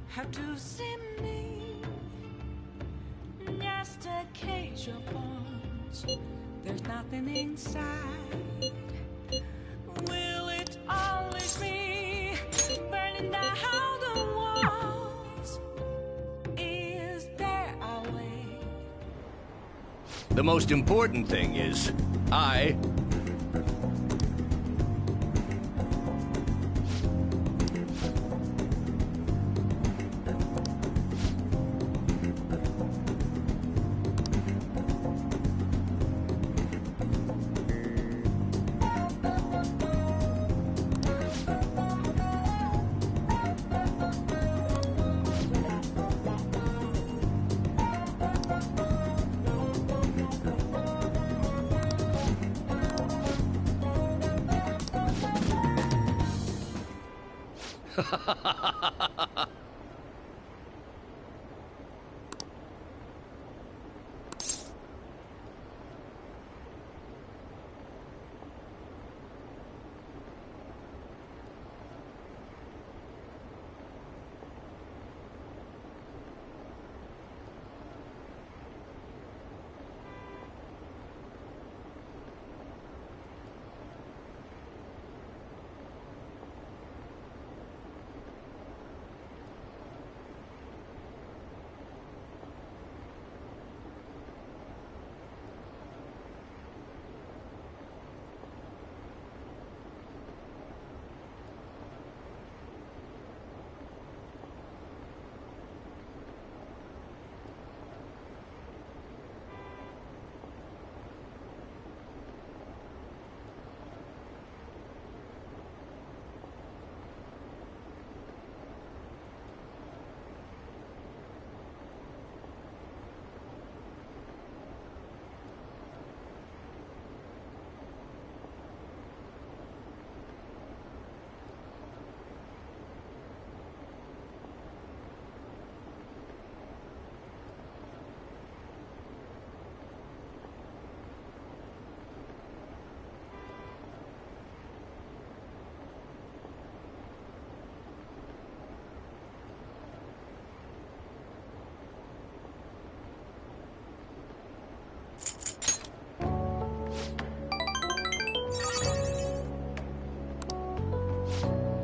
How to see me? Just a cage of bones. There's nothing inside. Will it always be burning down the walls? Is there a way? The most important thing is, I...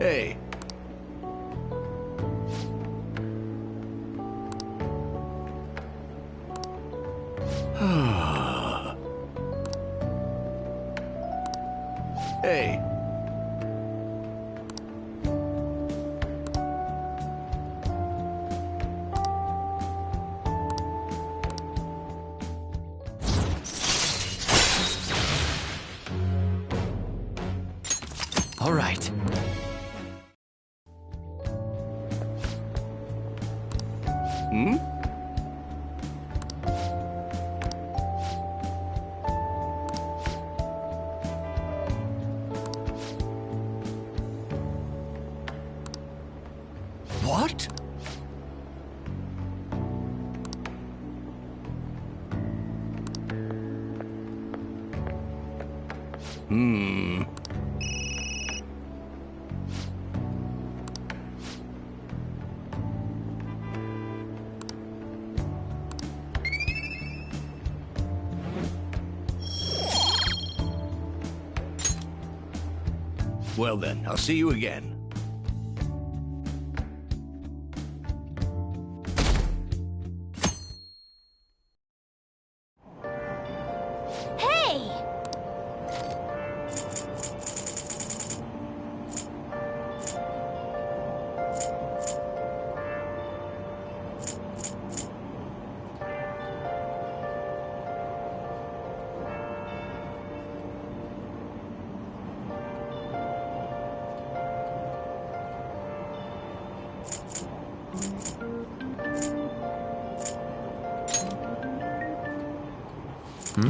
Hey. Hey. All right. Hmm? What? Hmm. Well then, I'll see you again. All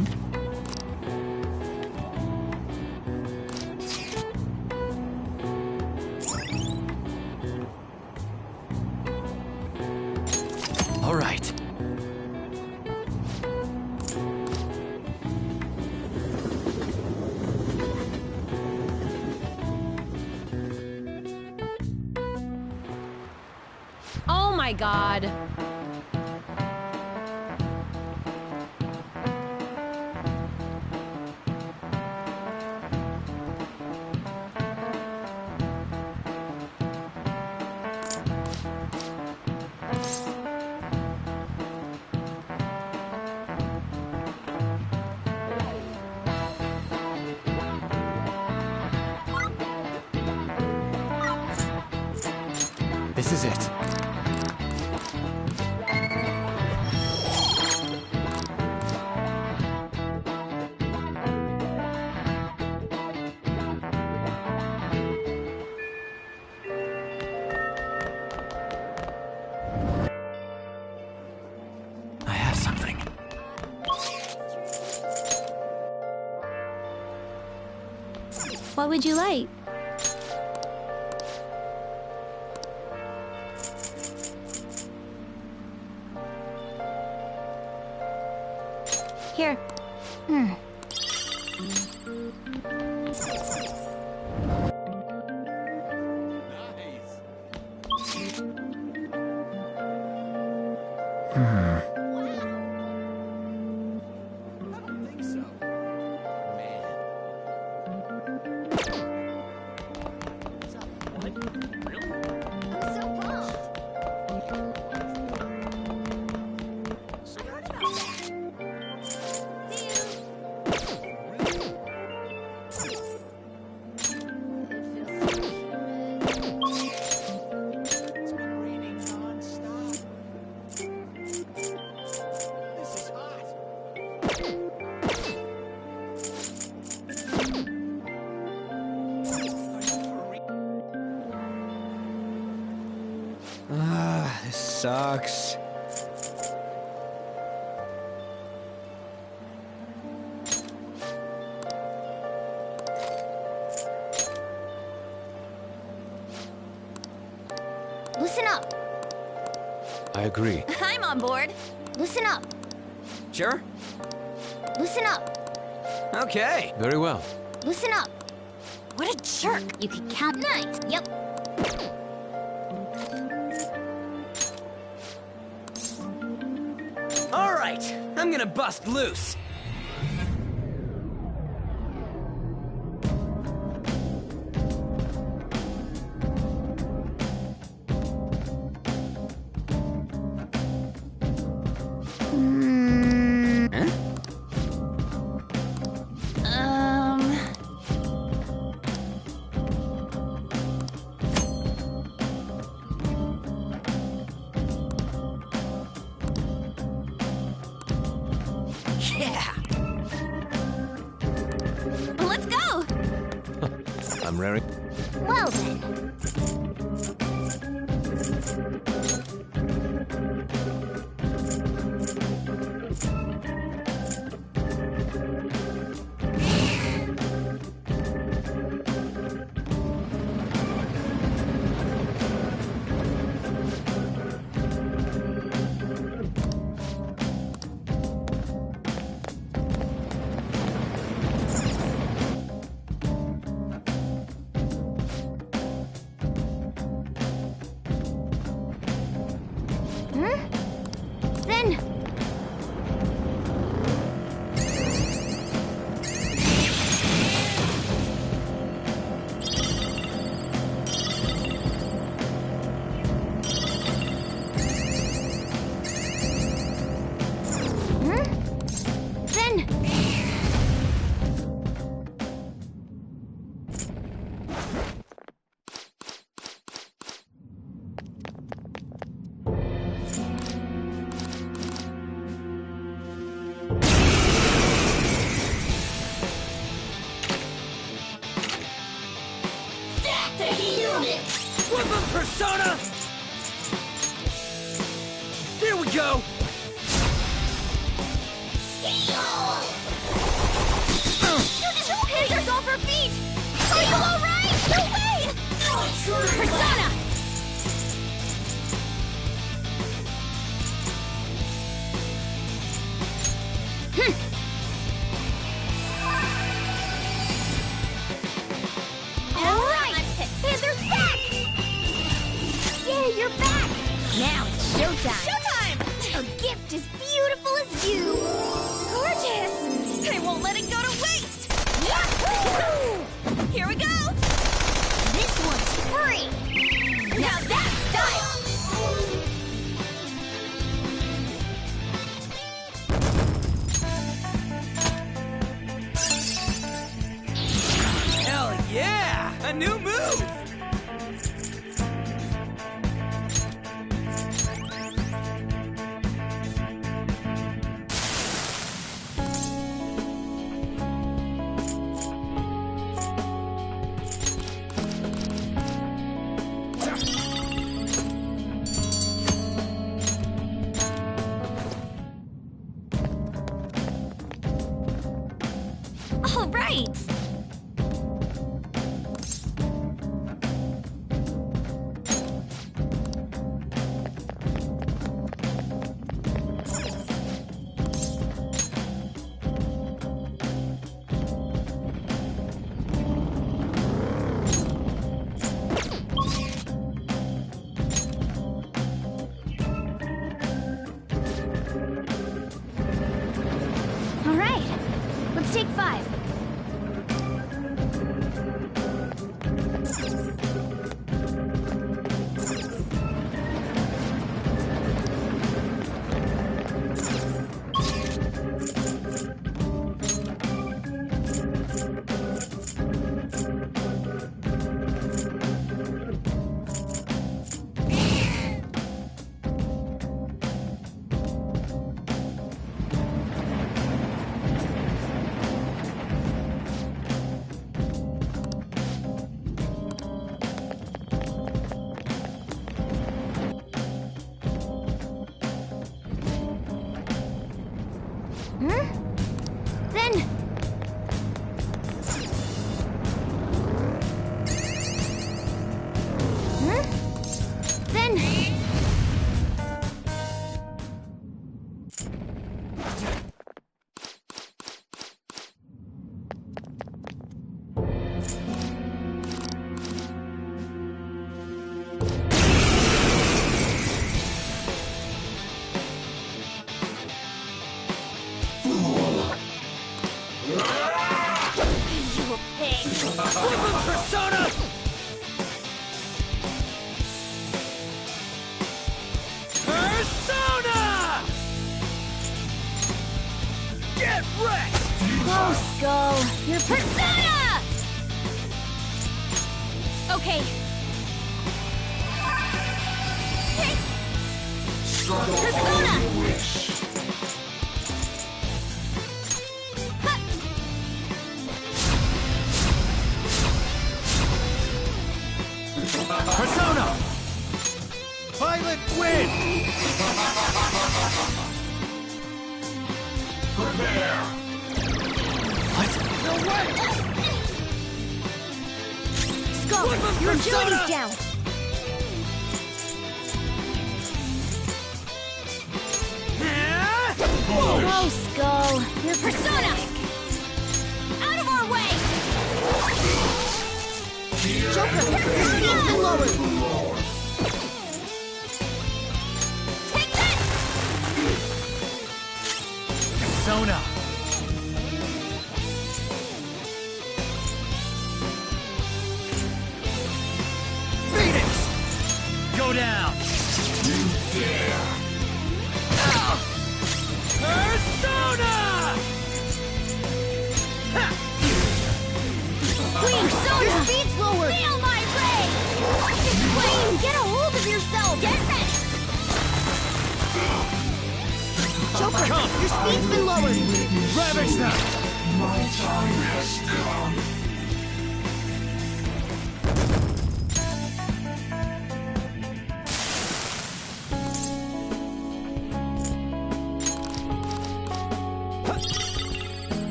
right. Oh my god. This is it. I have something. What would you like? Here. This sucks. Listen up. I agree. I'm on board. Listen up. Sure? Listen up. Okay. Very well. Listen up. What a jerk. You could count nice. Yep. All right. I'm gonna bust loose. Huh? Yeah. Let's go. I'm ready. Well then. Then. Then. Weapon persona! Here we go! All right! All right, let's take 5. Then... Then... You pig! Persona! Persona! Get wrecked! Whoa, Skull! Your persona! Okay. Persona! Persona! Pilot win! Prepare! What? No way! Skull, your agility's down. Whoa, Skull! Your persona! Out of our way! Joker, your speed's been lowered! Take this! Persona! Phoenix! Go down! You dare! Persona! Persona! Your speed's lowered! Feel my rage! Flame, get a hold of yourself! Get ready! Joker, Come. your speed's been lowered! Ravage them! My time has come.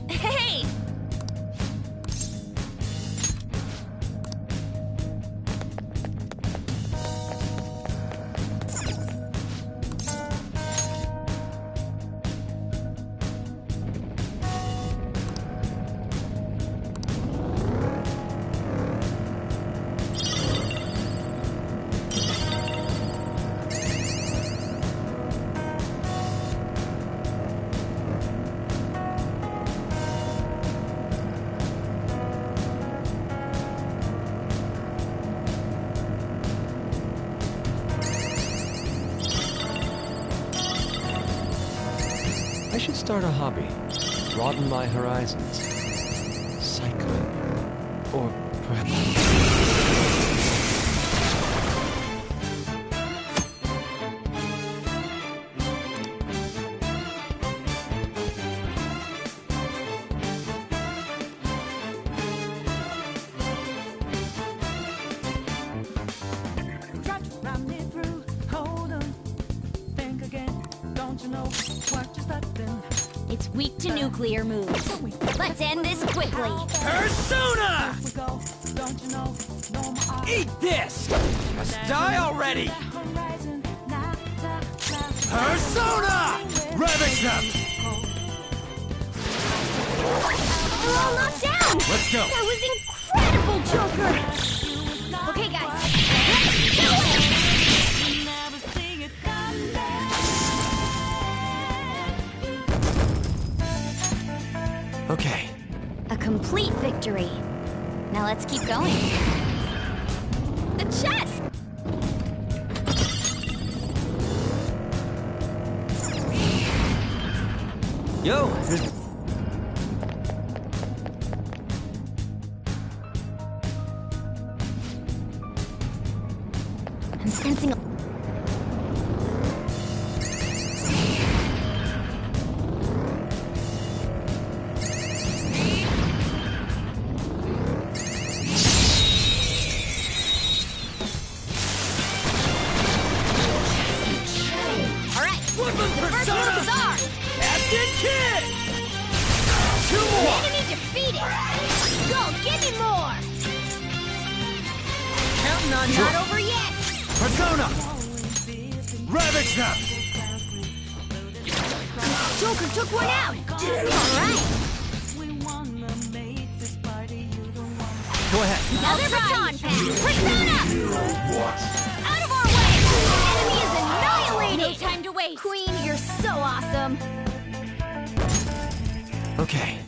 Hey! I should start a hobby. Broaden my horizons. Cycling. Or perhaps... Got to run me through. Hold on. It's weak to nuclear moves. Let's end this quickly. Persona! We go, don't you know? No more Eat this! Must die already! horizon. Nah, nah, nah. Persona! Ravage them! We're all knocked down! Let's go! That was incredible, Joker! Okay, guys. Let's do it! Never see it coming. Okay. A complete victory. Now let's keep going. The chest! Yo, there's... I'm sensing a... Alright, Weapon the first Persona! move is ours! Captain Kid! Two The more! enemy defeated! Go, give me more! Counting on Not over yet! Persona! Ravage them! Joker took one out! Alright, We wanna make this party you don't want. Go ahead. another baton pass! Persona! What? Out of our way! Enemy is annihilated! No time to waste! Queen, you're so awesome! Okay.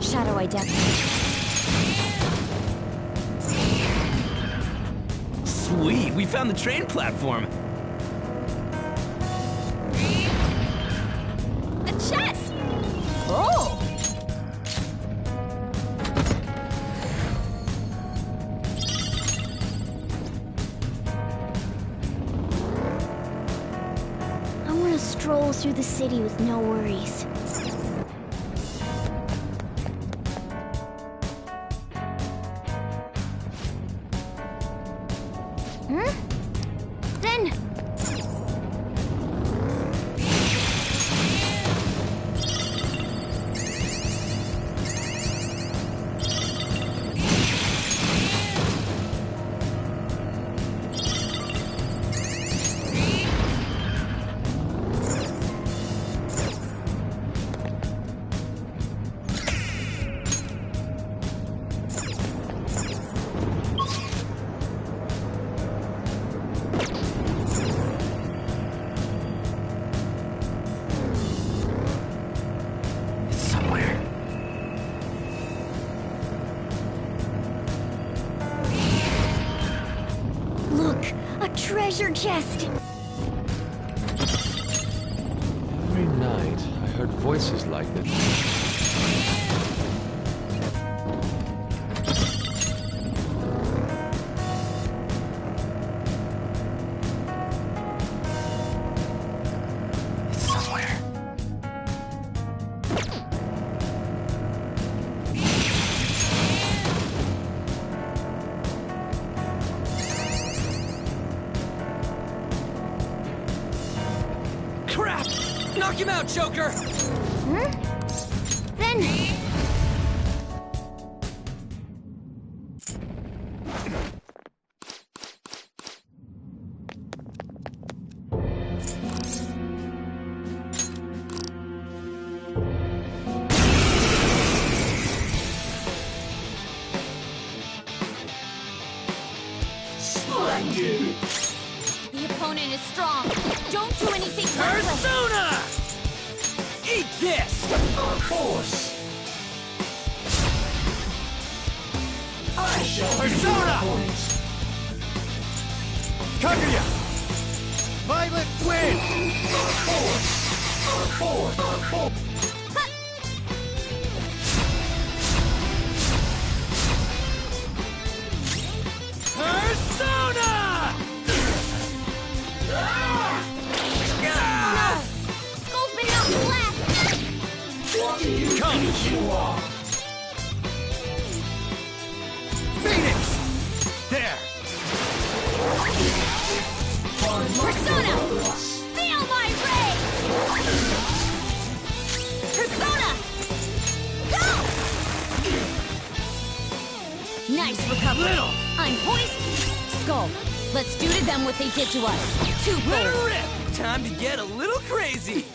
Shadow identity. Sweet, we found the train platform. A chest! Oh! I want to stroll through the city with no worries. Then... It's somewhere. Look! A treasure chest! Every night, I heard voices like this. It's somewhere. Crap! Knock him out, Joker! Then... Splendid! The opponent is strong. Don't do anything reckless. Persona! Eat this! Of course! I shall Persona! be your point. Kaguya! Violet win! Of course! Of course! Of course! Persona! Persona! Feel my rage! Persona! Go! Nice recovery. I'm poised. Skull. Let's do to them what they did to us. Let Twofold. her rip! Time to get a little crazy!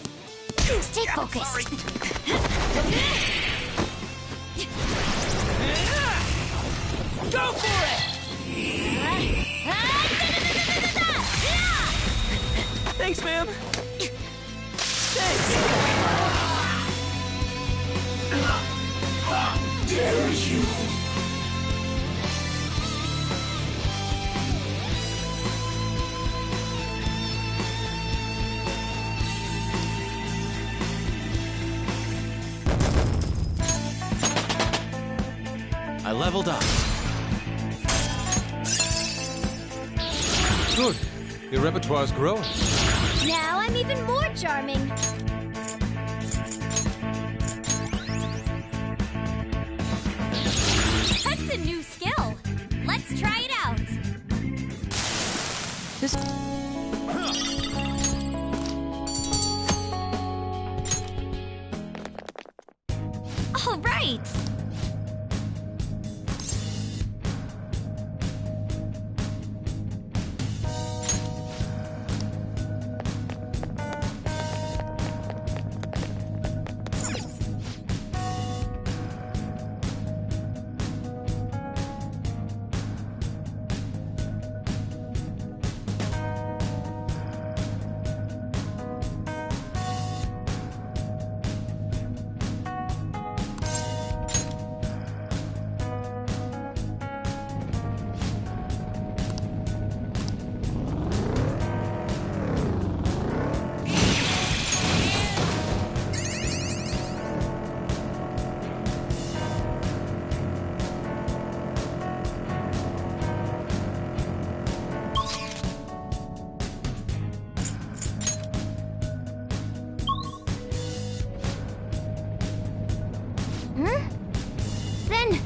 Stay focused. Go for it! Thanks, ma'am! Thanks! Dare you? I leveled up. Good. Your repertoire's growing. Now I'm even more charming. That's a new skill. Let's try it out. All right. Then...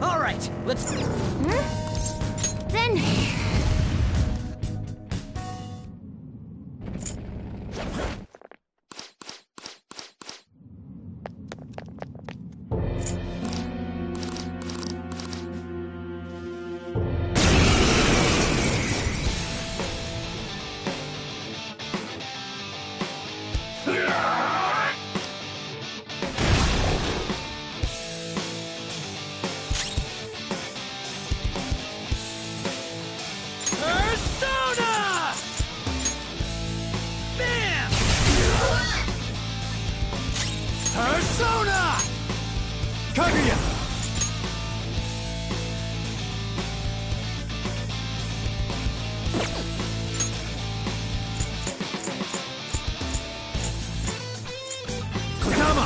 All right, let's... Then... Persona! Bam! Persona! Kaguya! Futaba!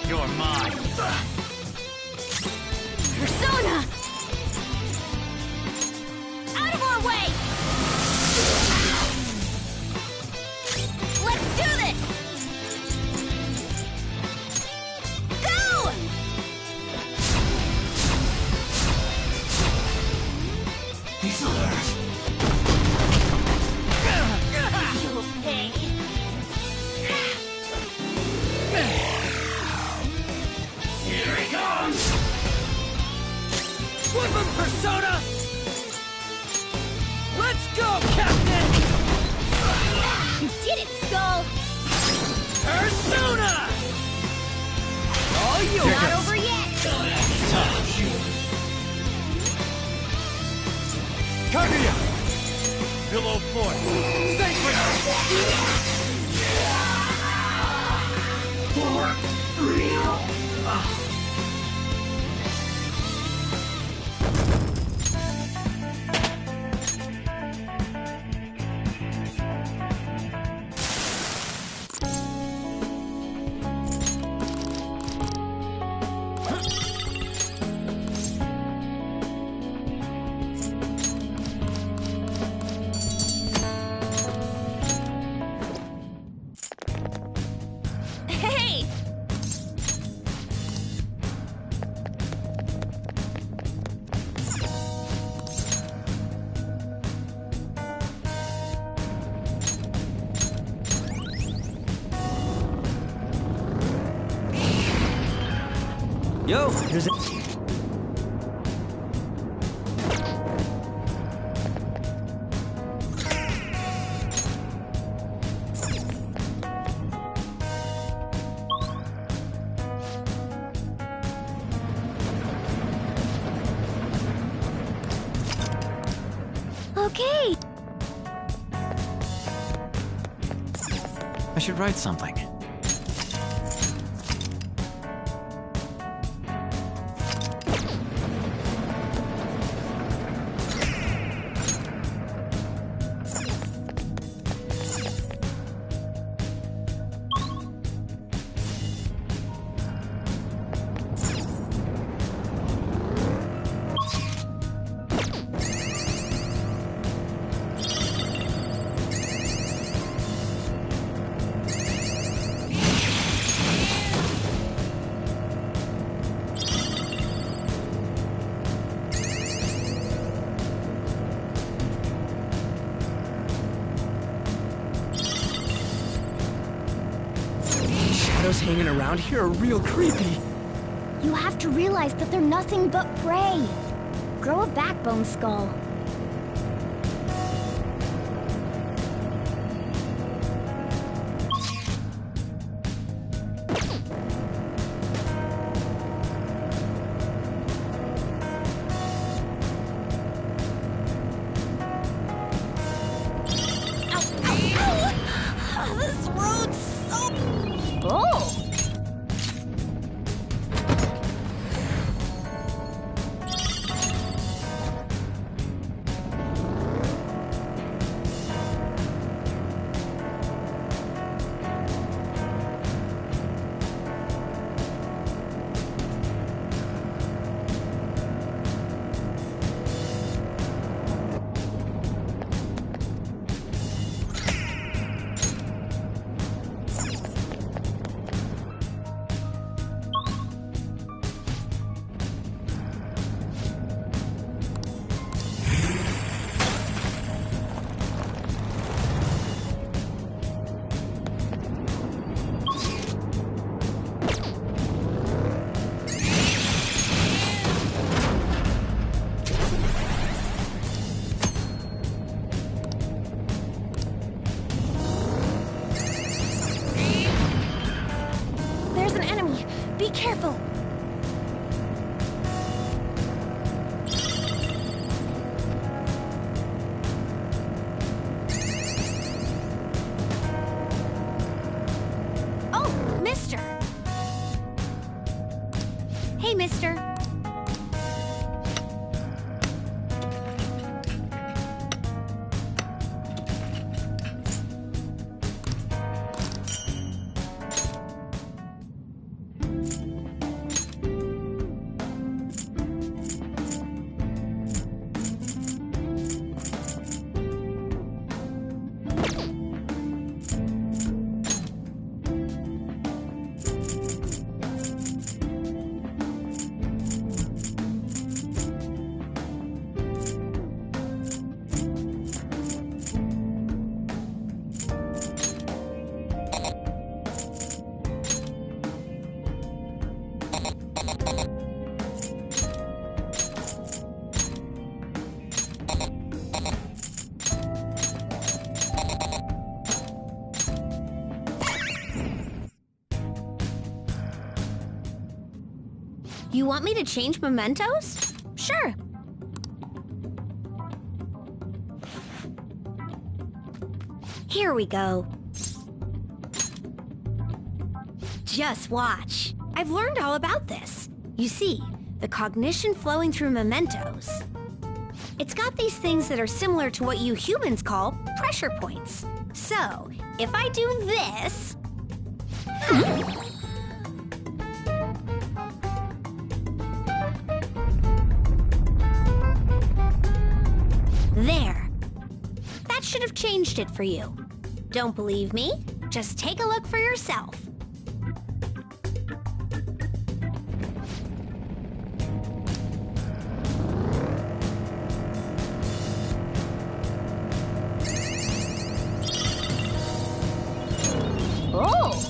You're mine. Persona! Out of our way! Let's do this! Yo, here's a... Okay. I should write something. Shadows hanging around here are real creepy. You have to realize that they're nothing but prey. Grow a backbone, Skull. This road's so... Oh! There's an enemy. Be careful. Oh, mister. Hey, mister. You want me to change mementos? Sure. Here we go. Just watch. I've learned all about this. You see, the cognition flowing through mementos. It's got these things that are similar to what you humans call pressure points. So, if I do this... There. That should have changed it for you. Don't believe me? Just take a look for yourself. Oh!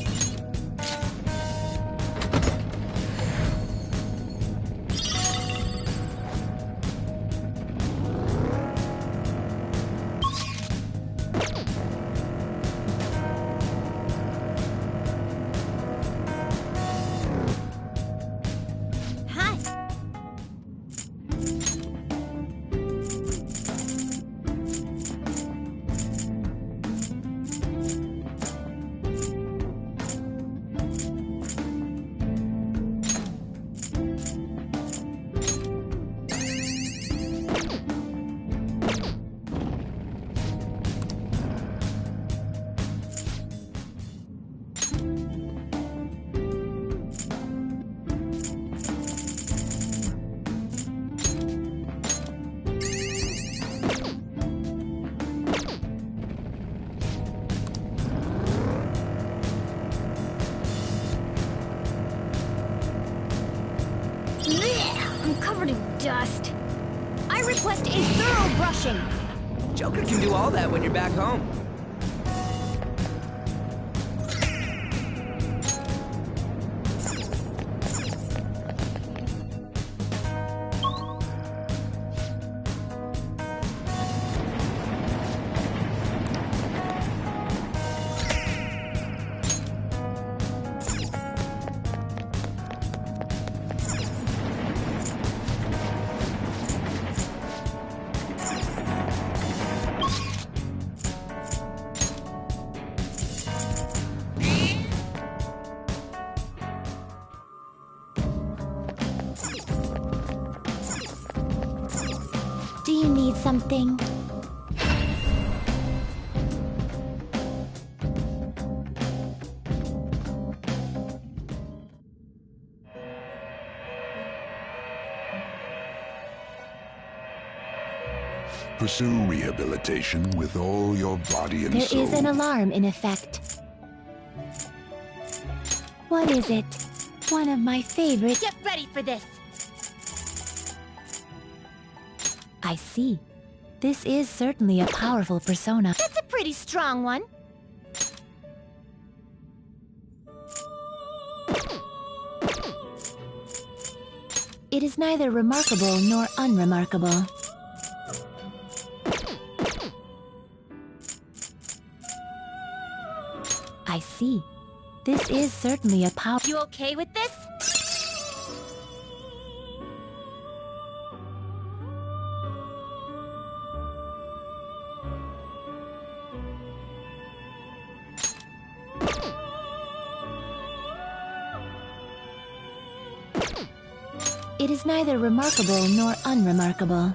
dust. I request a thorough brushing. Joker can do all that when you're back home. Do you need something? Pursue rehabilitation with all your body and soul. There is an alarm in effect. What is it? One of my favorites. Get ready for this! I see. This is certainly a powerful persona. That's a pretty strong one. It is neither remarkable nor unremarkable. I see. This is certainly a power. You okay with this? It is neither remarkable nor unremarkable.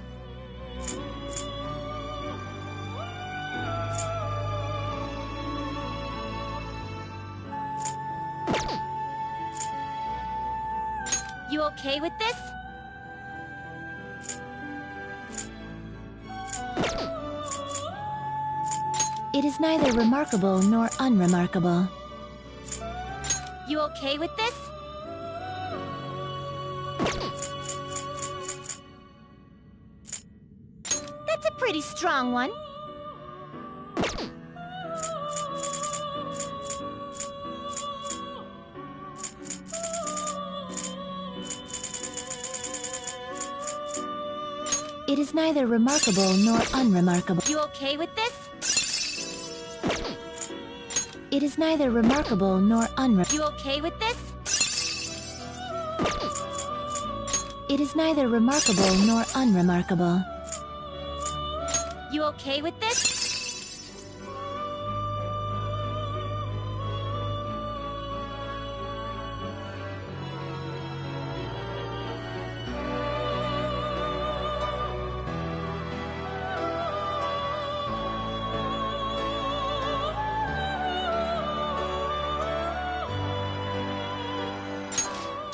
You okay with this? It is neither remarkable nor unremarkable. You okay with this? That's a pretty strong one. It is neither remarkable nor unremarkable. You okay with this? It is neither remarkable nor unremarkable. You okay with this? It is neither remarkable nor unremarkable. You okay with this?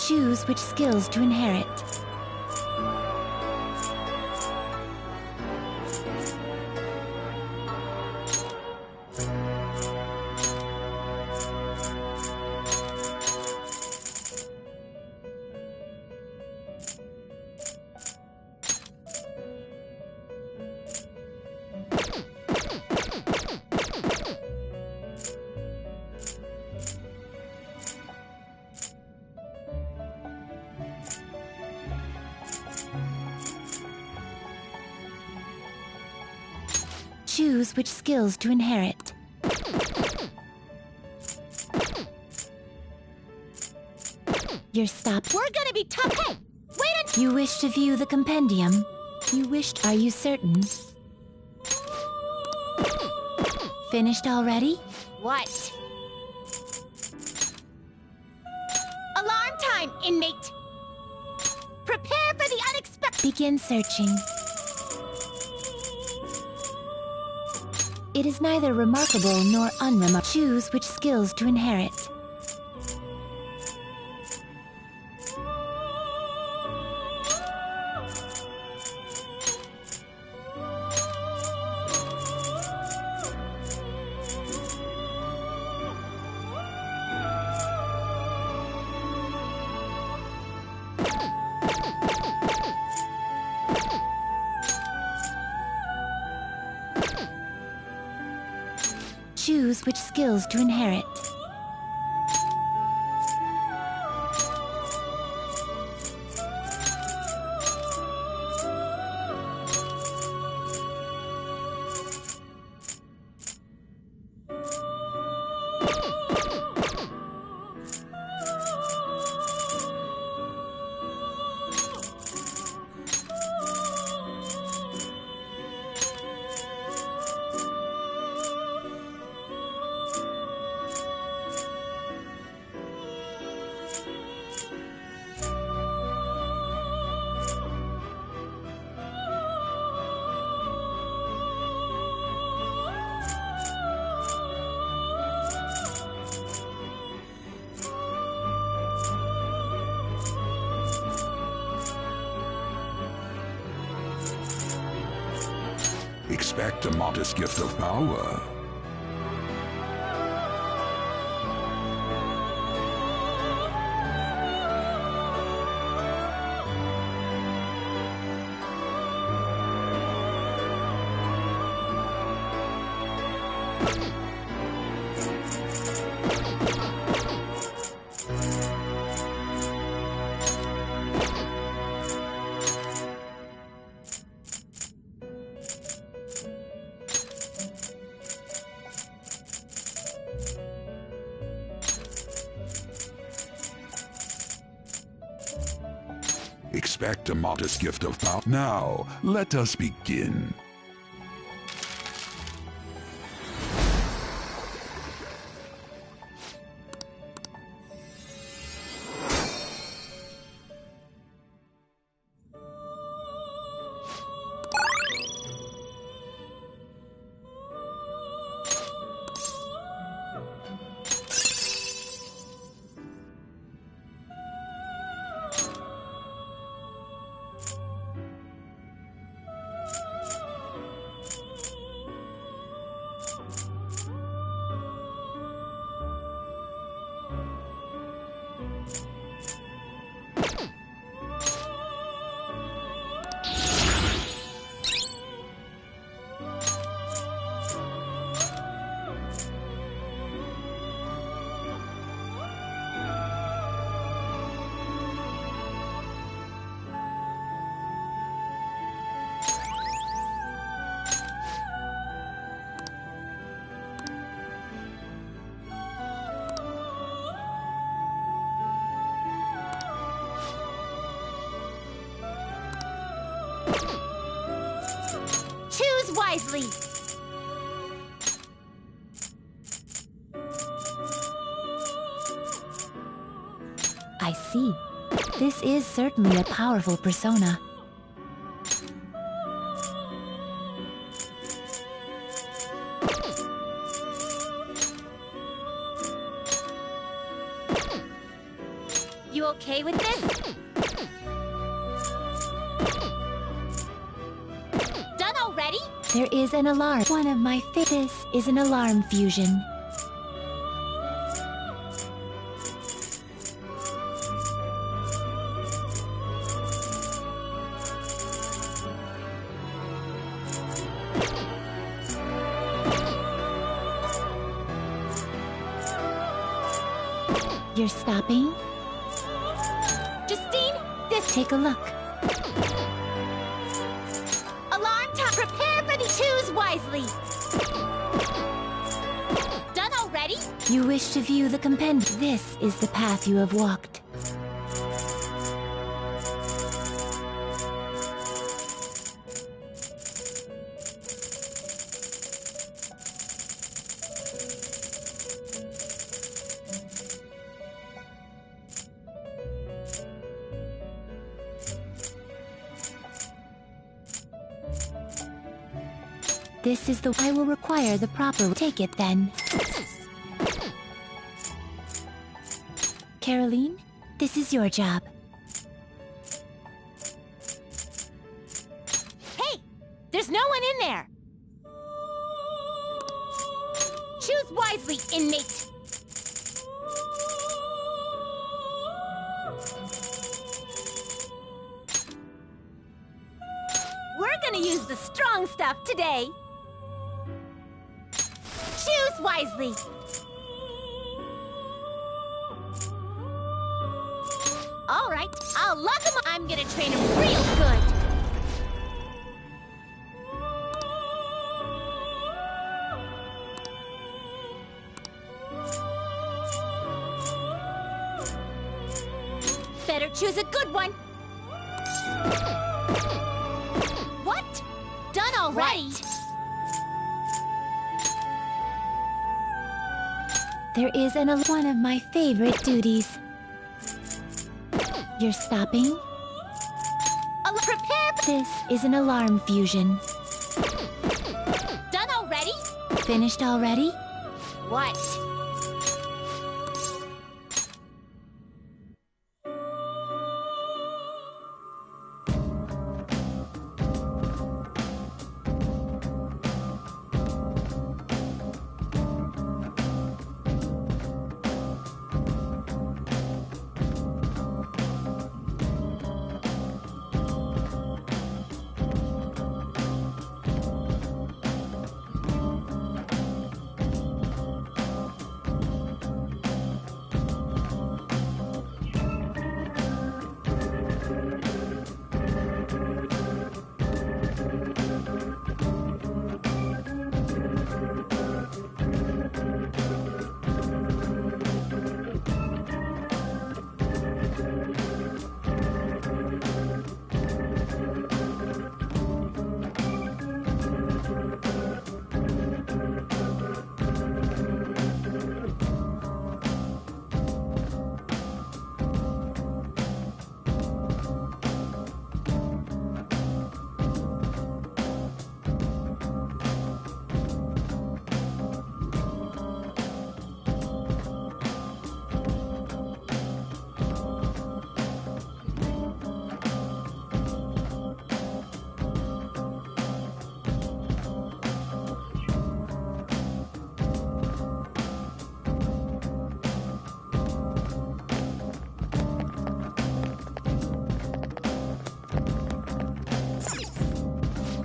Choose which skills to inherit. Choose which skills to inherit. You're stopped. We're gonna be tough. Hey, wait until you wish to view the compendium. You wished. Are you certain? Finished already? What? Alarm time, inmate. Prepare for the unexpected. Begin searching. It is neither remarkable nor unremarkable. Choose which skills to inherit. which skills to inherit. Expect a modest gift of power. Expect a modest gift of power. Now, let us begin. Choose wisely! I see. This is certainly a powerful persona. You okay with this? Done already? There is an alarm. One of my this is an alarm fusion. You're stopping? Justine, this Take a look. alarm time. Prepare for the choose wisely. Done already? You wish to view the compendium. This is the path you have walked. This is the... I will require the proper... Take it then. Caroline, this is your job. Hey! There's no one in there! Choose wisely, inmate! We're gonna use the strong stuff today! Choose Choose wisely. All right, I'll lock him up. I'm gonna train him real good. Better choose a good one. What? Done already? Right. There is one of my favorite duties. You're stopping? Prepare. This is an alarm fusion. Done already? Finished already? What?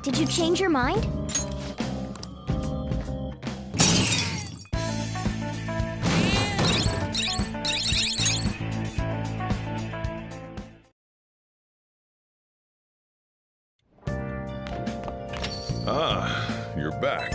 Did you change your mind? Ah, you're back.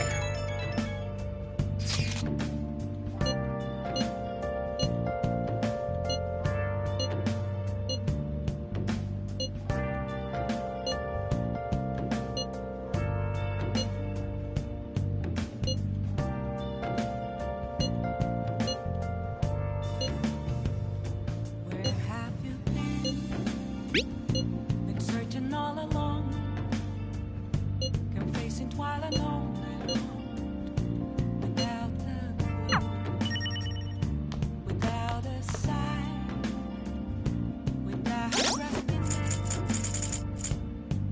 Where have you been? Been searching all along, come facing twilight lonely, without a clue, without a sign, without resting.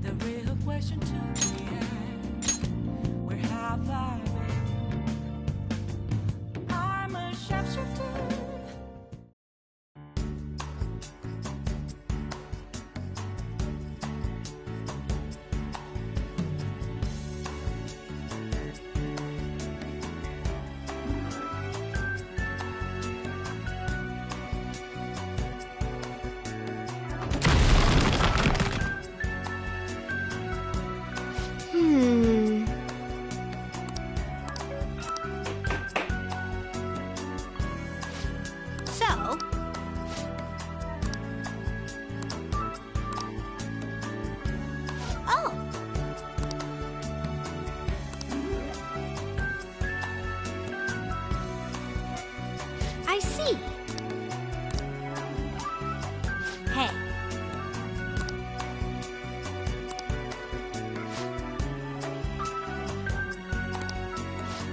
The real question to me is, where have I been? I'm a shapeshifter. So, oh, I see. Hey.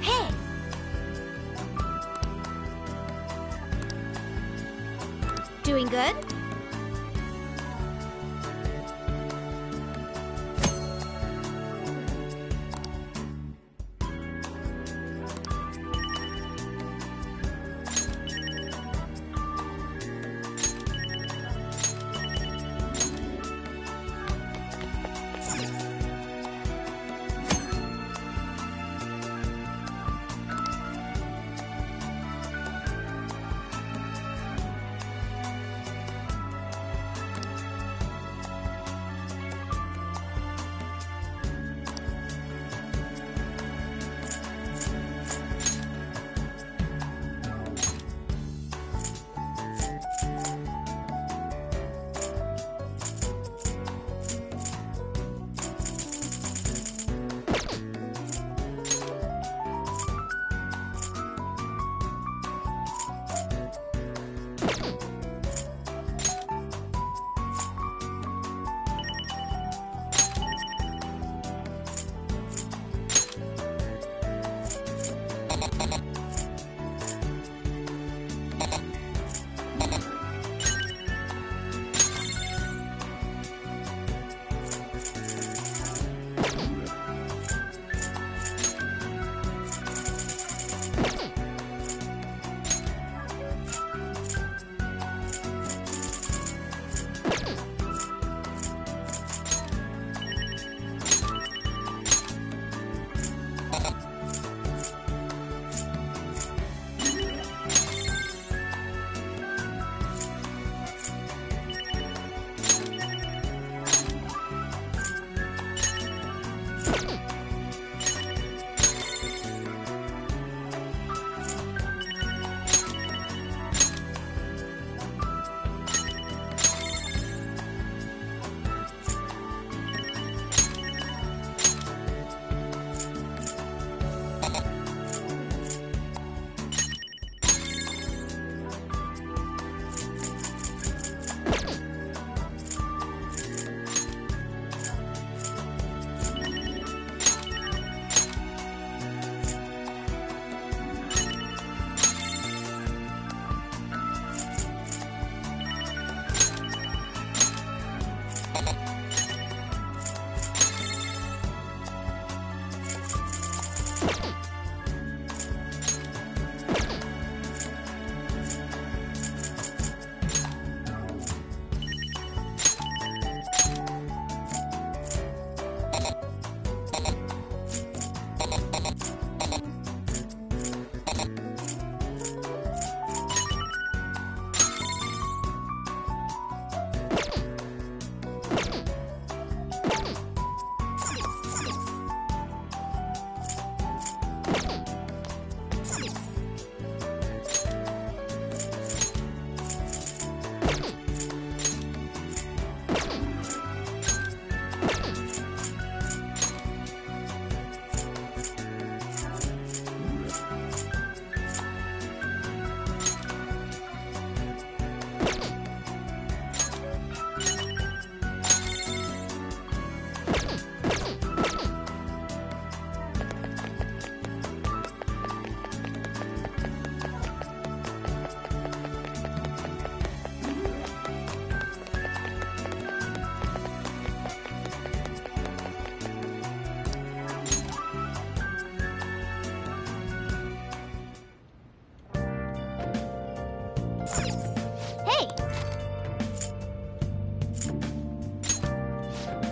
Hey. Doing good?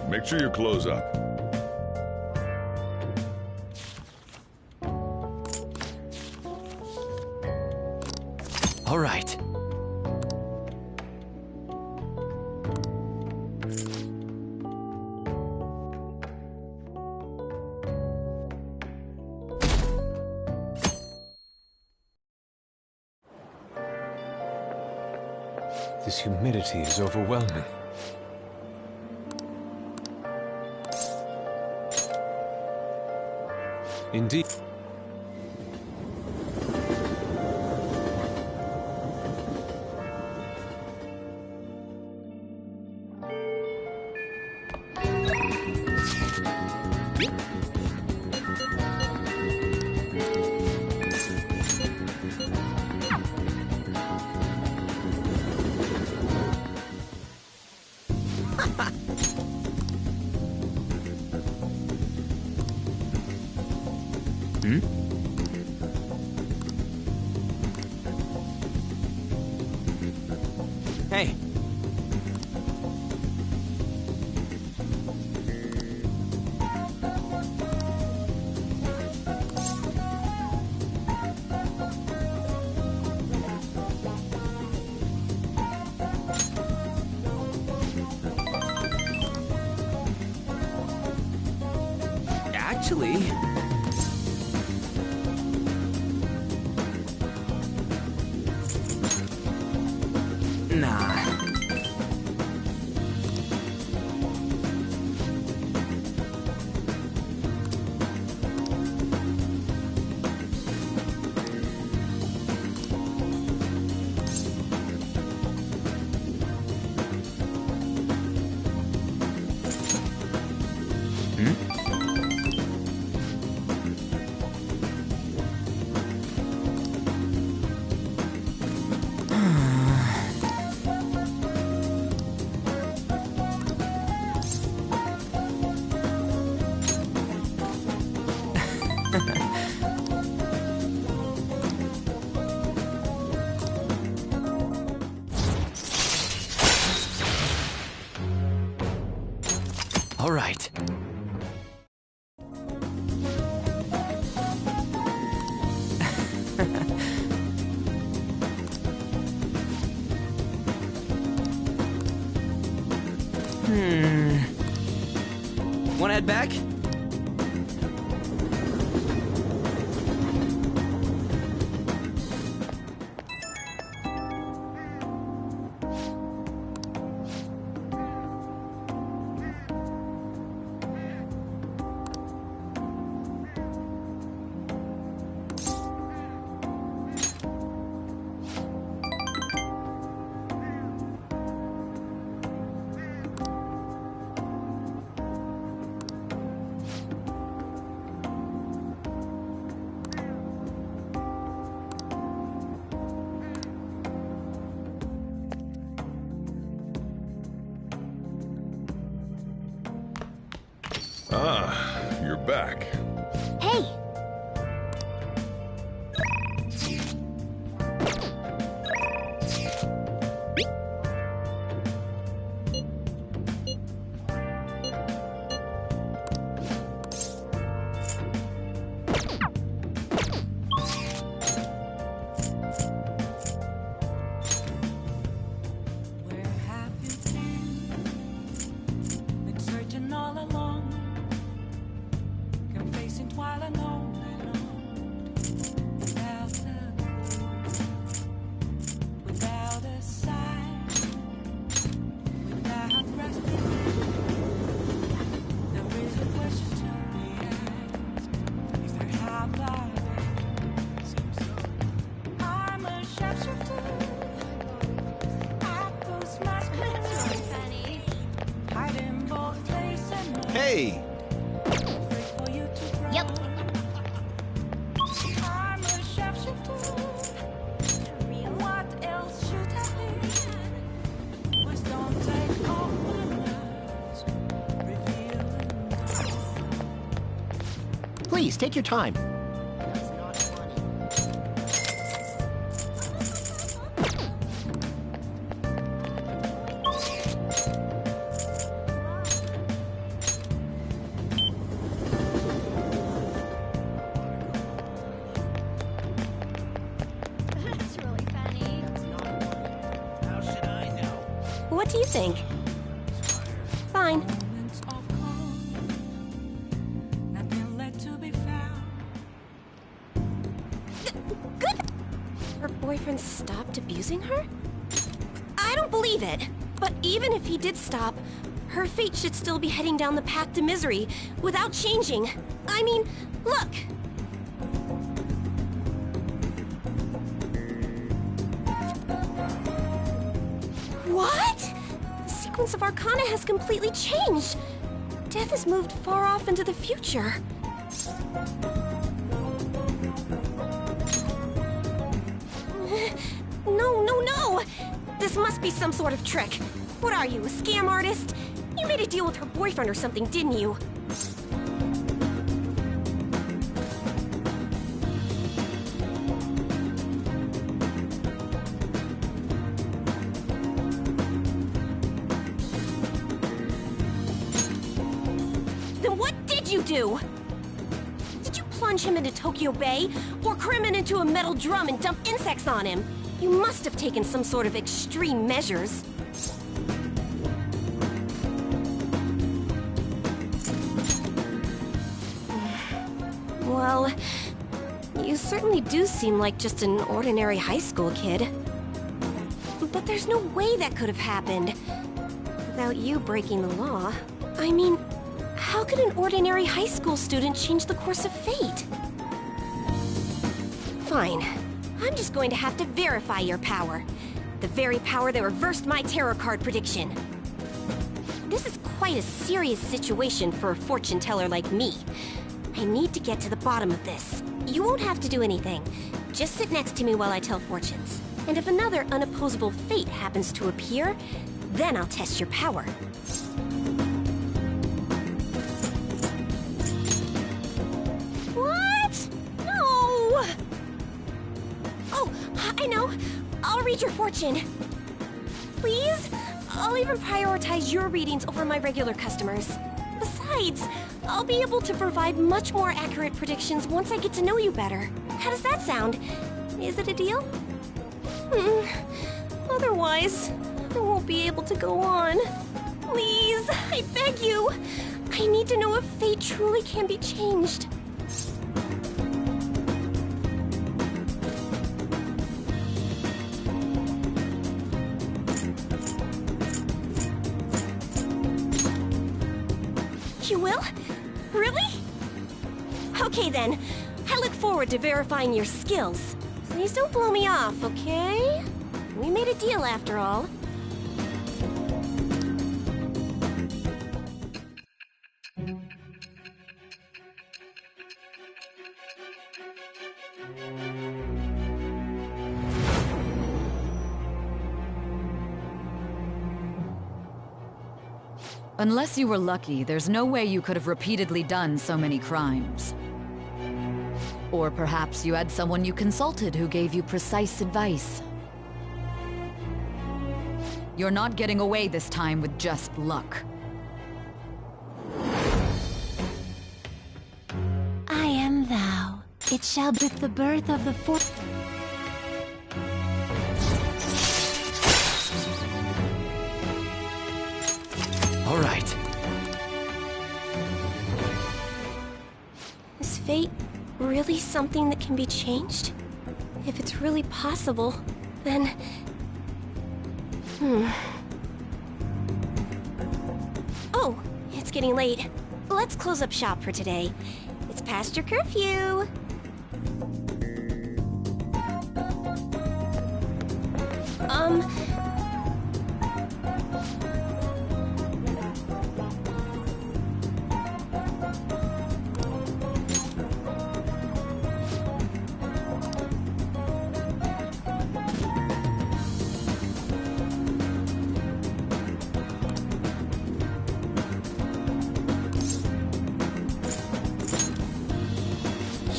Make sure you close up. All right. This humidity is overwhelming. Indeed. Hey. Actually... Nah. All right. Wanna head back? Ah, you're back. Hey! Where have you been? Been searching all along, confessing while alone without a clue, without a sign, without grasping. There is a question to be asked: is there have I been? I'm a shapeshifter. Hiding both face and mind. Hey! Afraid for you to cry. Yep. I'm a shapeshifter. What else should I be? Please don't take off my mask, revealing the Please, take your time. What do you think? Fine. Moments of calm, nothing left to be found. Good. Her boyfriend stopped abusing her? I don't believe it. But even if he did stop, her fate should still be heading down the path to misery without changing. I mean, look. What? The sequence of Arcana has completely changed. Death has moved far off into the future. No! This must be some sort of trick. What are you, a scam artist? You made a deal with her boyfriend or something, didn't you? Then what did you do? Did you plunge him into Tokyo Bay? Or cram him into a metal drum and dump insects on him? You must have taken some sort of extreme measures. Well, you certainly do seem like just an ordinary high school kid. But there's no way that could have happened without you breaking the law. I mean, how could an ordinary high school student change the course of fate? Fine. I'm just going to have to verify your power. The very power that reversed my tarot card prediction. This is quite a serious situation for a fortune teller like me. I need to get to the bottom of this. You won't have to do anything. Just sit next to me while I tell fortunes. And if another unopposable fate happens to appear, then I'll test your power. What? No! Oh, I know. I'll read your fortune. Please? I'll even prioritize your readings over my regular customers. Besides, I'll be able to provide much more accurate predictions once I get to know you better. How does that sound? Is it a deal? Otherwise, I won't be able to go on. Please, I beg you. I need to know if fate truly can be changed. You will? Really? Okay then. I look forward to verifying your skills. Please don't blow me off, okay? We made a deal after all. Unless you were lucky, there's no way you could have repeatedly done so many crimes. Or perhaps you had someone you consulted who gave you precise advice. You're not getting away this time with just luck. I am thou. It shall be with the birth of the fourth. All right. Is fate really something that can be changed? If it's really possible, then... Oh, it's getting late. Let's close up shop for today. It's past your curfew.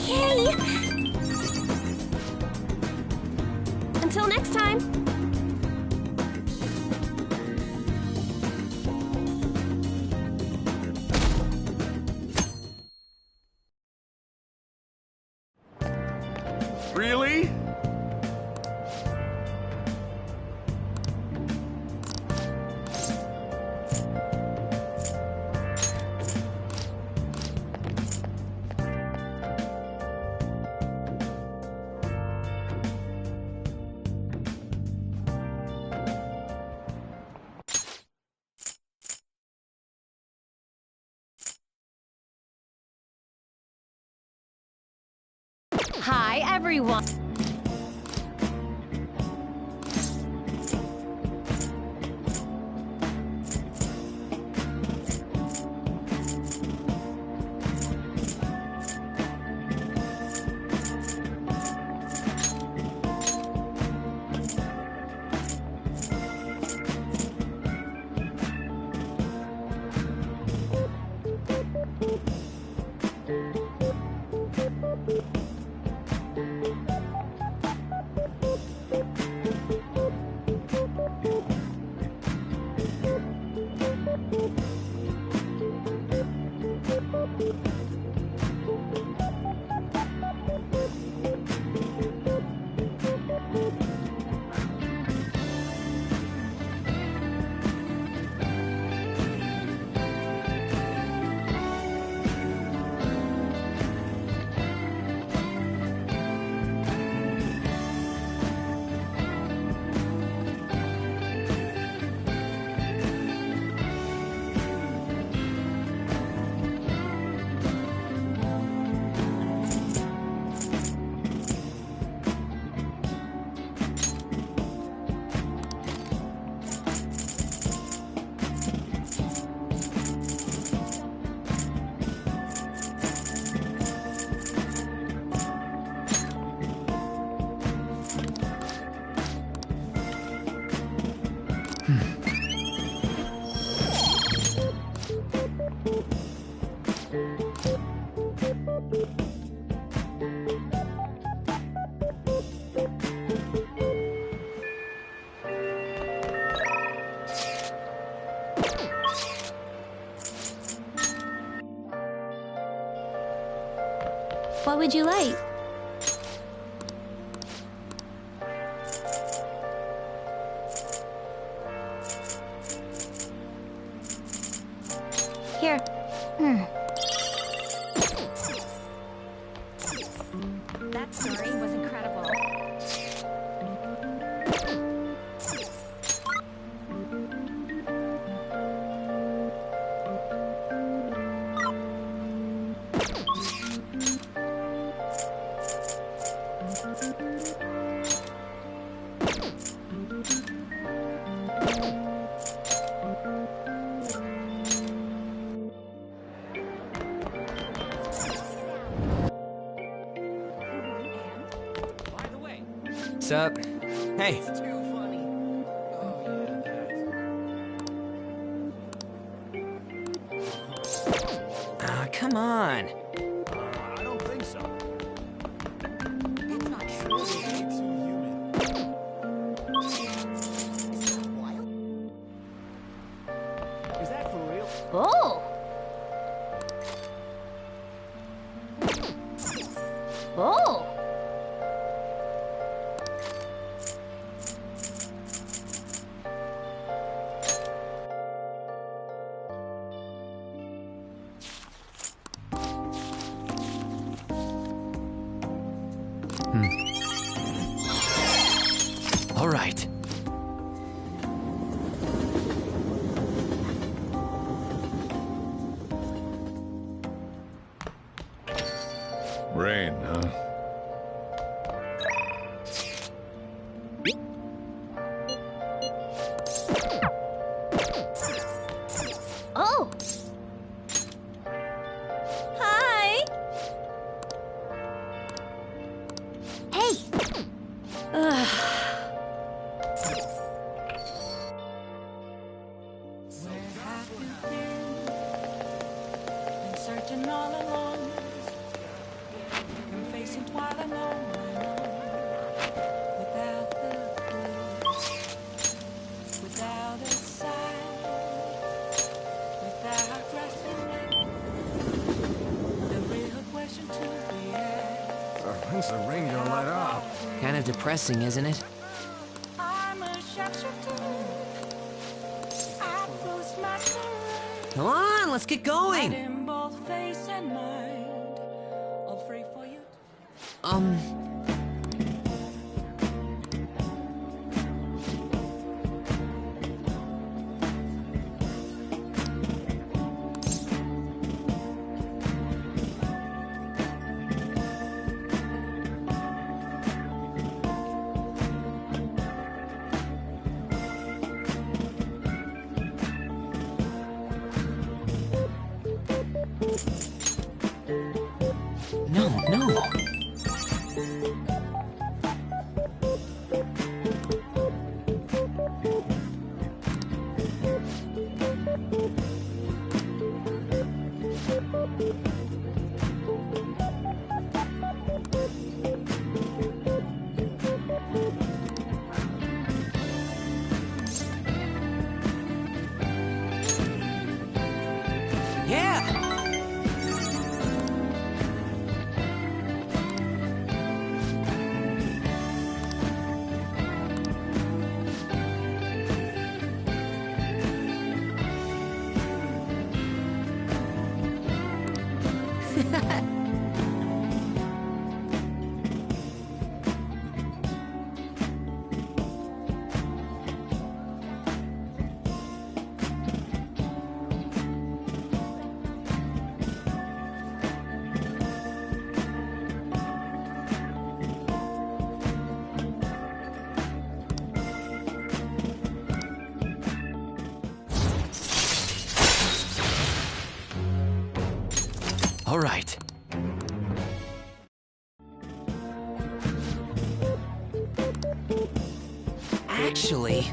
Yay! Until next time. everyone. What would you like? Here. That story was incredible. What's up? Hey. Ah, come on. I don't think so. That's not true. Is that for real? Oh! Oh! All right. Rain, huh? Oh! Hi! Hey! Ugh. Where have you been searching all along? Been facing while I know, without the clue, without a sign, without grasping it. The real question to be asked. When's the rain gonna let up? Kind of depressing, isn't it? I'm a sharpshooter. I boost my courage. Come on, let's get going. In both face and mind, all free for you. All right. Actually...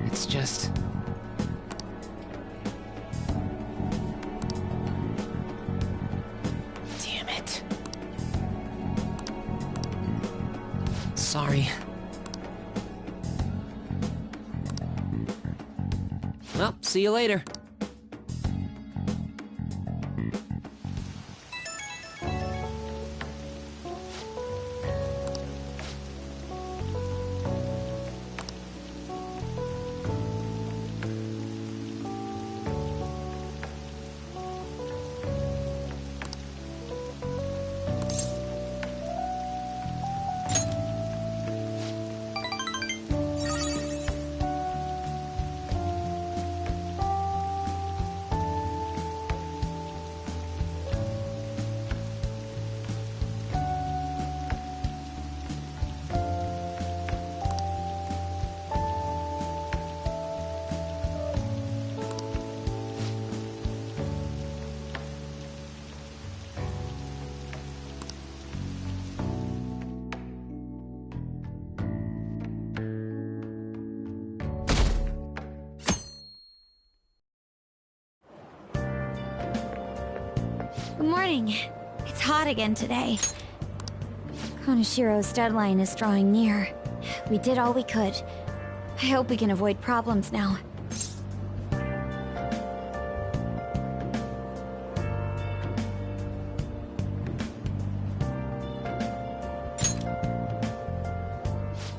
It's just... Damn it. Sorry. Well, see you later. Good morning. It's hot again today. Konoshiro's deadline is drawing near. We did all we could. I hope we can avoid problems now.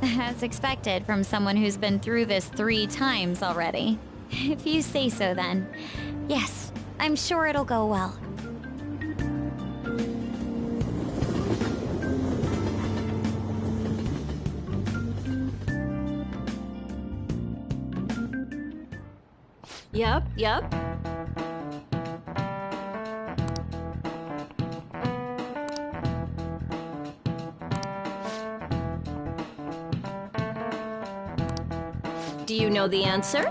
As expected from someone who's been through this 3 times already. If you say so, then. Yes, I'm sure it'll go well. Yep. Do you know the answer?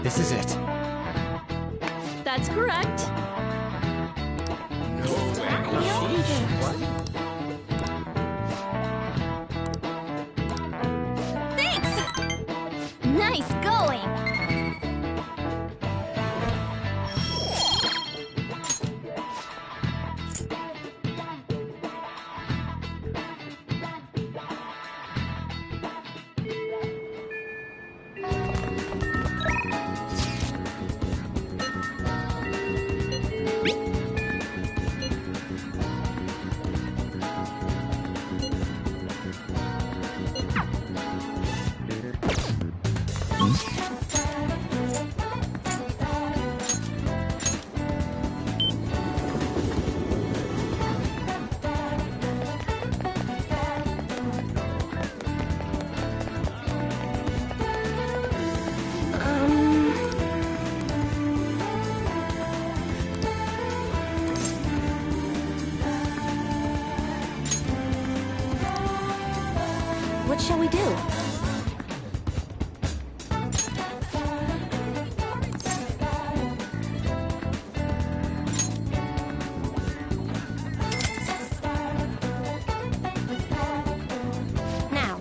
This is it. That's correct. Thanks! Nice going! What shall we do? Now.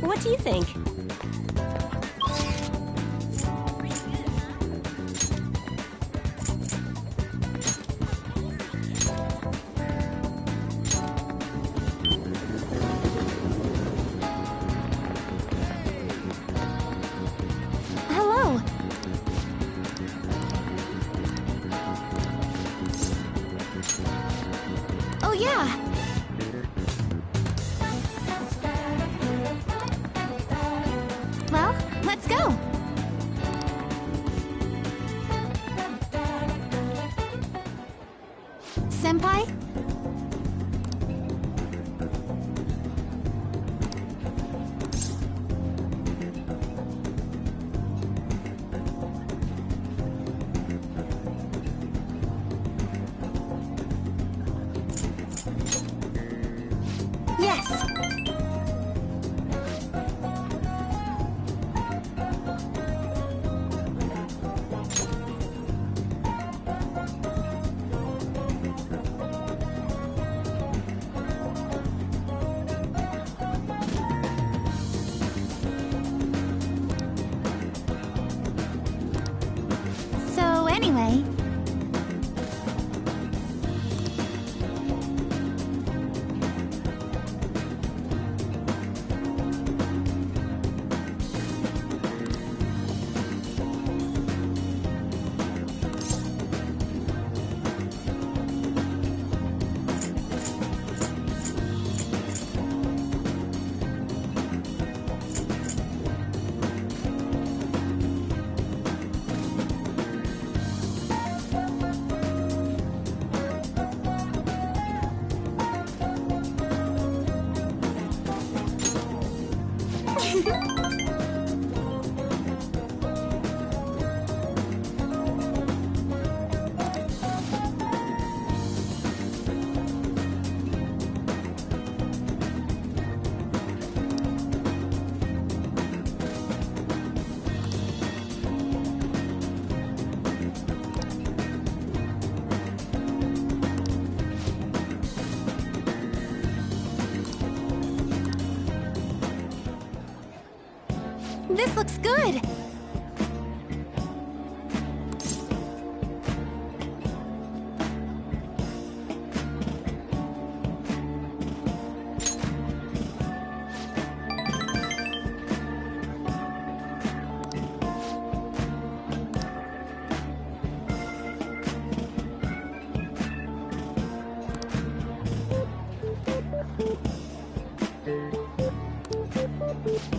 What do you think? Hello. Oh, yeah. Well, let's go. Senpai? Yes. So anyway, this looks good.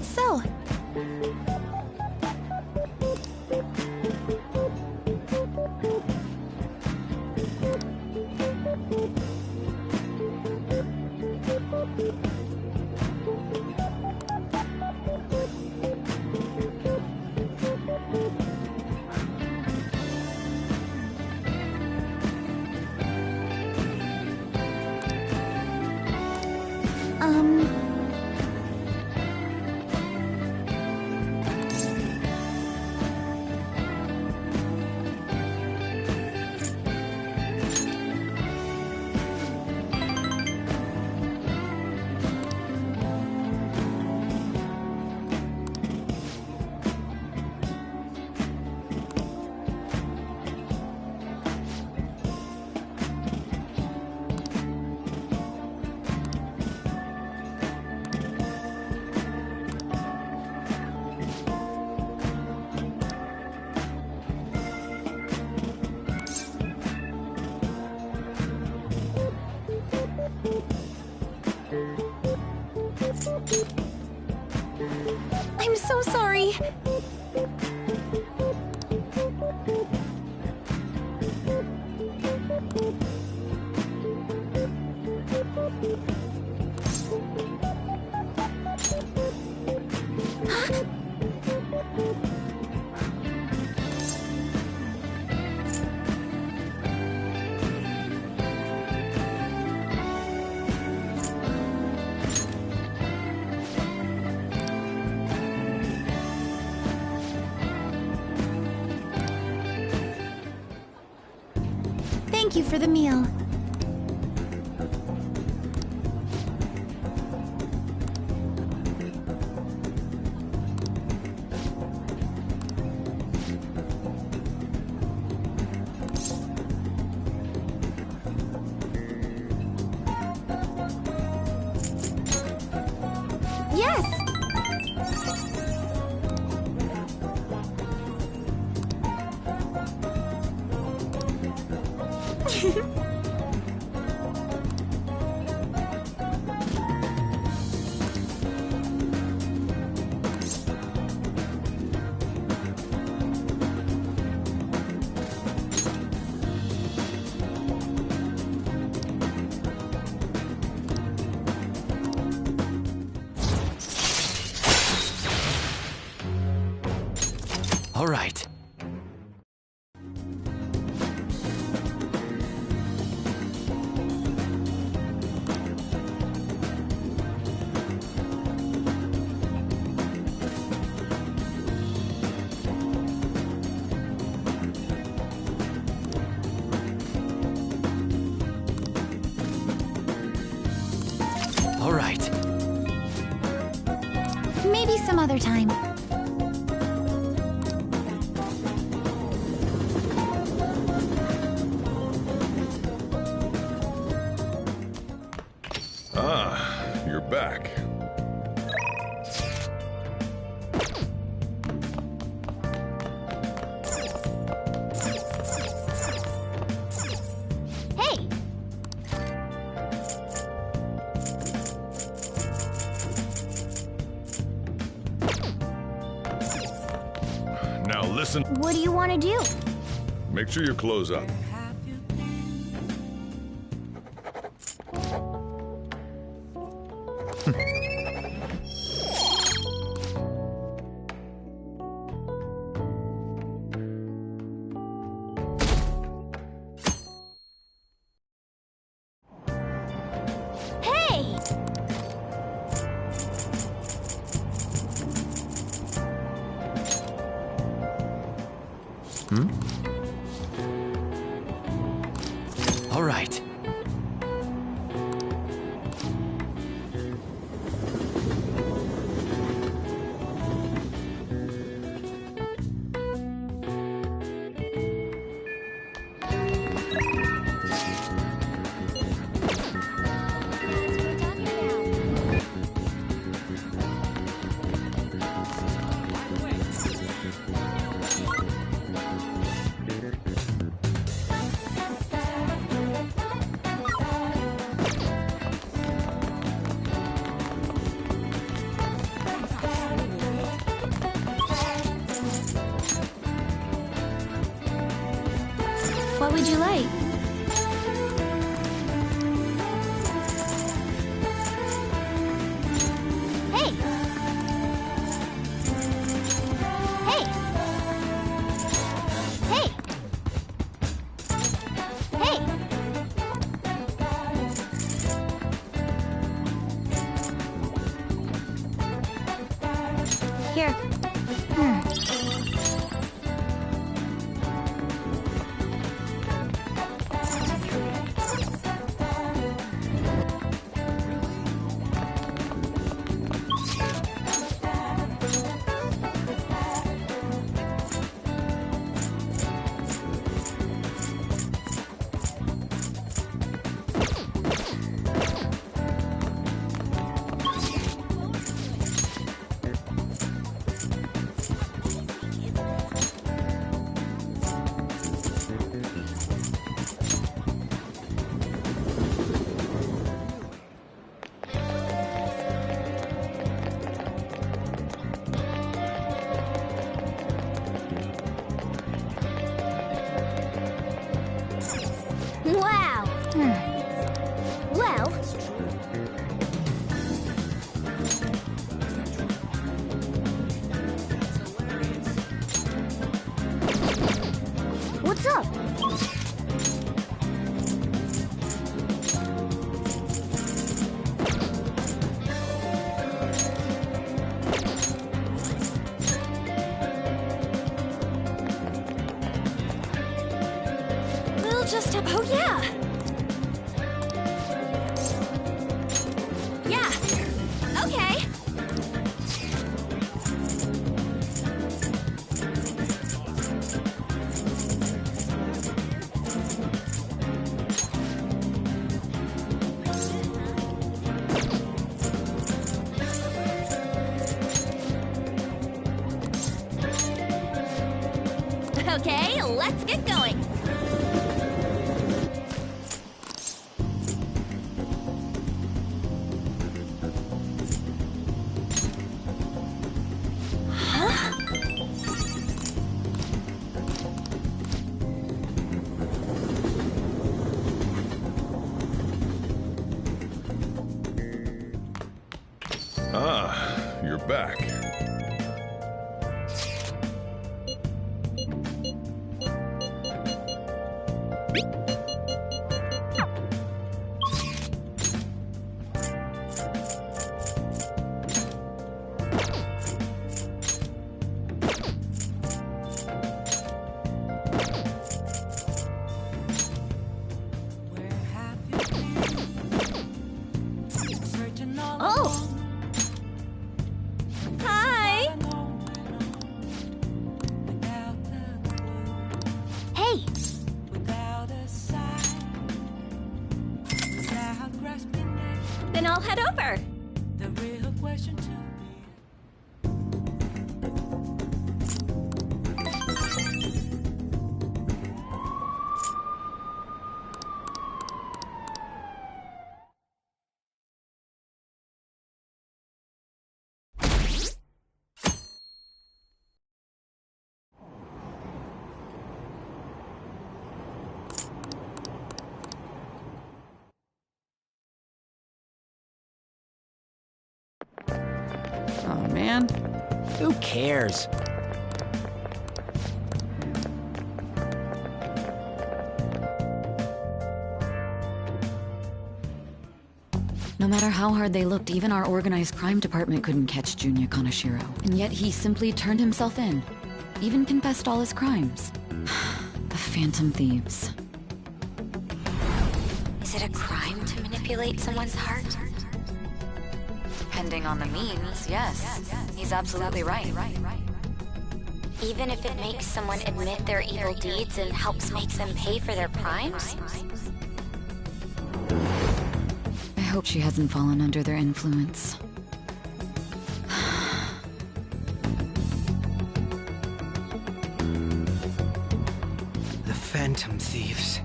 So, Thank you for the meal. Yes! All right. All right. Maybe some other time. Ah, you're back. Hey! Now listen. What do you want to do? Make sure your clothes up. Have you been? Hey! All right. What would you like? Hey! Hey! Hey! Hey! Here. must have... Oh, yeah! Yeah. Okay. Okay, let's get going. Ah, you're back. Where have you been? Searching all Oh. along, Hi! without a clue, Hey! without a sign, without grasping at Then I'll head over. the real question to be. Oh, man. Who cares? No matter how hard they looked, even our organized crime department couldn't catch Junya Kanashiro. And yet he simply turned himself in. Even confessed all his crimes. The Phantom Thieves. Is it a crime to manipulate someone's heart? Depending on the means, yes. He's absolutely right. Even if it makes someone admit their evil deeds and helps make them pay for their crimes? I hope she hasn't fallen under their influence. The Phantom Thieves.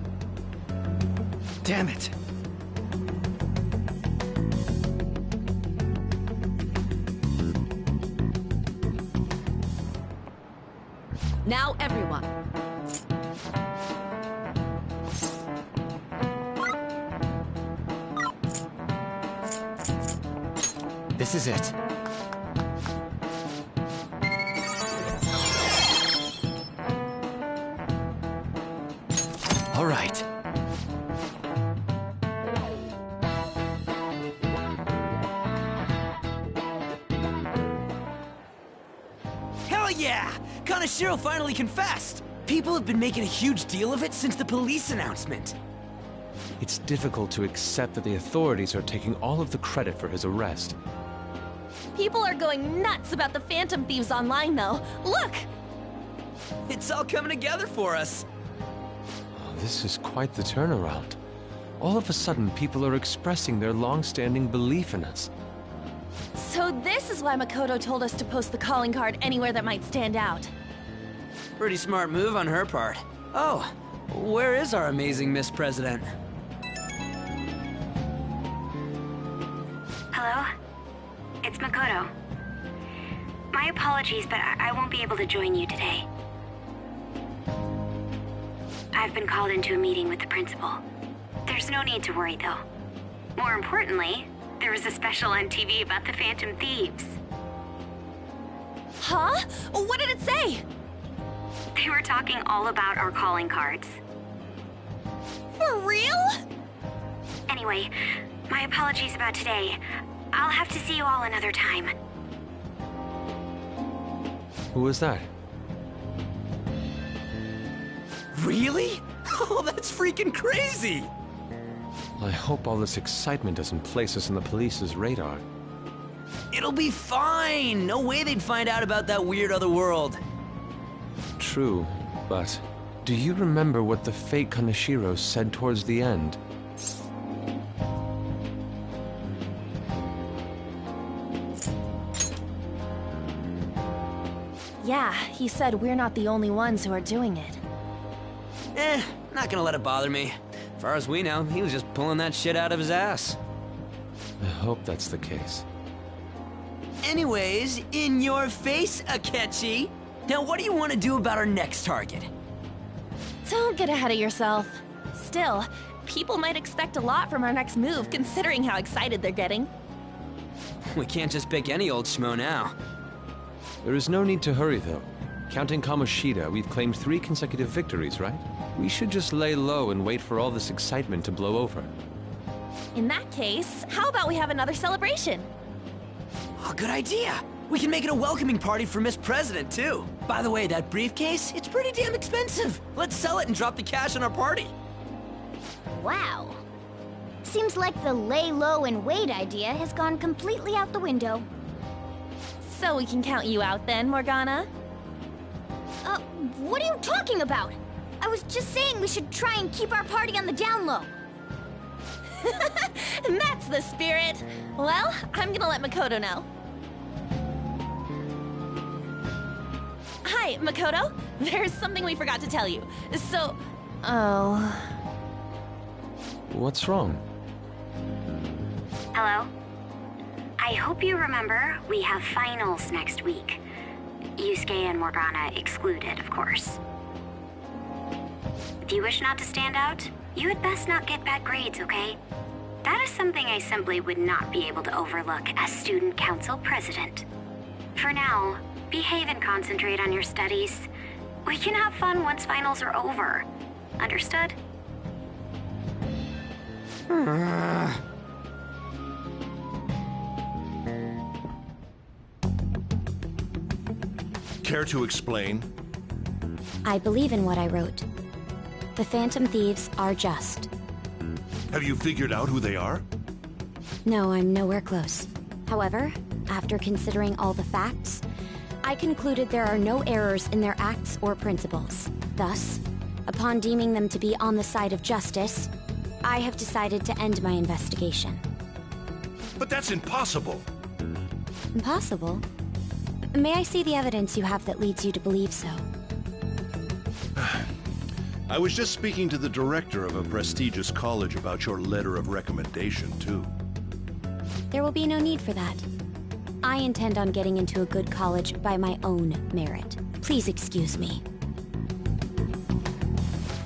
Damn it. Now, everyone. This is it. All right. Hell yeah! Kanashiro finally confessed! People have been making a huge deal of it since the police announcement. It's difficult to accept that the authorities are taking all of the credit for his arrest. People are going nuts about the Phantom Thieves online, though. Look! It's all coming together for us. Oh, this is quite the turnaround. All of a sudden, people are expressing their long-standing belief in us. So this is why Makoto told us to post the calling card anywhere that might stand out. Pretty smart move on her part. Oh, where is our amazing Miss President? Hello? It's Makoto. My apologies, but I won't be able to join you today. I've been called into a meeting with the principal. There's no need to worry, though. More importantly, there was a special on TV about the Phantom Thieves. Huh? What did it say? They were talking all about our calling cards. For real? Anyway, my apologies about today. I'll have to see you all another time. Who was that? Really? Oh, that's freaking crazy! I hope all this excitement doesn't place us on the police's radar. It'll be fine! No way they'd find out about that weird other world. True, but do you remember what the fake Kaneshiro said towards the end? Yeah, he said we're not the only ones who are doing it. Not gonna let it bother me. As far as we know, he was just pulling that shit out of his ass. I hope that's the case. Anyways, in your face, Akechi. Now what do you want to do about our next target? Don't get ahead of yourself. Still, people might expect a lot from our next move, considering how excited they're getting. We can't just pick any old schmo now. There is no need to hurry, though. Counting Kamoshida, we've claimed 3 consecutive victories, right? We should just lay low and wait for all this excitement to blow over. In that case, how about we have another celebration? Oh, good idea. We can make it a welcoming party for Miss President, too. By the way, that briefcase, it's pretty damn expensive. Let's sell it and drop the cash on our party. Wow. Seems like the lay low and wait idea has gone completely out the window. So we can count you out then, Morgana? What are you talking about? I was just saying we should try and keep our party on the down low. That's the spirit. Well, I'm gonna let Makoto know. Hi, Makoto. There's something we forgot to tell you. So... Oh... What's wrong? Hello? I hope you remember we have finals next week. Yusuke and Morgana excluded, of course. If you wish not to stand out, you had best not get bad grades, okay? That is something I simply would not be able to overlook as student council president. For now, behave and concentrate on your studies. We can have fun once finals are over. Understood? Care to explain? I believe in what I wrote. The Phantom Thieves are just. Have you figured out who they are? No, I'm nowhere close. However, after considering all the facts, I concluded there are no errors in their acts or principles. Thus, upon deeming them to be on the side of justice, I have decided to end my investigation. But that's impossible! Impossible? May I see the evidence you have that leads you to believe so? I was just speaking to the director of a prestigious college about your letter of recommendation, too. There will be no need for that. I intend on getting into a good college by my own merit. Please excuse me.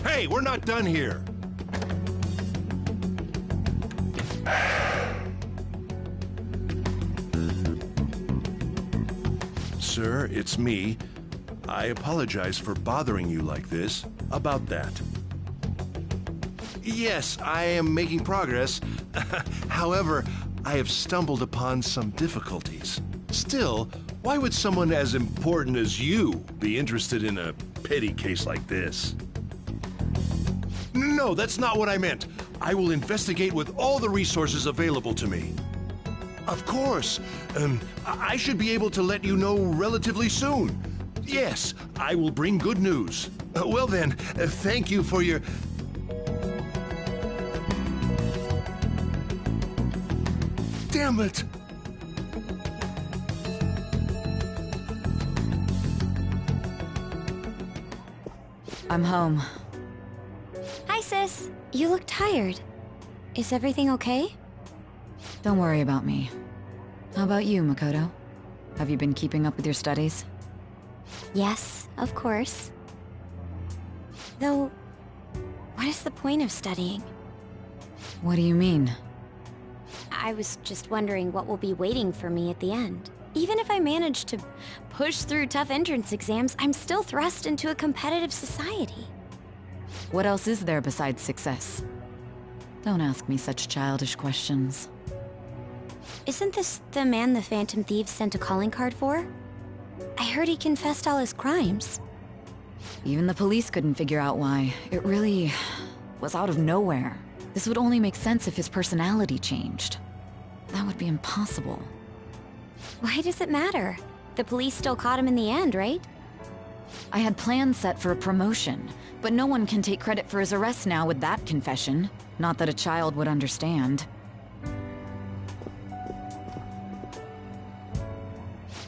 Hey, we're not done here! Sir, it's me. I apologize for bothering you like this about that. Yes, I am making progress. However, I have stumbled upon some difficulties. Still, why would someone as important as you be interested in a petty case like this? No, that's not what I meant. I will investigate with all the resources available to me. Of course. I should be able to let you know relatively soon. Yes, I will bring good news. Well then, thank you for your... Damn it! I'm home. Hi, sis. You look tired. Is everything okay? Don't worry about me. How about you, Makoto? Have you been keeping up with your studies? Yes, of course. Though, what is the point of studying? What do you mean? I was just wondering what will be waiting for me at the end. Even if I manage to push through tough entrance exams, I'm still thrust into a competitive society. What else is there besides success? Don't ask me such childish questions. Isn't this the man the Phantom Thieves sent a calling card for? I heard he confessed all his crimes. Even the police couldn't figure out why. It really was out of nowhere. This would only make sense if his personality changed. That would be impossible. Why does it matter? The police still caught him in the end, right? I had plans set for a promotion, but no one can take credit for his arrest now with that confession. Not that a child would understand.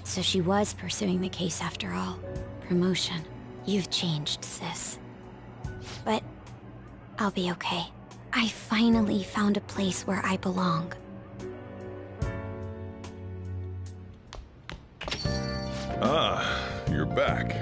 So she was pursuing the case after all. Promotion. You've changed, sis. But I'll be okay. I finally found a place where I belong. Ah, you're back.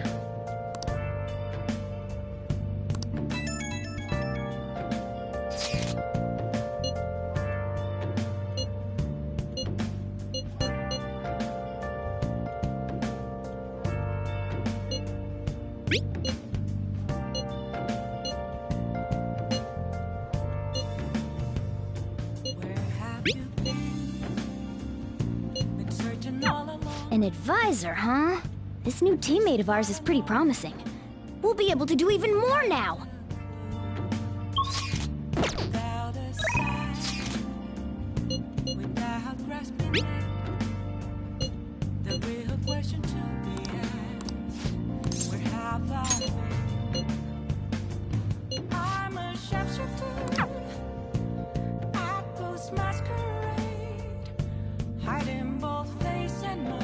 An advisor, huh? This new teammate of ours is pretty promising. We'll be able to do even more now! Without a sign, without grasping it, the real question to be asked, where have I been? I'm a sharpshooter, at ghost masquerade, hiding both face and mind.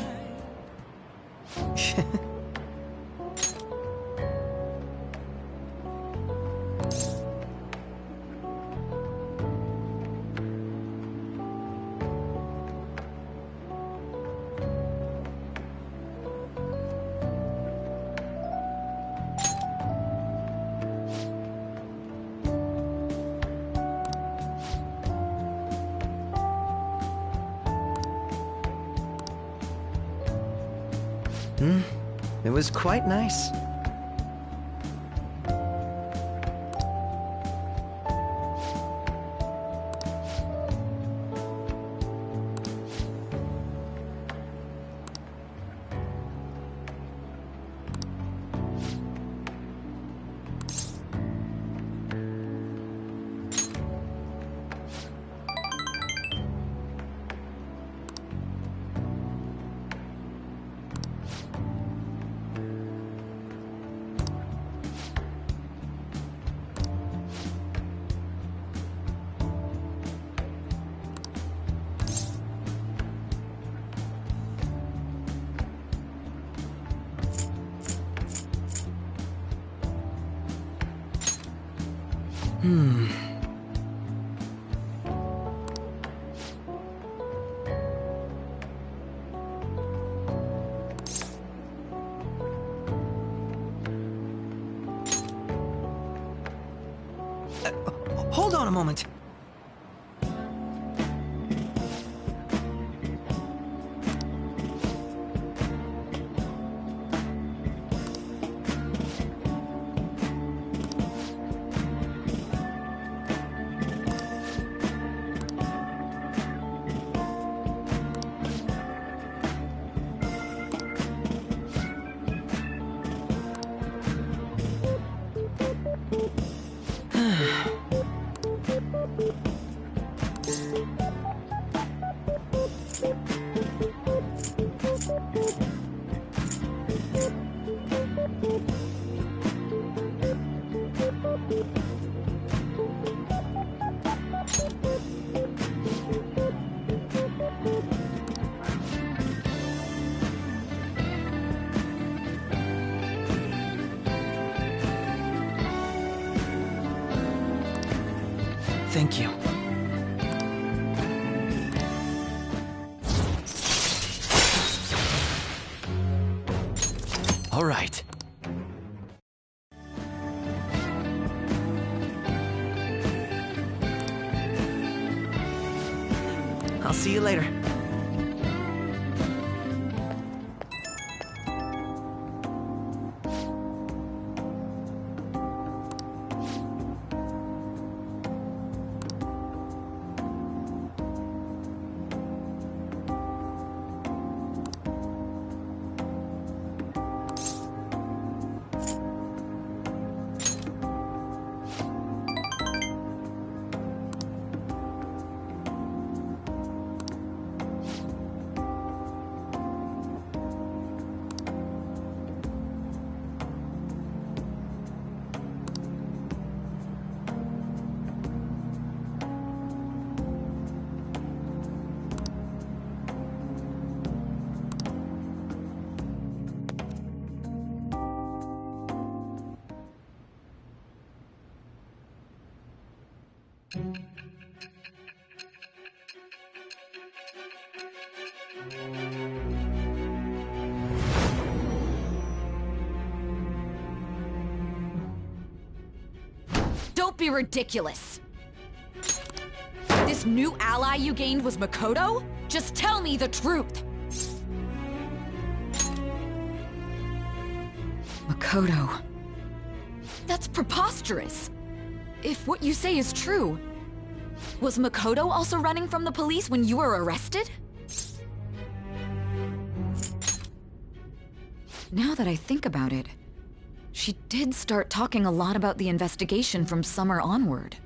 It was quite nice. Hold on a moment. Thank you. All right. I'll see you later. Don't be ridiculous! This new ally you gained was Makoto? Just tell me the truth! Makoto... That's preposterous! If what you say is true, was Makoto also running from the police when you were arrested? Now that I think about it, she did start talking a lot about the investigation from summer onward.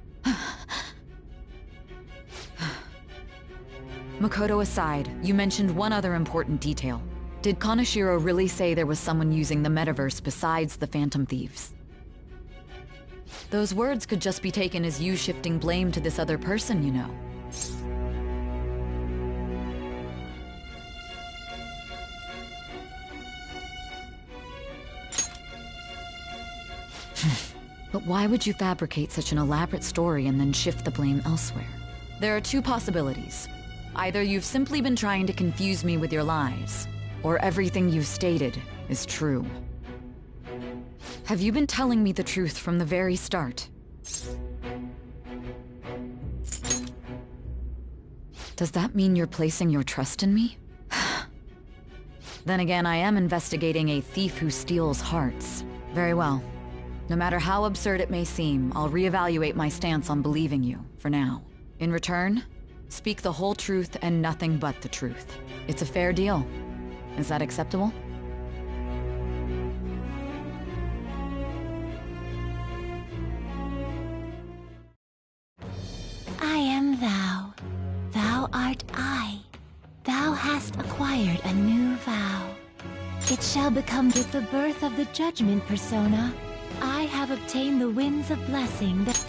Makoto aside, you mentioned one other important detail. Did Kaneshiro really say there was someone using the metaverse besides the Phantom Thieves? Those words could just be taken as you shifting blame to this other person, you know. But why would you fabricate such an elaborate story and then shift the blame elsewhere? There are two possibilities. Either you've simply been trying to confuse me with your lies, or everything you've stated is true. Have you been telling me the truth from the very start? Does that mean you're placing your trust in me? Then again, I am investigating a thief who steals hearts. Very well. No matter how absurd it may seem, I'll reevaluate my stance on believing you, for now. In return, speak the whole truth and nothing but the truth. It's a fair deal. Is that acceptable? I am thou. Thou art I. Thou hast acquired a new vow. It shall become with the birth of the judgment persona. I have obtained the winds of blessing that...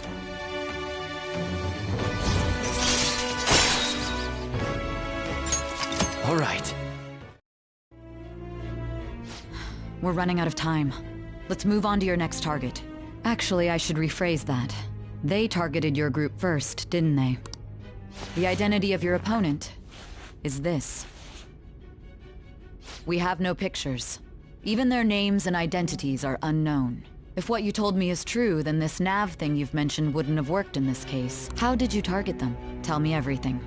All right. We're running out of time. Let's move on to your next target. Actually, I should rephrase that. They targeted your group first, didn't they? The identity of your opponent is this. We have no pictures. Even their names and identities are unknown. If what you told me is true, then this nav thing you've mentioned wouldn't have worked in this case. How did you target them? Tell me everything.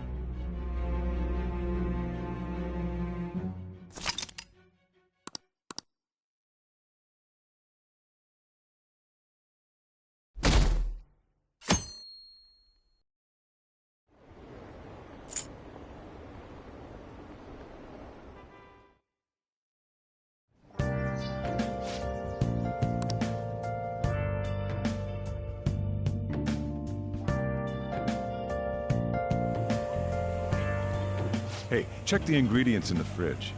Hey, check the ingredients in the fridge.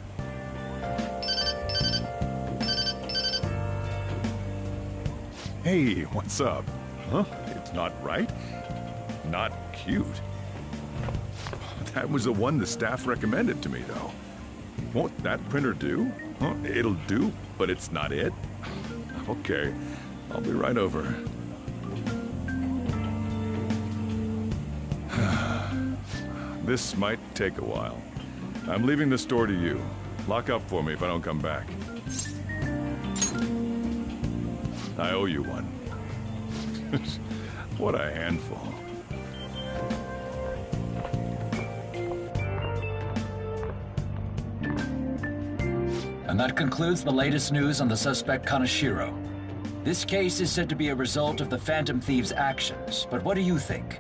Hey, what's up? Huh? It's not right? Not cute. That was the one the staff recommended to me, though. Won't that printer do? Huh? It'll do, but it's not it? Okay, I'll be right over. This might take a while. I'm leaving the store to you. Lock up for me if I don't come back. I owe you one. What a handful. And that concludes the latest news on the suspect Kaneshiro. This case is said to be a result of the Phantom Thieves' actions, but what do you think?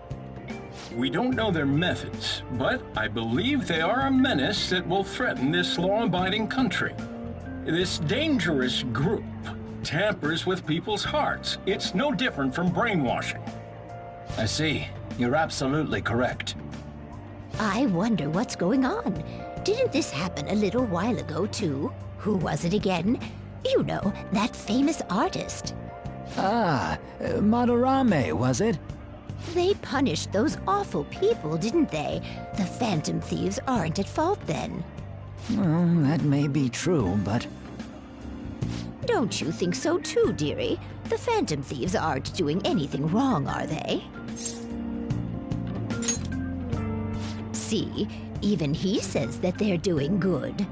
We don't know their methods, but I believe they are a menace that will threaten this law-abiding country. This dangerous group tampers with people's hearts. It's no different from brainwashing. I see. You're absolutely correct. I wonder what's going on. Didn't this happen a little while ago, too? Who was it again? You know, that famous artist. Ah, Madarame, was it? They punished those awful people, didn't they? The Phantom Thieves aren't at fault then. Well, that may be true, but... Don't you think so too, dearie? The Phantom Thieves aren't doing anything wrong, are they? See, even he says that they're doing good.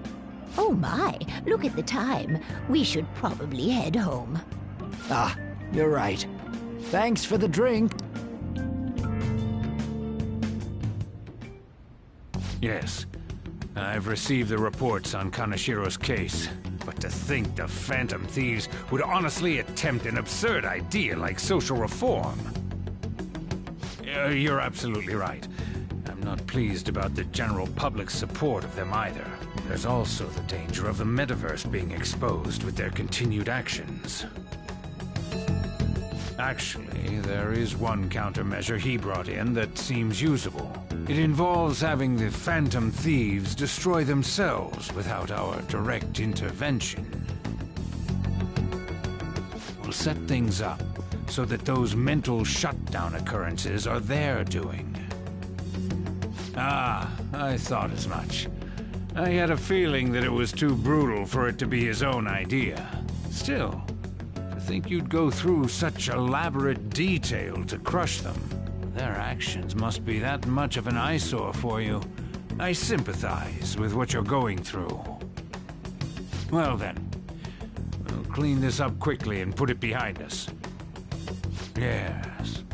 Oh my, look at the time. We should probably head home. Ah, you're right. Thanks for the drink. Yes, I've received the reports on Kanashiro's case. But to think the Phantom Thieves would honestly attempt an absurd idea like social reform. You're absolutely right. I'm not pleased about the general public's support of them either. There's also the danger of the metaverse being exposed with their continued actions. Actually, there is one countermeasure he brought in that seems usable. It involves having the Phantom Thieves destroy themselves without our direct intervention. We'll set things up so that those mental shutdown occurrences are their doing. Ah, I thought as much. I had a feeling that it was too brutal for it to be his own idea. Still, to think you'd go through such elaborate detail to crush them. Their actions must be that much of an eyesore for you. I sympathize with what you're going through. Well then, we'll clean this up quickly and put it behind us. Yes,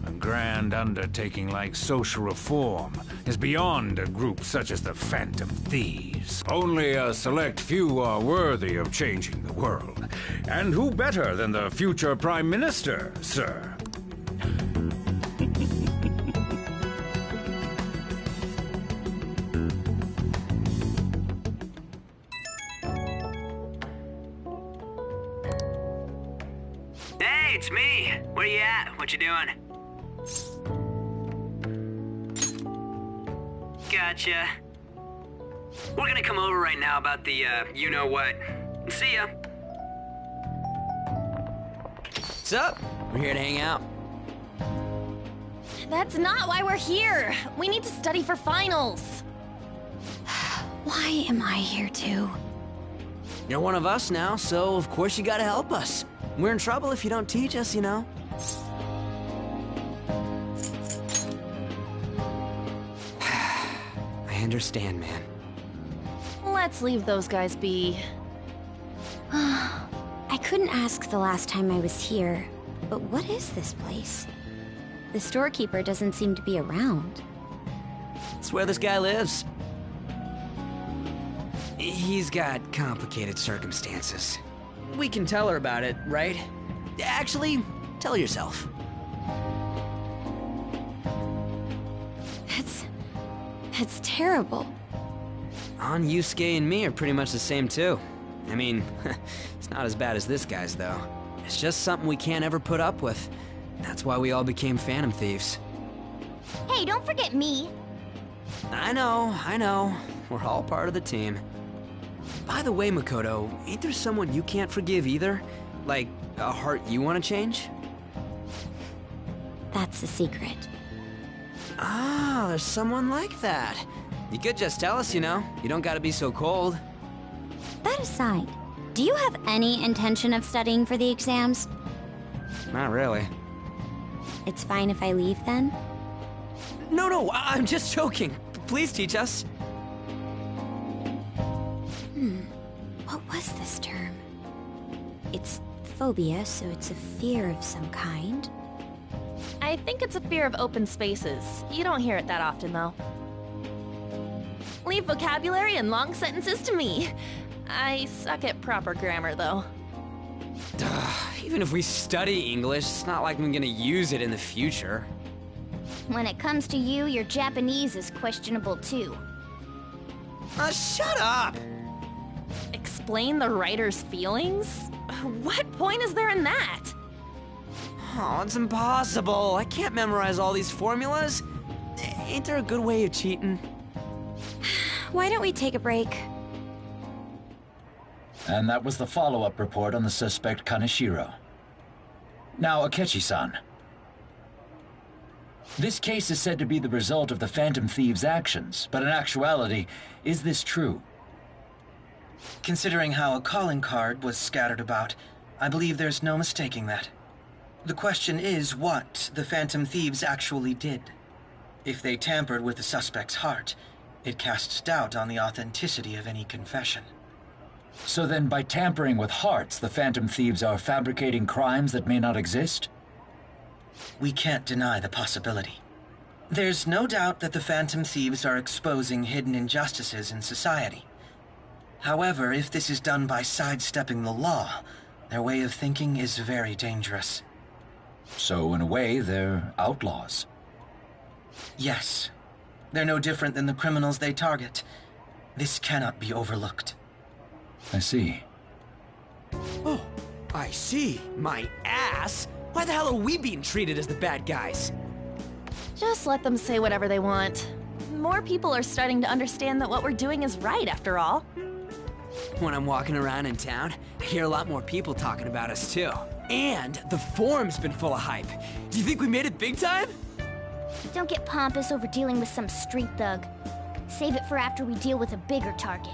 a grand undertaking like social reform is beyond a group such as the Phantom Thieves. Only a select few are worthy of changing the world. And who better than the future Prime Minister, sir? Hey, it's me. Where you at? What you doing? Gotcha. We're gonna come over right now about the, you-know-what. See ya. What's up? We're here to hang out. That's not why we're here. We need to study for finals. Why am I here too? You're one of us now, so of course you gotta help us. We're in trouble if you don't teach us, you know. I understand, man. Let's leave those guys be. I couldn't ask the last time I was here, but what is this place? The storekeeper doesn't seem to be around. It's where this guy lives. He's got complicated circumstances. We can tell her about it, right? Actually, tell yourself. That's terrible. On Yusuke and me are pretty much the same too. I mean, it's not as bad as this guy's though. It's just something we can't ever put up with. That's why we all became Phantom Thieves. Hey, don't forget me. I know. We're all part of the team. By the way, Makoto, ain't there someone you can't forgive either? Like, a heart you want to change? That's a secret. Ah, there's someone like that. You could just tell us, you know. You don't gotta be so cold. That aside, do you have any intention of studying for the exams? Not really. It's fine if I leave then? No, I'm just joking. Please teach us. What was this term? It's phobia, so it's a fear of some kind. I think it's a fear of open spaces. You don't hear it that often, though. Leave vocabulary and long sentences to me. I suck at proper grammar, though. Even if we study English, it's not like I'm gonna use it in the future. When it comes to you, your Japanese is questionable too. Shut up! Explain the writer's feelings? What point is there in that? Oh, it's impossible. I can't memorize all these formulas. Ain't there a good way of cheating? Why don't we take a break? And that was the follow-up report on the suspect Kaneshiro. Now, Akechi-san. This case is said to be the result of the Phantom Thieves' actions, but in actuality, is this true? Considering how a calling card was scattered about, I believe there's no mistaking that. The question is what the Phantom Thieves actually did. If they tampered with the suspect's heart, it casts doubt on the authenticity of any confession. So then, by tampering with hearts, the Phantom Thieves are fabricating crimes that may not exist? We can't deny the possibility. There's no doubt that the Phantom Thieves are exposing hidden injustices in society. However, if this is done by sidestepping the law, their way of thinking is very dangerous. So, in a way, they're outlaws. Yes. They're no different than the criminals they target. This cannot be overlooked. I see. Oh, I see. My ass. Why the hell are we being treated as the bad guys? Just let them say whatever they want. More people are starting to understand that what we're doing is right, after all. When I'm walking around in town, I hear a lot more people talking about us, too. And the forum's been full of hype. Do you think we made it big time? Don't get pompous over dealing with some street thug. Save it for after we deal with a bigger target.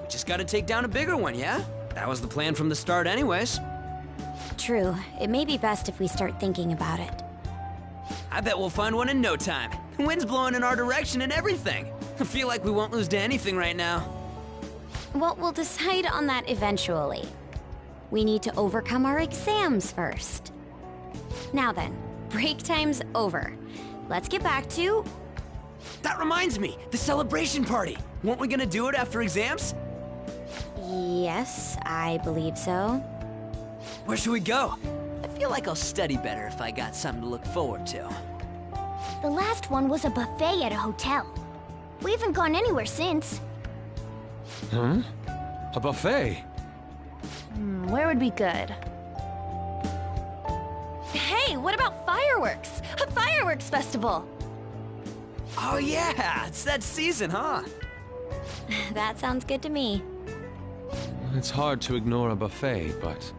We just gotta take down a bigger one, yeah? That was the plan from the start anyways. True. It may be best if we start thinking about it. I bet we'll find one in no time. The wind's blowing in our direction and everything. I feel like we won't lose to anything right now. Well, we'll decide on that eventually. We need to overcome our exams first. Now then, break time's over. Let's get back to... That reminds me, the celebration party. Weren't we gonna do it after exams? Yes, I believe so. Where should we go? I feel like I'll study better if I got something to look forward to. The last one was a buffet at a hotel. We haven't gone anywhere since. Hmm? A buffet? Where would be good? Hey, what about fireworks? A fireworks festival! Oh yeah, it's that season, huh? That sounds good to me. It's hard to ignore a buffet, but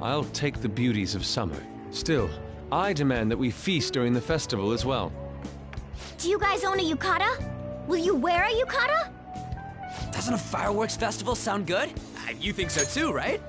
I'll take the beauties of summer. Still, I demand that we feast during the festival as well. Do you guys own a yukata? Will you wear a yukata? Doesn't a fireworks festival sound good? You think so too, right?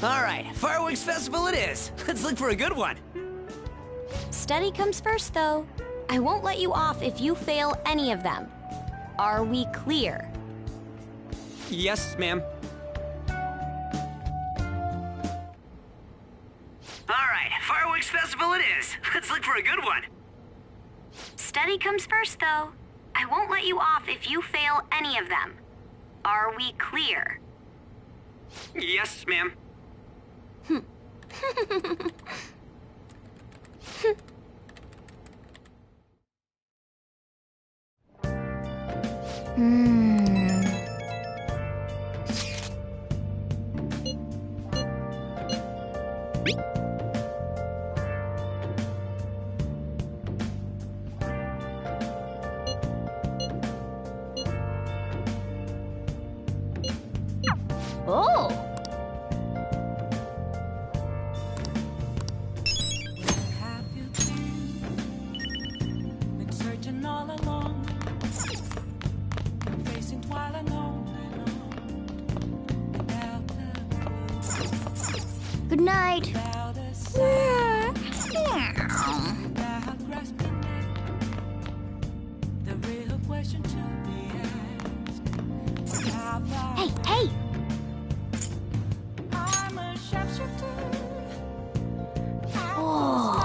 Alright, fireworks festival it is. Let's look for a good one. Study comes first, though. I won't let you off if you fail any of them. Are we clear? Yes, ma'am. Alright, fireworks festival it is. Let's look for a good one. Study comes first, though. I won't let you off if you fail any of them. Are we clear? Yes, ma'am. Oh! Have you been searching all along? Been facing twilight on and on without the Good night. without a sign, without grasping it. The real question to be asked: how Hey, hey! I'm a sharpshooter. Oh.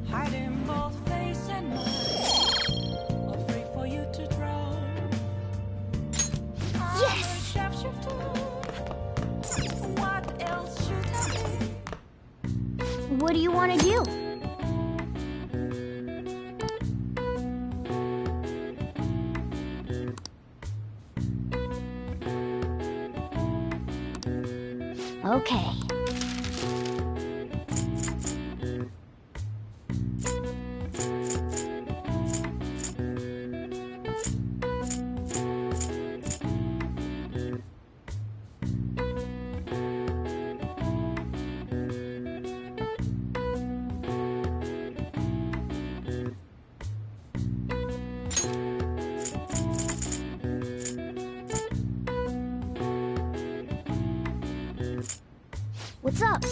Hiding both face and mind, afraid for you to drown. Yes! I'm a sharpshooter. What else should I be? What do you want to do? Okay. What's up?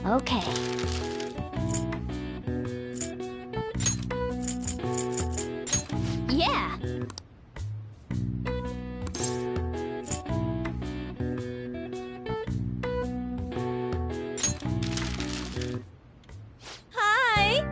Okay. Yeah. Hi!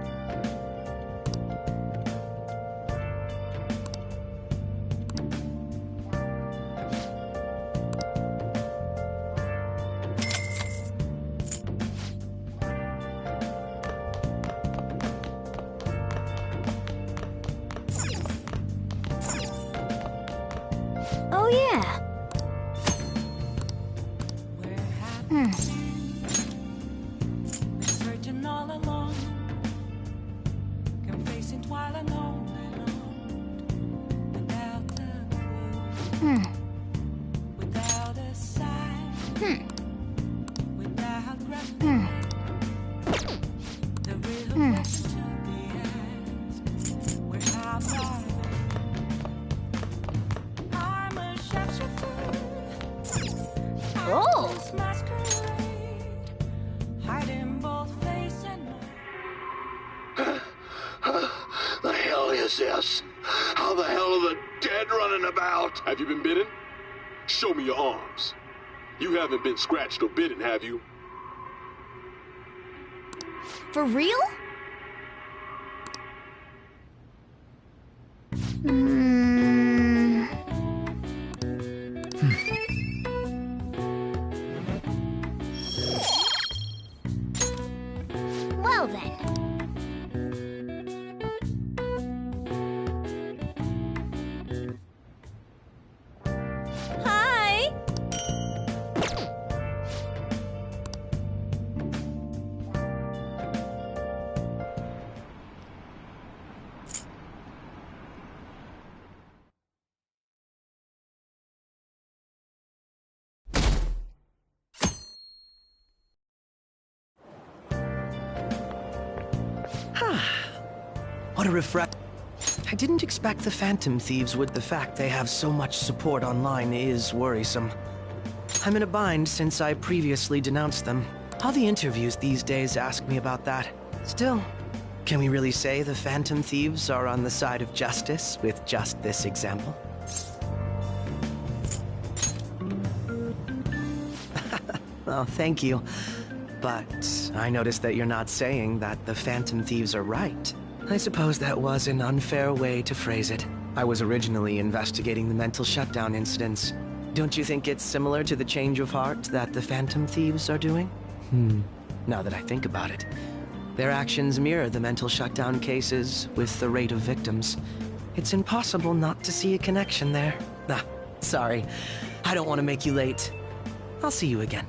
Oh, yeah. Been searching all along, confessing while alone without the clue, without a sign, without grasping the real question to be asked. Where have I been? I'm a sharpshooter. Oh. This masquerade, hiding both face and mind. The hell is this? How the hell are the dead running about? Have you been bitten? Show me your arms. You haven't been scratched or bitten, have you? For real? Well then. Hi! What a refresh. I didn't expect the Phantom Thieves would. The fact they have so much support online is worrisome. I'm in a bind since I previously denounced them. All the interviews these days ask me about that. Still, can we really say the Phantom Thieves are on the side of justice with just this example? Oh, thank you. But I noticed that you're not saying that the Phantom Thieves are right. I suppose that was an unfair way to phrase it. I was originally investigating the mental shutdown incidents. Don't you think it's similar to the change of heart that the Phantom Thieves are doing? Now that I think about it, their actions mirror the mental shutdown cases with the rate of victims. It's impossible not to see a connection there. Ah, sorry. I don't want to make you late. I'll see you again.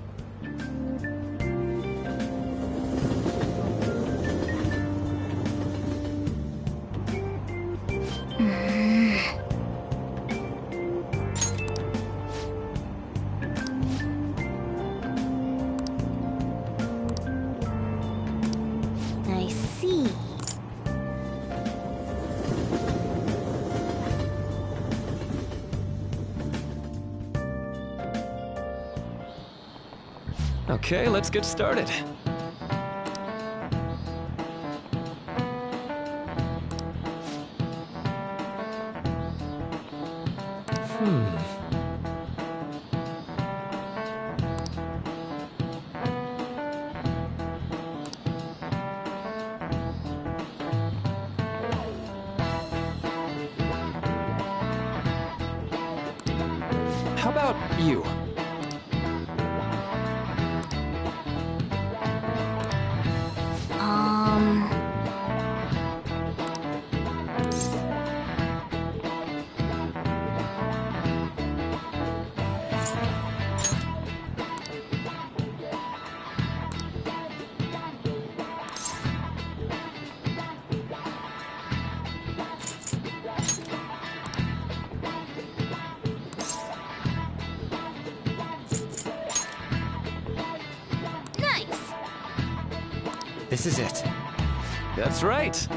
I see. Okay, let's get started. How about you? Nice! This is it. That's right.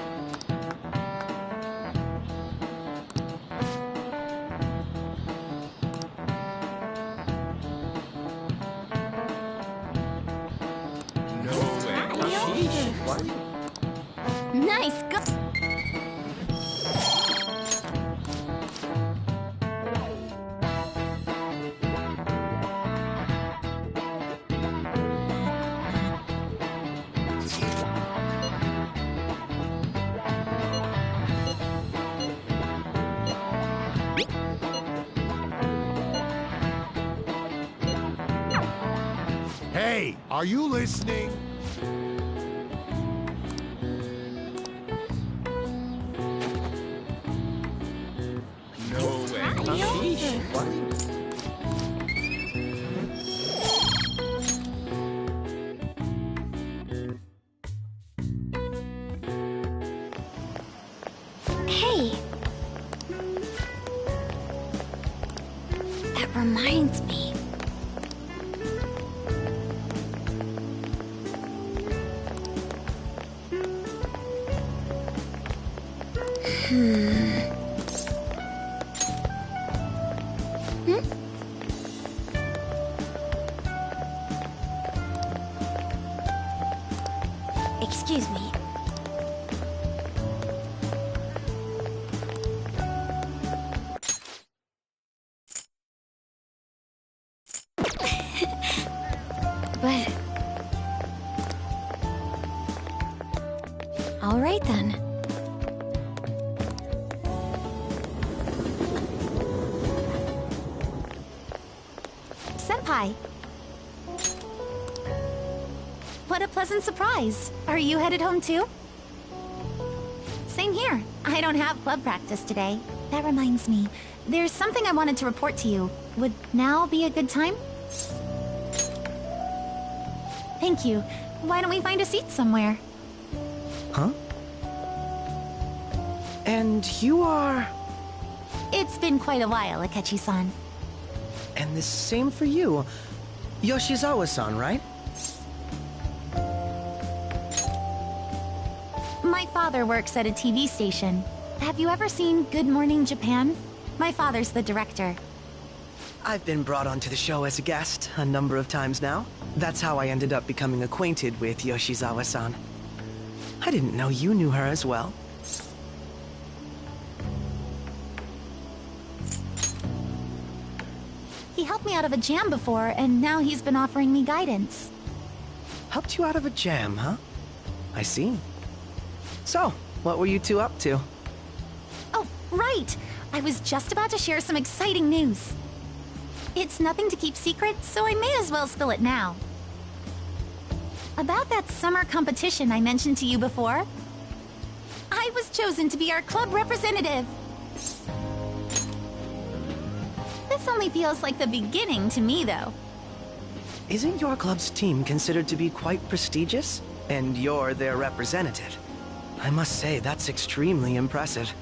Nice go- Hey, are you listening? Hey! That reminds me. Excuse me. But... All right then. Senpai! What a pleasant surprise. Are you headed home too? Same here. I don't have club practice today. That reminds me, there's something I wanted to report to you. Would now be a good time? Thank you. Why don't we find a seat somewhere? Huh? And you are... It's been quite a while, Akechi-san. And the same for you. Yoshizawa-san, right? My father works at a TV station. Have you ever seen Good Morning Japan? My father's the director. I've been brought onto the show as a guest a number of times now. That's how I ended up becoming acquainted with Yoshizawa-san. I didn't know you knew her as well. He helped me out of a jam before, and now he's been offering me guidance. Helped you out of a jam, huh? I see. So, what were you two up to? Oh, right! I was just about to share some exciting news. It's nothing to keep secret, so I may as well spill it now. About that summer competition I mentioned to you before, I was chosen to be our club representative. This only feels like the beginning to me, though. Isn't your club's team considered to be quite prestigious? And you're their representative. I must say, that's extremely impressive.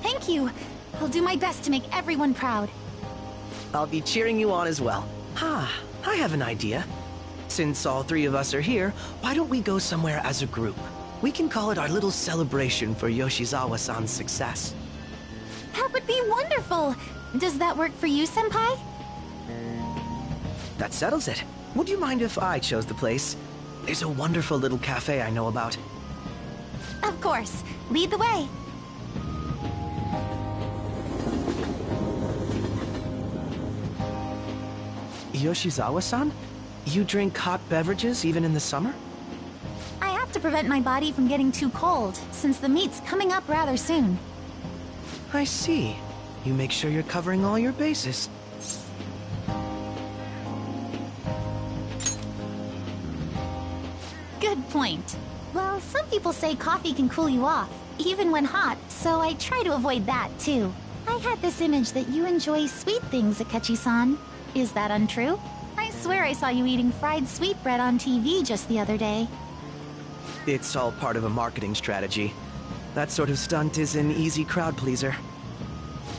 Thank you. I'll do my best to make everyone proud. I'll be cheering you on as well. I have an idea. Since all three of us are here, why don't we go somewhere as a group? We can call it our little celebration for Yoshizawa-san's success. That would be wonderful! Does that work for you, Senpai? That settles it. Would you mind if I chose the place? There's a wonderful little cafe I know about. Of course. Lead the way. Yoshizawa-san? You drink hot beverages even in the summer? I have to prevent my body from getting too cold, since the meet's coming up rather soon. I see. You make sure you're covering all your bases. Good point. Well, some people say coffee can cool you off, even when hot, so I try to avoid that, too. I had this image that you enjoy sweet things, Akechi-san. Is that untrue? I swear I saw you eating fried sweetbread on TV just the other day. It's all part of a marketing strategy. That sort of stunt is an easy crowd pleaser.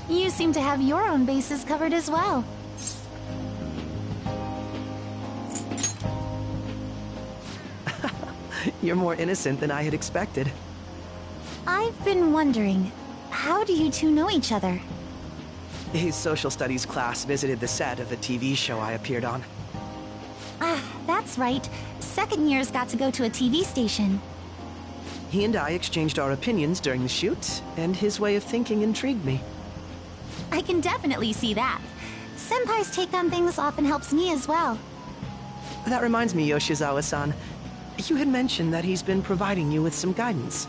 You seem to have your own bases covered as well. You're more innocent than I had expected. I've been wondering, how do you two know each other? His social studies class visited the set of a TV show I appeared on. Ah, that's right. Second years got to go to a TV station. He and I exchanged our opinions during the shoot, and his way of thinking intrigued me. I can definitely see that. Senpai's take on things often helps me as well. That reminds me, Yoshizawa-san. You had mentioned that he's been providing you with some guidance.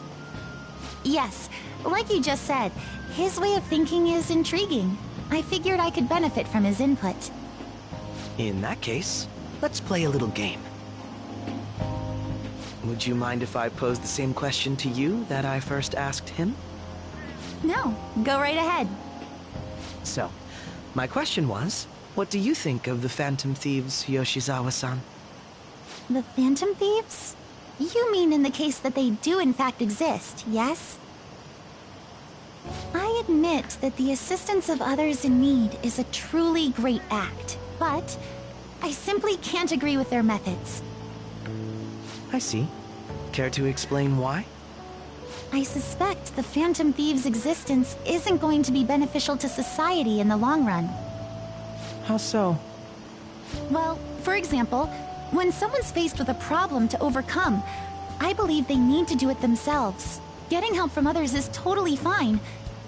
Yes, like you just said, his way of thinking is intriguing. I figured I could benefit from his input. In that case, let's play a little game. Would you mind if I posed the same question to you that I first asked him? No, go right ahead. So, my question was, what do you think of the Phantom Thieves, Yoshizawa-san? The Phantom Thieves? You mean in the case that they do in fact exist, yes? I admit that the assistance of others in need is a truly great act, but I simply can't agree with their methods. I see. Care to explain why? I suspect the Phantom Thieves' existence isn't going to be beneficial to society in the long run. How so? Well, for example, when someone's faced with a problem to overcome, I believe they need to do it themselves. Getting help from others is totally fine,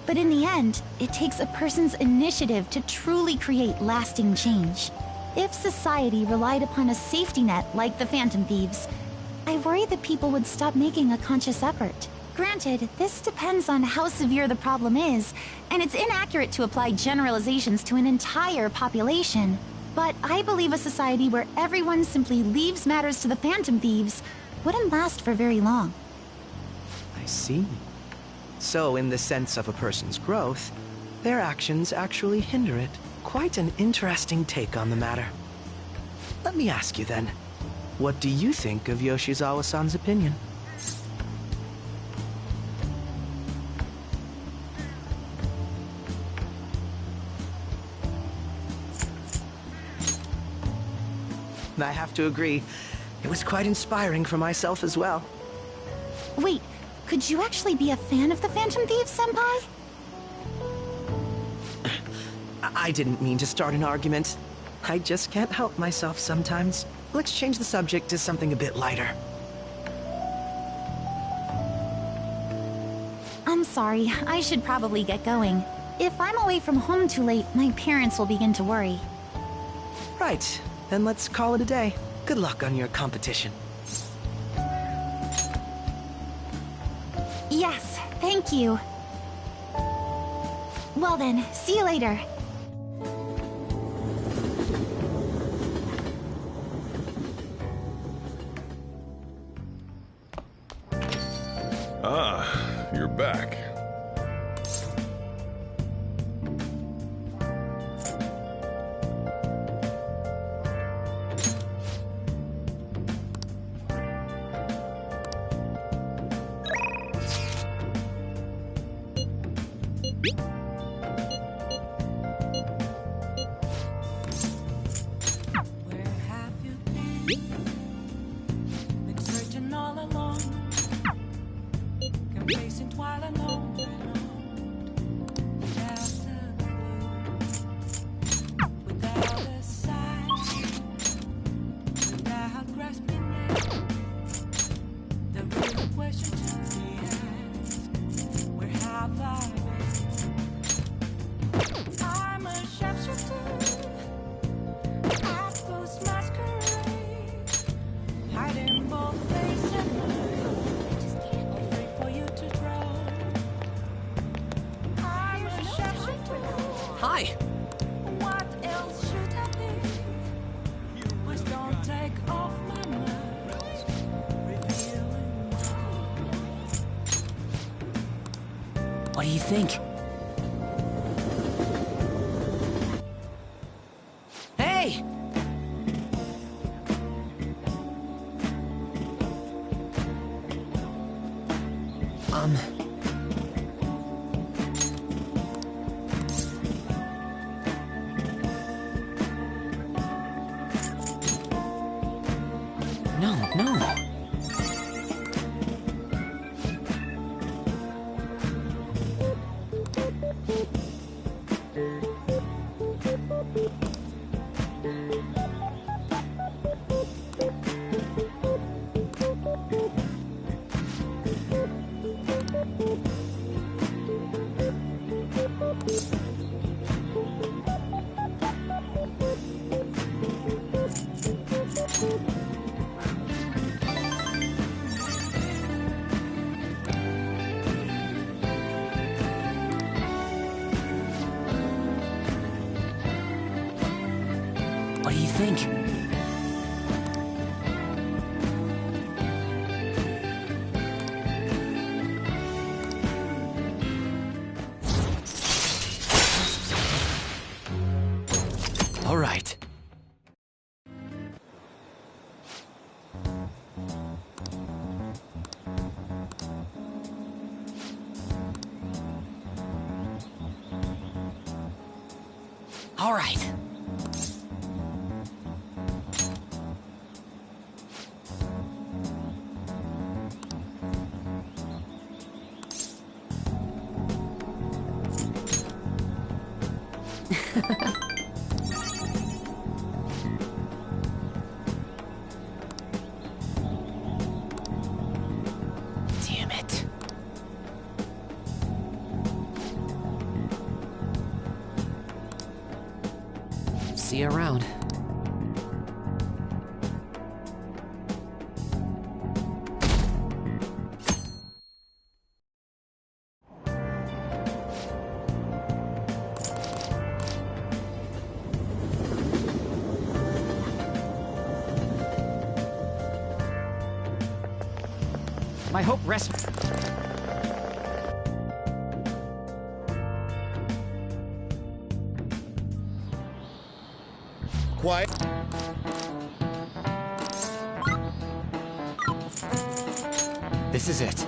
but in the end, it takes a person's initiative to truly create lasting change. If society relied upon a safety net like the Phantom Thieves, I worry that people would stop making a conscious effort. Granted, this depends on how severe the problem is, and it's inaccurate to apply generalizations to an entire population. But I believe a society where everyone simply leaves matters to the Phantom Thieves wouldn't last for very long. I see. So, in the sense of a person's growth, their actions actually hinder it. Quite an interesting take on the matter. Let me ask you then, what do you think of Yoshizawa-san's opinion? I have to agree, it was quite inspiring for myself as well. Wait, could you actually be a fan of the Phantom Thieves, Senpai? I didn't mean to start an argument. I just can't help myself sometimes. Let's change the subject to something a bit lighter. I'm sorry, I should probably get going. If I'm away from home too late, my parents will begin to worry. Right, then let's call it a day. Good luck on your competition. Yes, thank you. Well then, see you later. Ah, you're back. Been searching all along, complacent while alone, without a clue, without a sign, without grasping it. The real question to be asked: where have I been? I'm a sharpshooter. What do you think? Hey! No. What do you think? All right. All right. Damn it. See you around. My hope rests. Quiet. This is it.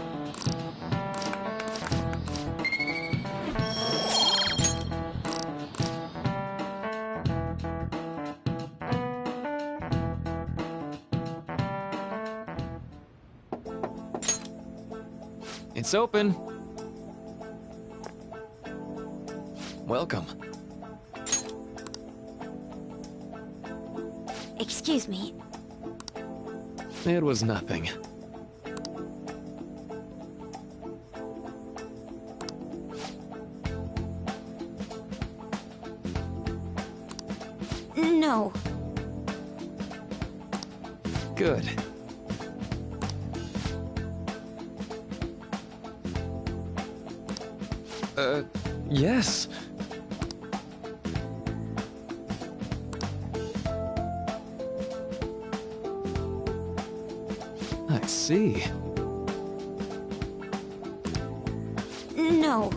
It's open. Welcome. Excuse me. It was nothing. No. Good. Yes. I see. No.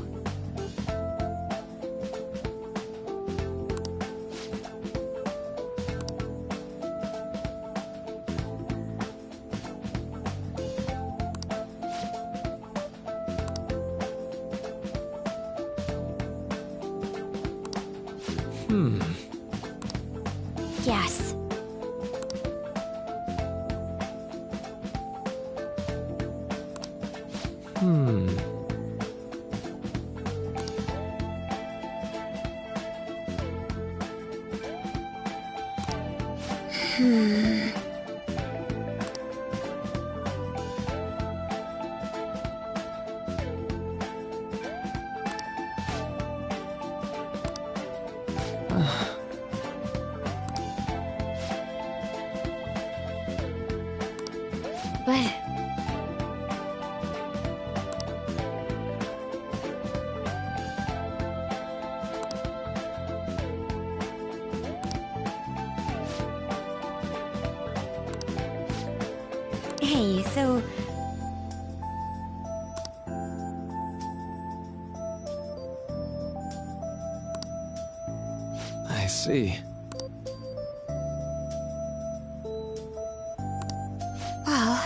Yes. But... Hey, so... see. Well...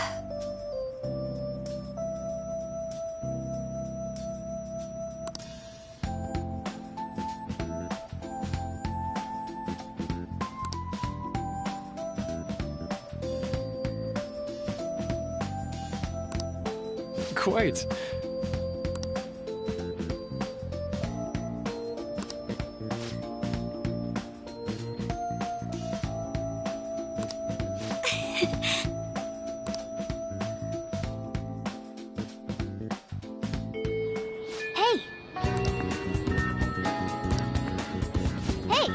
Quite. Hey! Hey!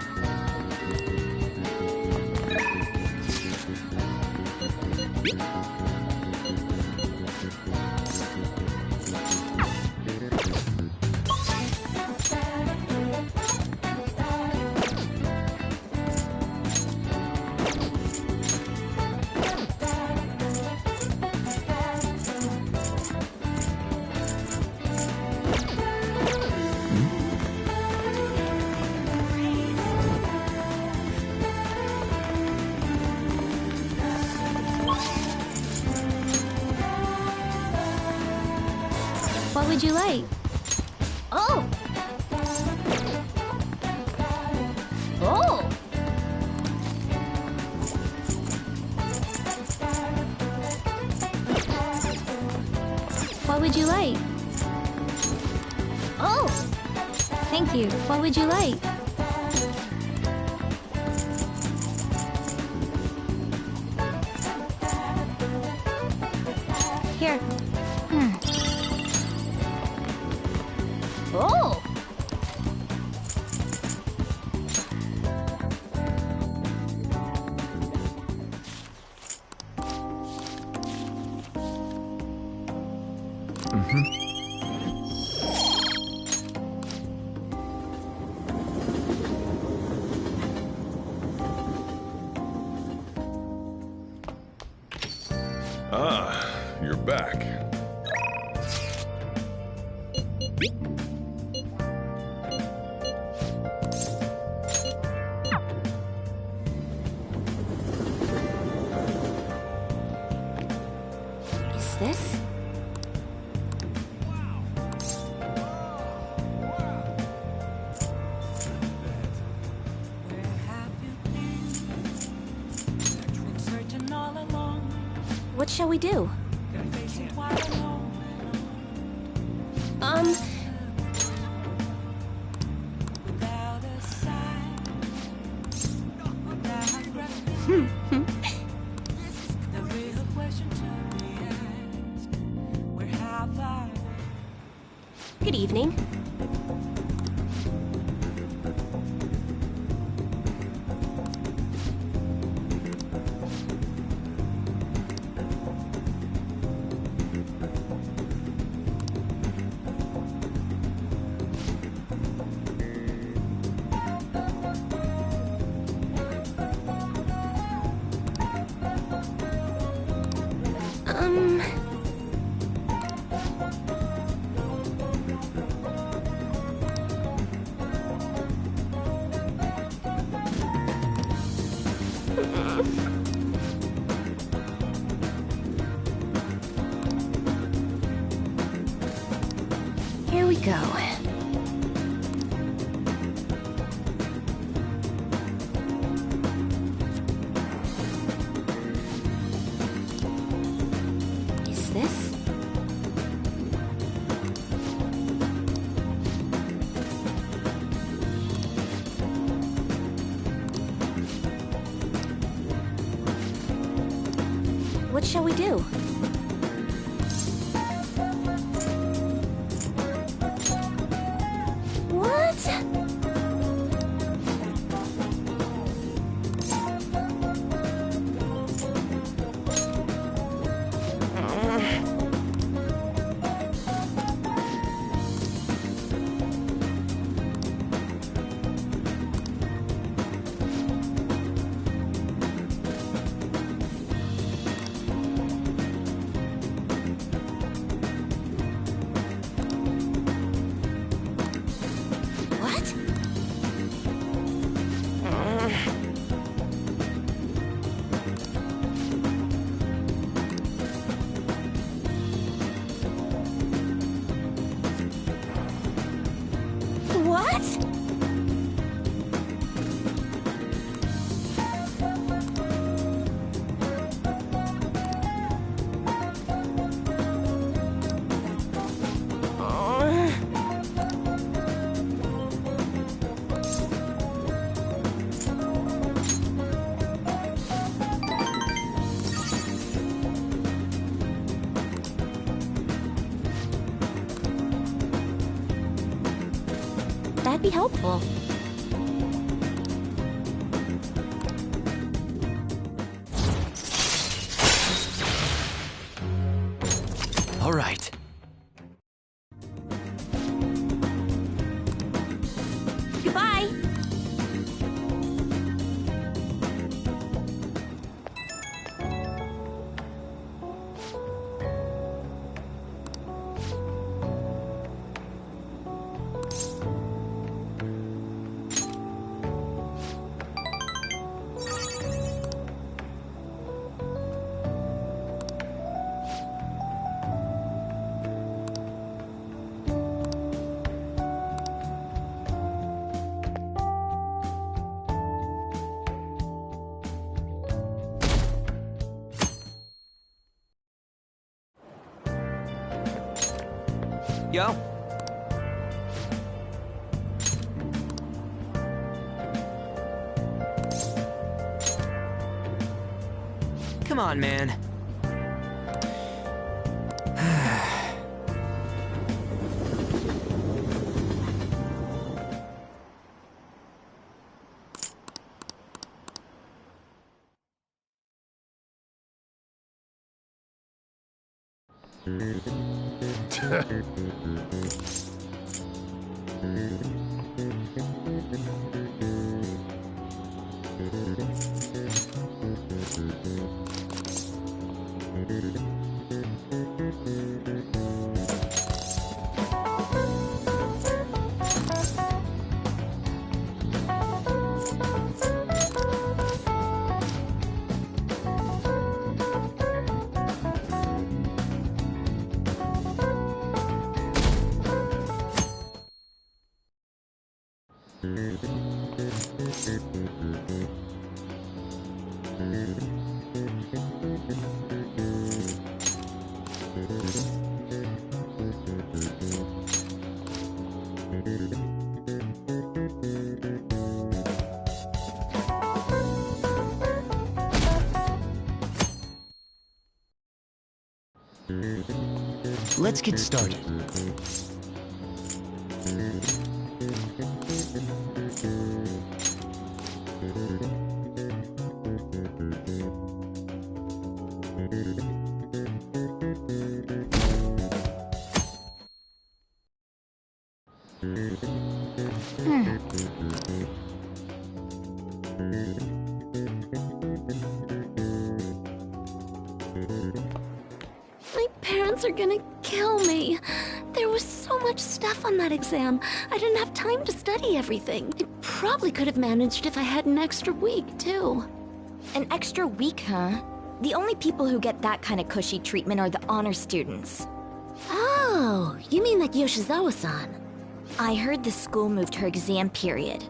What would you like? Oh! Oh! What would you like? Oh! Thank you. What would you like? Here. Oh! Ah, you're back. Is this? Searching all along, What shall we do? facing quite alone. Without a sign, without resting. The real question to be asked: where have I? Good evening. Here we go. Is this? What shall we do? What? might be helpful. All right. Goodbye. Yo. Come on, man. Let's get started. My parents are gonna kill me. There was so much stuff on that exam. I didn't have time to study everything. I probably could have managed if I had an extra week, too. An extra week, huh? The only people who get that kind of cushy treatment are the honor students. Oh, you mean like Yoshizawa-san? I heard the school moved her exam period.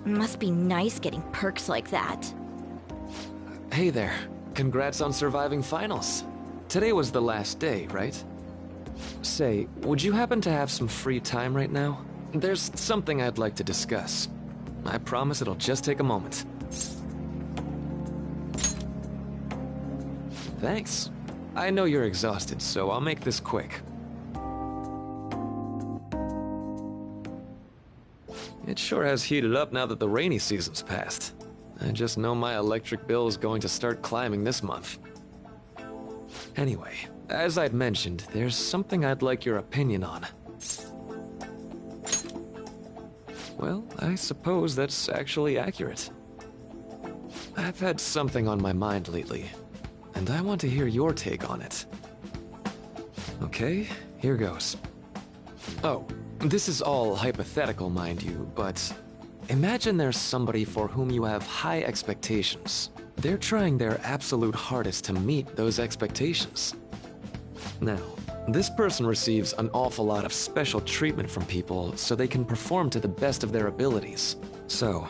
Must be nice getting perks like that. Hey there. Congrats on surviving finals. Today was the last day, right? Say, would you happen to have some free time right now? There's something I'd like to discuss. I promise it'll just take a moment. Thanks. I know you're exhausted, so I'll make this quick. It sure has heated up now that the rainy season's passed. I just know my electric bill is going to start climbing this month. Anyway, as I'd mentioned, there's something I'd like your opinion on. Well, I suppose that's actually accurate. I've had something on my mind lately, and I want to hear your take on it. Okay, here goes. Oh, this is all hypothetical, mind you, but imagine there's somebody for whom you have high expectations. They're trying their absolute hardest to meet those expectations. Now, this person receives an awful lot of special treatment from people so they can perform to the best of their abilities. So,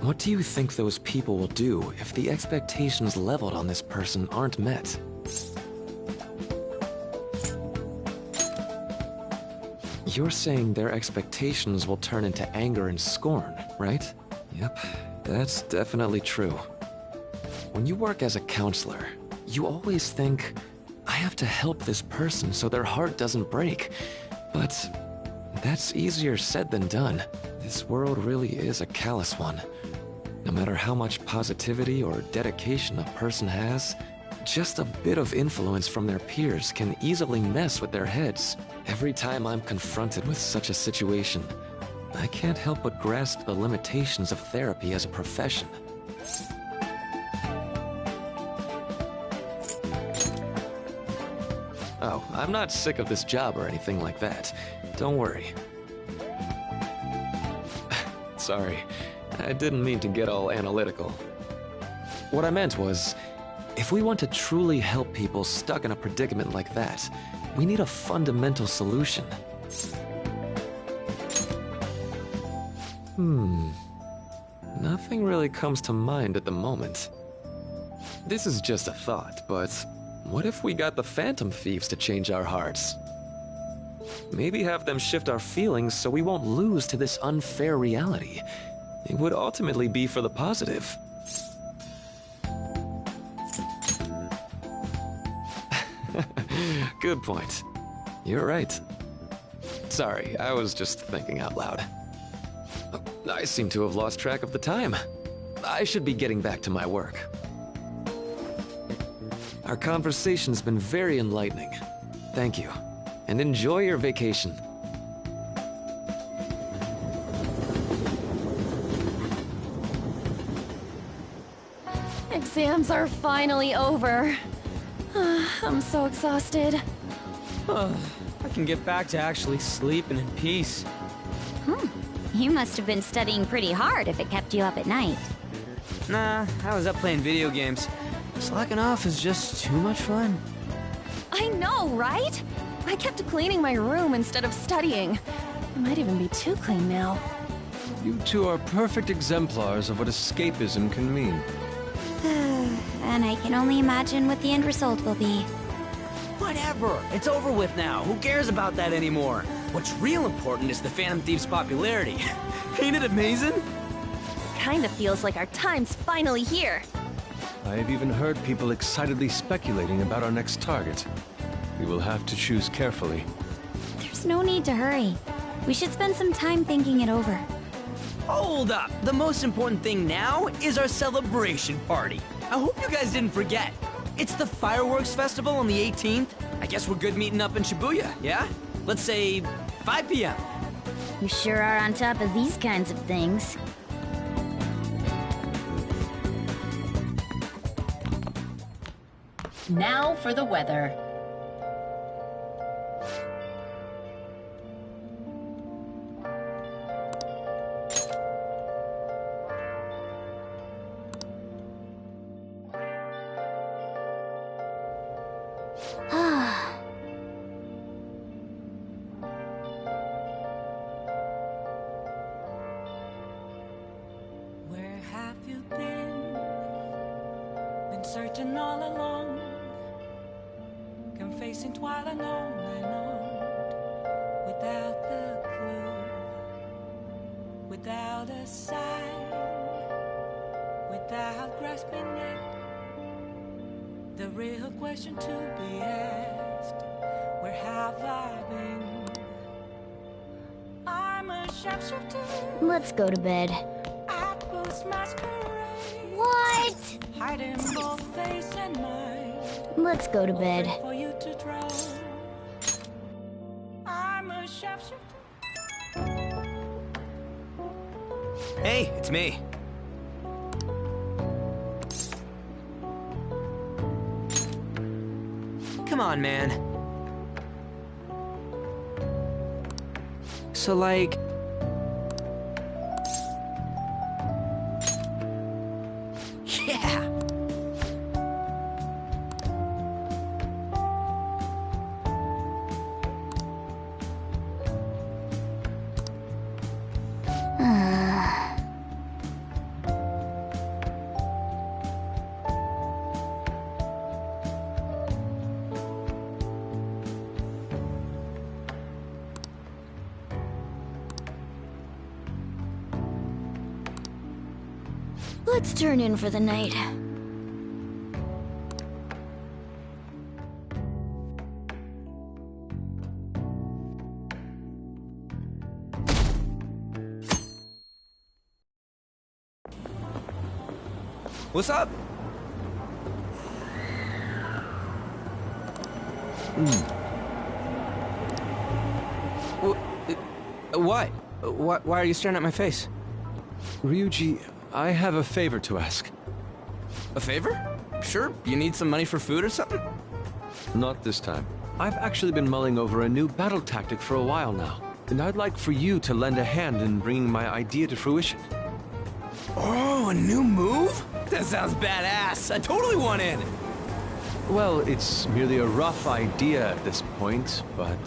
what do you think those people will do if the expectations leveled on this person aren't met? You're saying their expectations will turn into anger and scorn, right? Yep, that's definitely true. When you work as a counselor, you always think, I have to help this person so their heart doesn't break. But That's easier said than done. This world really is a callous one. No matter how much positivity or dedication a person has, just a bit of influence from their peers can easily mess with their heads. Every time I'm confronted with such a situation, I can't help but grasp the limitations of therapy as a profession. Oh, I'm not sick of this job or anything like that. Don't worry. Sorry, I didn't mean to get all analytical. What I meant was, if we want to truly help people stuck in a predicament like that, we need a fundamental solution. Nothing really comes to mind at the moment. This is just a thought, but what if we got the Phantom Thieves to change our hearts? Maybe have them shift our feelings so we won't lose to this unfair reality. It would ultimately be for the positive. Good point. You're right. Sorry, I was just thinking out loud. I seem to have lost track of the time. I should be getting back to my work. Our conversation's been very enlightening. Thank you, and enjoy your vacation. Exams are finally over. I'm so exhausted. I can get back to actually sleeping in peace. You must have been studying pretty hard if it kept you up at night. Nah, I was up playing video games. Slacking off is just too much fun. I know, right? I kept cleaning my room instead of studying. It might even be too clean now. You two are perfect exemplars of what escapism can mean. And I can only imagine what the end result will be. Whatever! It's over with now. Who cares about that anymore? What's real important is the Phantom Thieves' popularity. Ain't it amazing? Kinda feels like our time's finally here. I have even heard people excitedly speculating about our next target. We will have to choose carefully. There's no need to hurry. We should spend some time thinking it over. Hold up! The most important thing now is our celebration party. I hope you guys didn't forget. It's the fireworks festival on the 18th. I guess we're good meeting up in Shibuya, yeah? Let's say 5 p.m. You sure are on top of these kinds of things. Now for the weather. Where have you been? Been searching all along, confessing twilight on and on, without a clue, without a sign, without grasping it. The real question to be asked: where have I been? I'm a sharpshooter. Let's go to bed. What? Hiding both face and mind. Let's go to bed. For you to draw. I'm a sharpshooter. Hey, it's me. Come on, man. So, like... Yeah! Let's turn in for the night. What's up? What? Why are you staring at my face? Ryuji, I have a favor to ask. A favor? Sure, you need some money for food or something? Not this time. I've actually been mulling over a new battle tactic for a while now, and I'd like for you to lend a hand in bringing my idea to fruition. Oh, a new move? That sounds badass. I totally want in. Well, it's merely a rough idea at this point, but...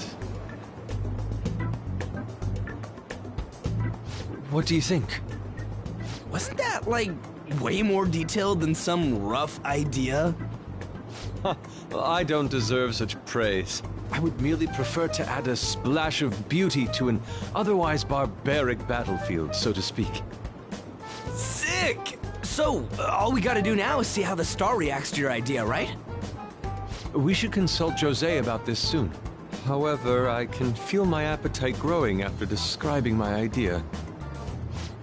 What do you think? Wasn't that, like, way more detailed than some rough idea? Well, I don't deserve such praise. I would merely prefer to add a splash of beauty to an otherwise barbaric battlefield, so to speak. Sick! So, all we gotta do now is see how the star reacts to your idea, right? We should consult Jose about this soon. However, I can feel my appetite growing after describing my idea.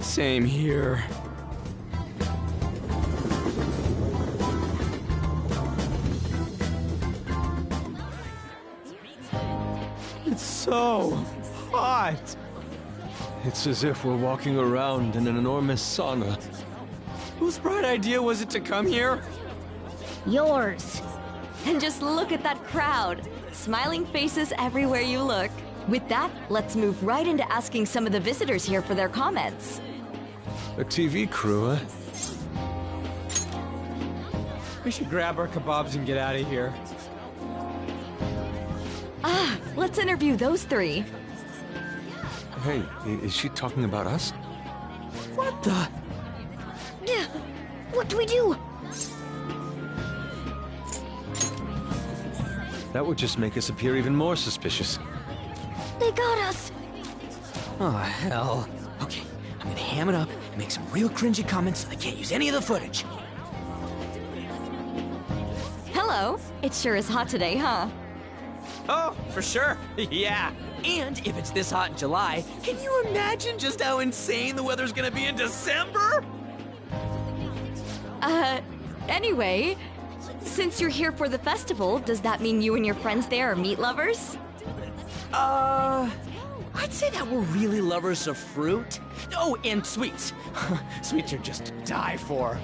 Same here. It's so hot. It's as if we're walking around in an enormous sauna. Whose bright idea was it to come here? Yours. And just look at that crowd. Smiling faces everywhere you look. With that, let's move right into asking some of the visitors here for their comments. A TV crew, huh? We should grab our kebabs and get out of here. Ah, let's interview those three. Hey, is she talking about us? What the? What do we do? That would just make us appear even more suspicious. They got us. Oh, hell. Okay, I'm gonna ham it up and make some real cringy comments so they can't use any of the footage. Hello. It sure is hot today, huh? Oh, for sure. Yeah. And if it's this hot in July, can you imagine just how insane the weather's gonna be in December? Anyway, since you're here for the festival, does that mean you and your friends there are meat lovers? I'd say that we're really lovers of fruit. Oh, and sweets. Sweets are just to die for.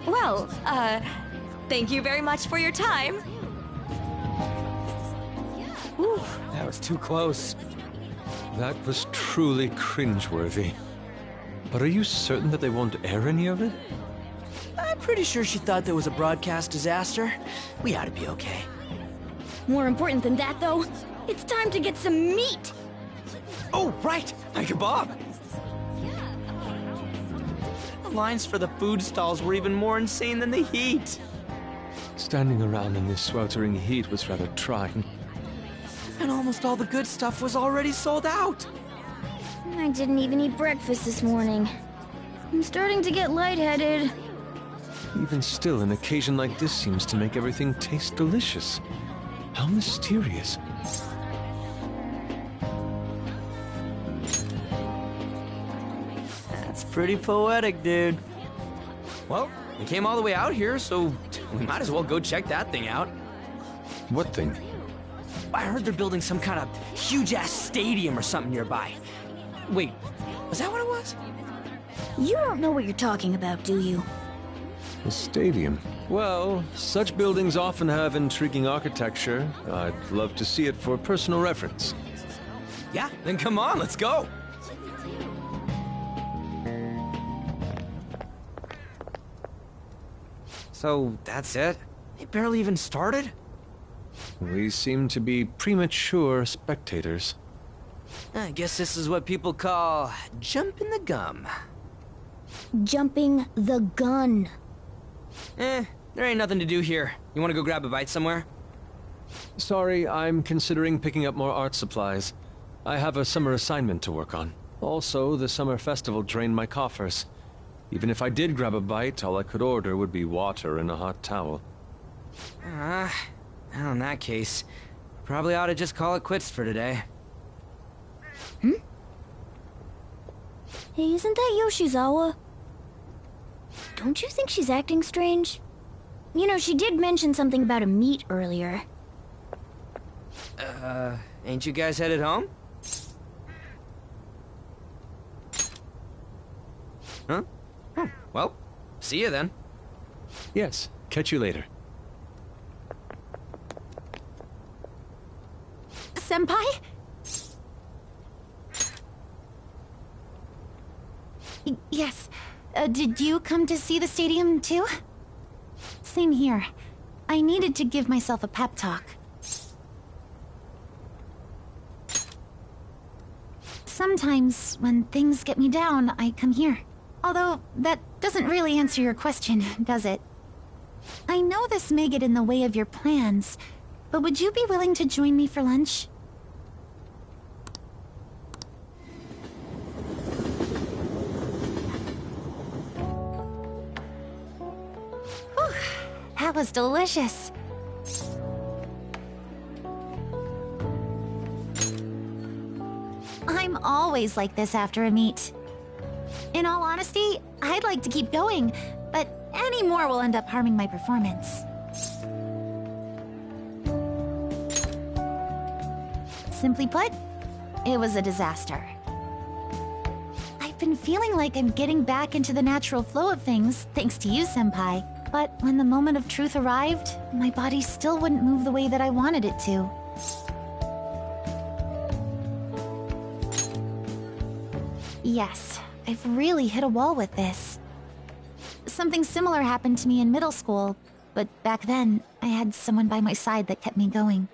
Well, thank you very much for your time. Whew, that was too close. That was truly cringeworthy. But are you certain that they won't air any of it? I'm pretty sure she thought there was a broadcast disaster. We ought to be okay. More important than that, though, it's time to get some meat. Oh, right! My kebab! The lines for the food stalls were even more insane than the heat. Standing around in this sweltering heat was rather trying. And almost all the good stuff was already sold out. I didn't even eat breakfast this morning. I'm starting to get lightheaded. Even still, an occasion like this seems to make everything taste delicious. How mysterious. That's pretty poetic, dude. Well, we came all the way out here, so we might as well go check that thing out. What thing? I heard they're building some kind of huge-ass stadium or something nearby. Wait, was that what it was? You don't know what you're talking about, do you? A stadium. Well, such buildings often have intriguing architecture. I'd love to see it for personal reference. Yeah, then come on, let's go. So, that's it? They barely even started? We seem to be premature spectators. I guess this is what people call jumping the gum. Jumping the gun. There ain't nothing to do here. You wanna go grab a bite somewhere? Sorry, I'm considering picking up more art supplies. I have a summer assignment to work on. Also, the summer festival drained my coffers. Even if I did grab a bite, all I could order would be water and a hot towel. Well, in that case, probably ought to just call it quits for today. Hey, isn't that Yoshizawa? Don't you think she's acting strange? You know, she did mention something about a meet earlier. Ain't you guys headed home? Huh? Oh, well, see you then. Yes, catch you later. Senpai? Yes. Did you come to see the stadium, too? Same here. I needed to give myself a pep talk. Sometimes, when things get me down, I come here. Although, that doesn't really answer your question, does it? I know this may get in the way of your plans, but would you be willing to join me for lunch? Whew, that was delicious. I'm always like this after a meet. In all honesty, I'd like to keep going, but any more will end up harming my performance. Simply put, it was a disaster. I've been feeling like I'm getting back into the natural flow of things, thanks to you, Senpai. But when the moment of truth arrived, my body still wouldn't move the way that I wanted it to. Yes, I've really hit a wall with this. Something similar happened to me in middle school, but back then, I had someone by my side that kept me going.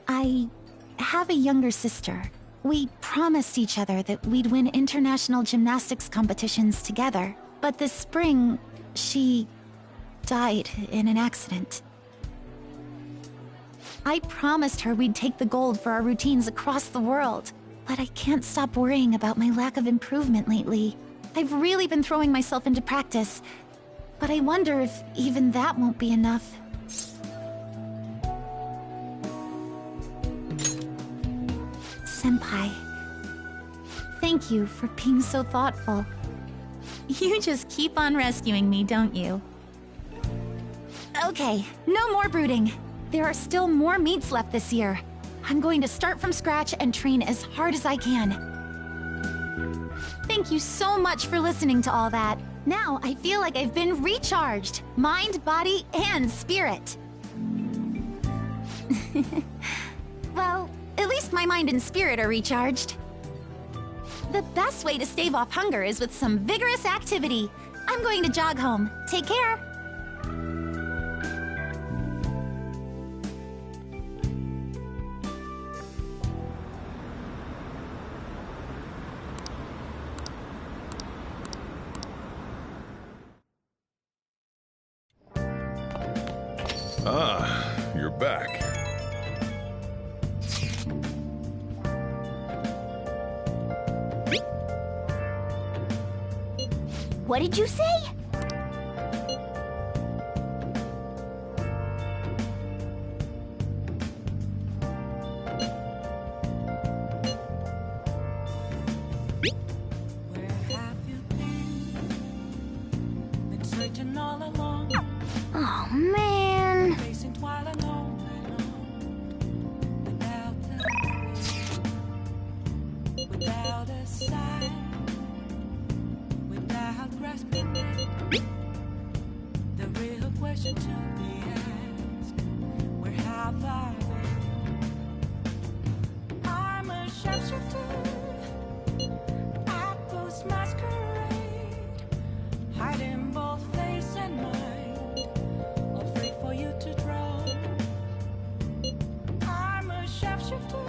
I have a younger sister. We promised each other that we'd win international gymnastics competitions together. But this spring, she died in an accident. I promised her we'd take the gold for our routines across the world, but I can't stop worrying about my lack of improvement lately. I've really been throwing myself into practice, but I wonder if even that won't be enough. Senpai, thank you for being so thoughtful. You just keep on rescuing me, don't you? Okay, no more brooding. There are still more meets left this year. I'm going to start from scratch and train as hard as I can. Thank you so much for listening to all that. Now I feel like I've been recharged. Mind, body, and spirit. Well, at least my mind and spirit are recharged. The best way to stave off hunger is with some vigorous activity. I'm going to jog home. Take care. Ah, you're back. What did you say? Been searching all along. Oh, man. Facing twilight long without a sign, without grasping it. The real question to be asked: where have I been? I'm a shapeshifter. I post masquerade, hiding both face and mind, afraid for you to draw. I'm a shapeshifter.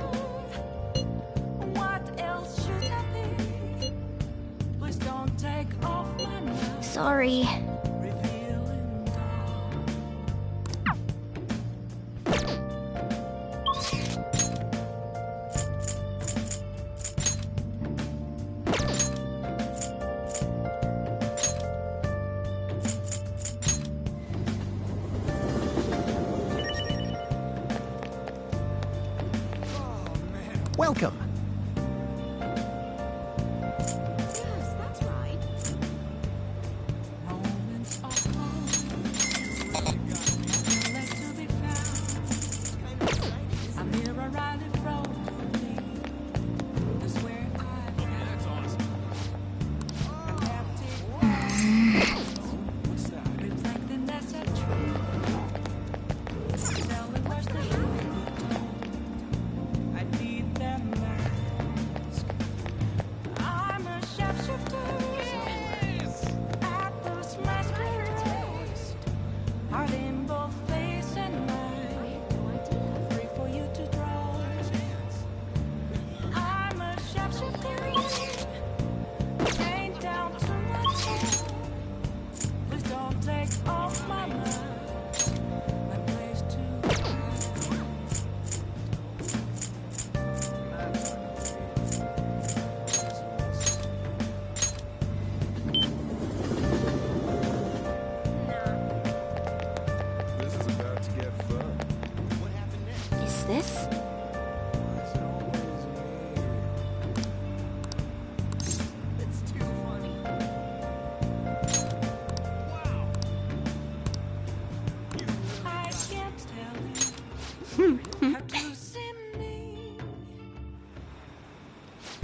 What else should I be? Please don't take off my mask. Sorry. Welcome.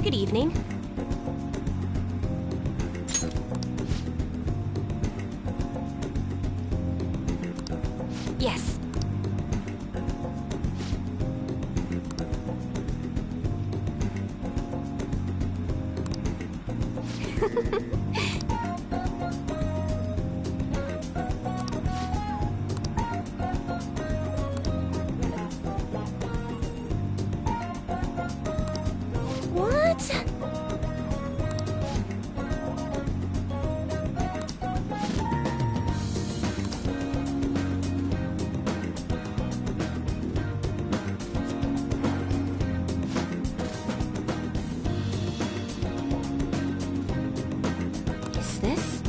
Good evening. Yes. What? Is this?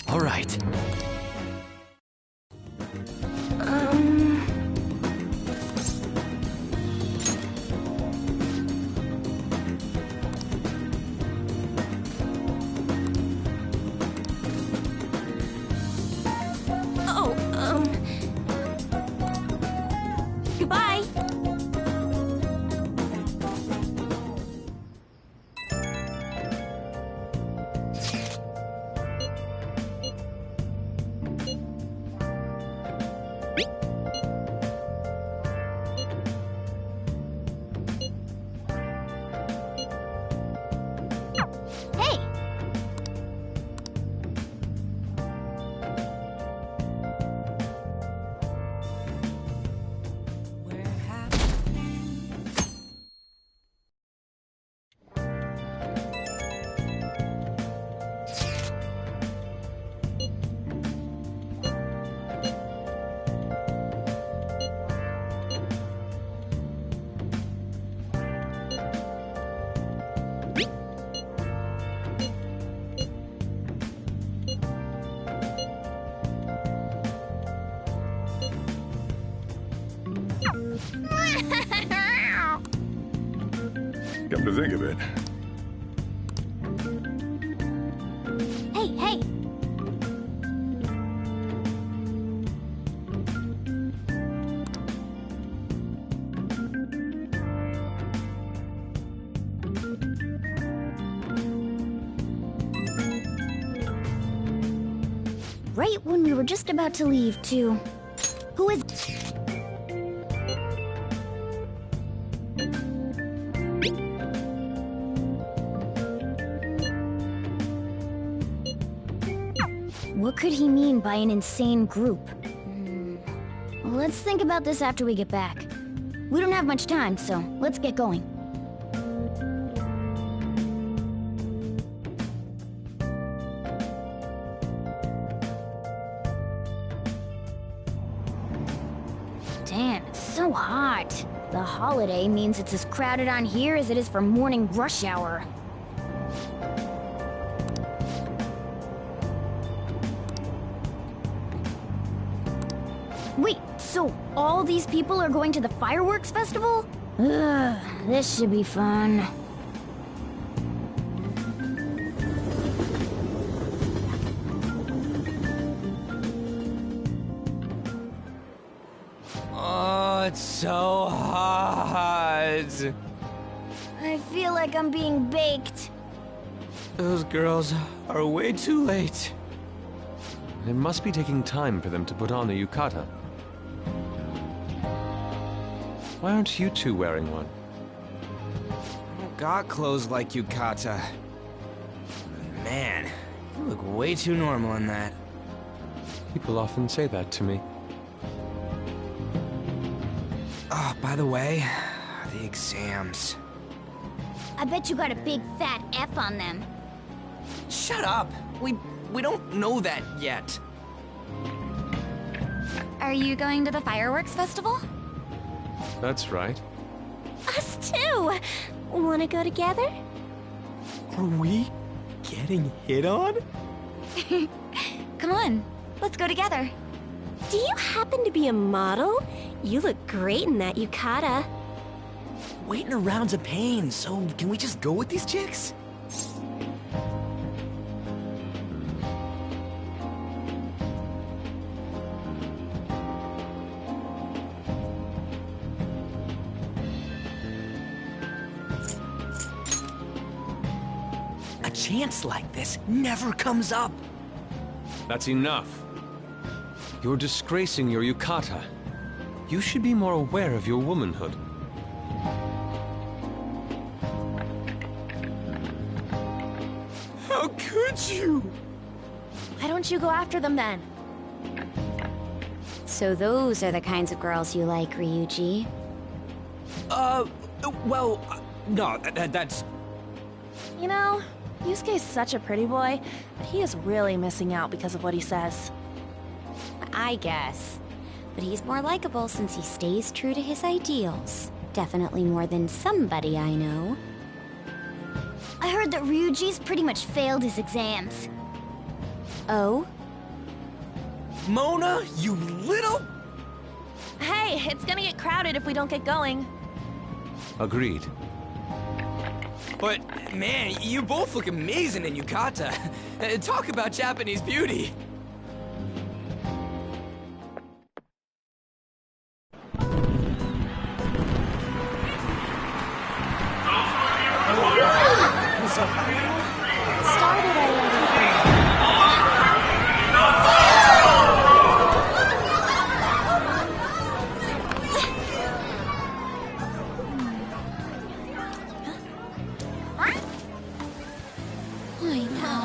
All right. Goodbye. Hey! Come to think of it, Hey, hey! right when we were just about to leave, too. Who is... What could he mean by an insane group? Let's think about this after we get back. We don't have much time, so let's get going. Damn, it's so hot. The holiday means it's as crowded on here as it is for morning rush hour. Wait, so all these people are going to the fireworks festival? Ugh, this should be fun. Oh, it's so hot. I feel like I'm being baked. Those girls are way too late. It must be taking time for them to put on a yukata. Why aren't you two wearing one? I don't got clothes like yukata. Man, you look way too normal in that. People often say that to me. Oh, by the way, the exams. I bet you got a big fat F on them. Shut up! We don't know that yet. Are you going to the fireworks festival? That's right. Us too! Wanna go together? Are we getting hit on? Come on, let's go together. Do you happen to be a model? You look great in that yukata. Waiting around's a pain, so can we just go with these chicks? A chance like this never comes up. That's enough. You're disgracing your yukata. You should be more aware of your womanhood. How could you? Why don't you go after them then? So those are the kinds of girls you like, Ryuji? No, that's... You know, Yusuke's such a pretty boy, but he is really missing out because of what he says. I guess. But he's more likable since he stays true to his ideals. Definitely more than somebody I know. I heard that Ryuji's pretty much failed his exams. Oh? Mona, you little... Hey, it's gonna get crowded if we don't get going. Agreed. But, man, you both look amazing in yukata. Talk about Japanese beauty. Started already. I know.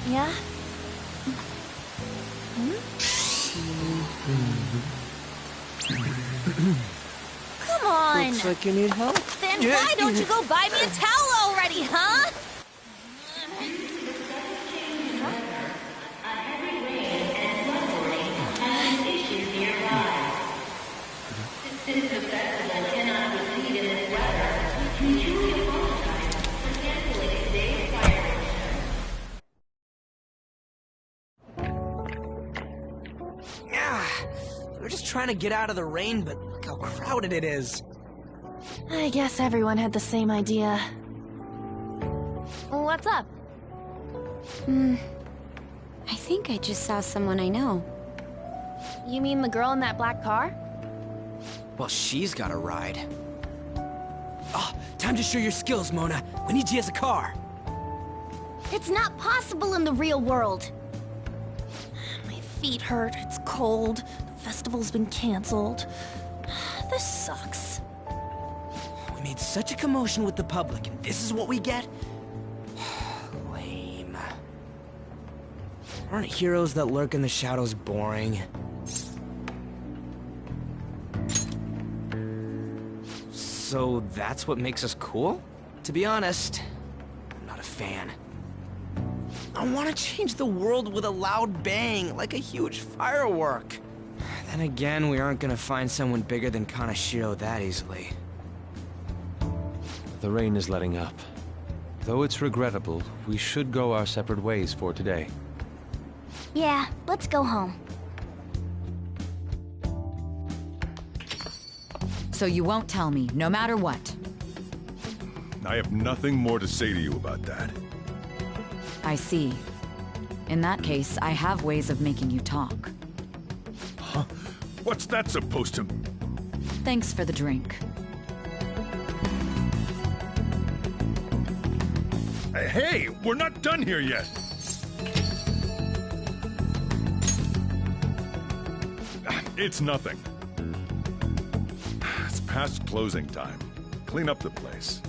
Yeah? Come on! Looks like you need help. Then why don't you go buy me a towel already, huh? We're just trying to get out of the rain, but Look how crowded it is. I guess everyone had the same idea. What's up? I think I just saw someone I know. You mean the girl in that black car? Well, she's got a ride. Oh, time to show your skills, Mona. We need you as a car. It's not possible in the real world. My feet hurt, it's cold, the festival's been canceled. This sucks. We made such a commotion with the public, and this is what we get? Lame. Aren't heroes that lurk in the shadows boring? So that's what makes us cool? To be honest, I'm not a fan. I want to change the world with a loud bang, like a huge firework. Then again, we aren't gonna find someone bigger than Kanashiro that easily. The rain is letting up. Though it's regrettable, we should go our separate ways for today. Yeah, let's go home. So you won't tell me, no matter what. I have nothing more to say to you about that. I see. In that case, I have ways of making you talk. Huh? What's that supposed to... Thanks for the drink. Hey, we're not done here yet! It's nothing. It's past closing time. Clean up the place.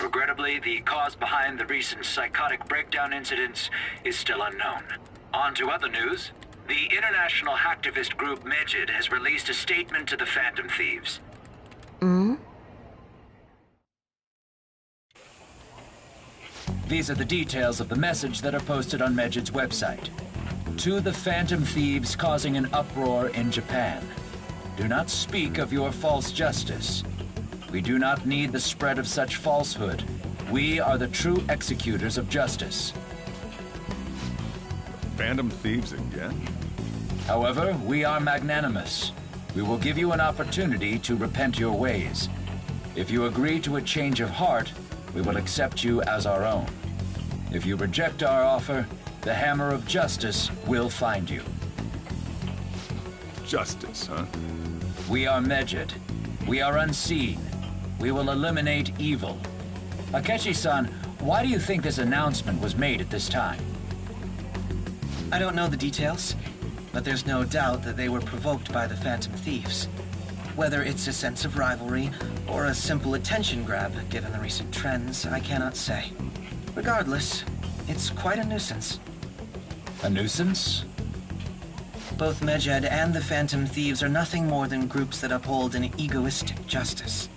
Regrettably, the cause behind the recent psychotic breakdown incidents is still unknown. On to other news. The international hacktivist group Megid has released a statement to the Phantom Thieves. These are the details of the message that are posted on Megid's website. To the Phantom Thieves causing an uproar in Japan. Do not speak of your false justice. We do not need the spread of such falsehood. We are the true executors of justice. Phantom Thieves again? However, we are magnanimous. We will give you an opportunity to repent your ways. If you agree to a change of heart, we will accept you as our own. If you reject our offer, the hammer of justice will find you. Justice, huh? We are Megid. We are unseen. We will eliminate evil. Akechi-san, why do you think this announcement was made at this time? I don't know the details, but there's no doubt that they were provoked by the Phantom Thieves. Whether it's a sense of rivalry or a simple attention grab, given the recent trends, I cannot say. Regardless, it's quite a nuisance. A nuisance? Both Megid and the Phantom Thieves are nothing more than groups that uphold an egoistic justice.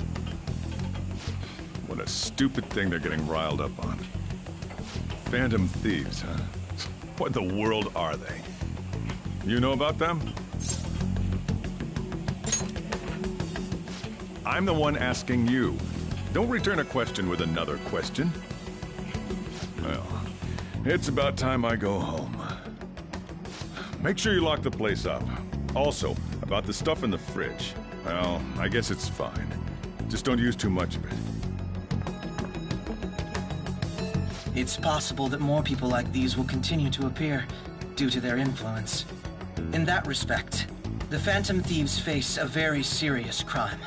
What a stupid thing they're getting riled up on. Phantom Thieves, huh? What in the world are they? You know about them? I'm the one asking you. Don't return a question with another question. Well, it's about time I go home. Make sure you lock the place up. Also, about the stuff in the fridge. Well, I guess it's fine. Just don't use too much of it. It's possible that more people like these will continue to appear, due to their influence. In that respect, the Phantom Thieves face a very serious crime.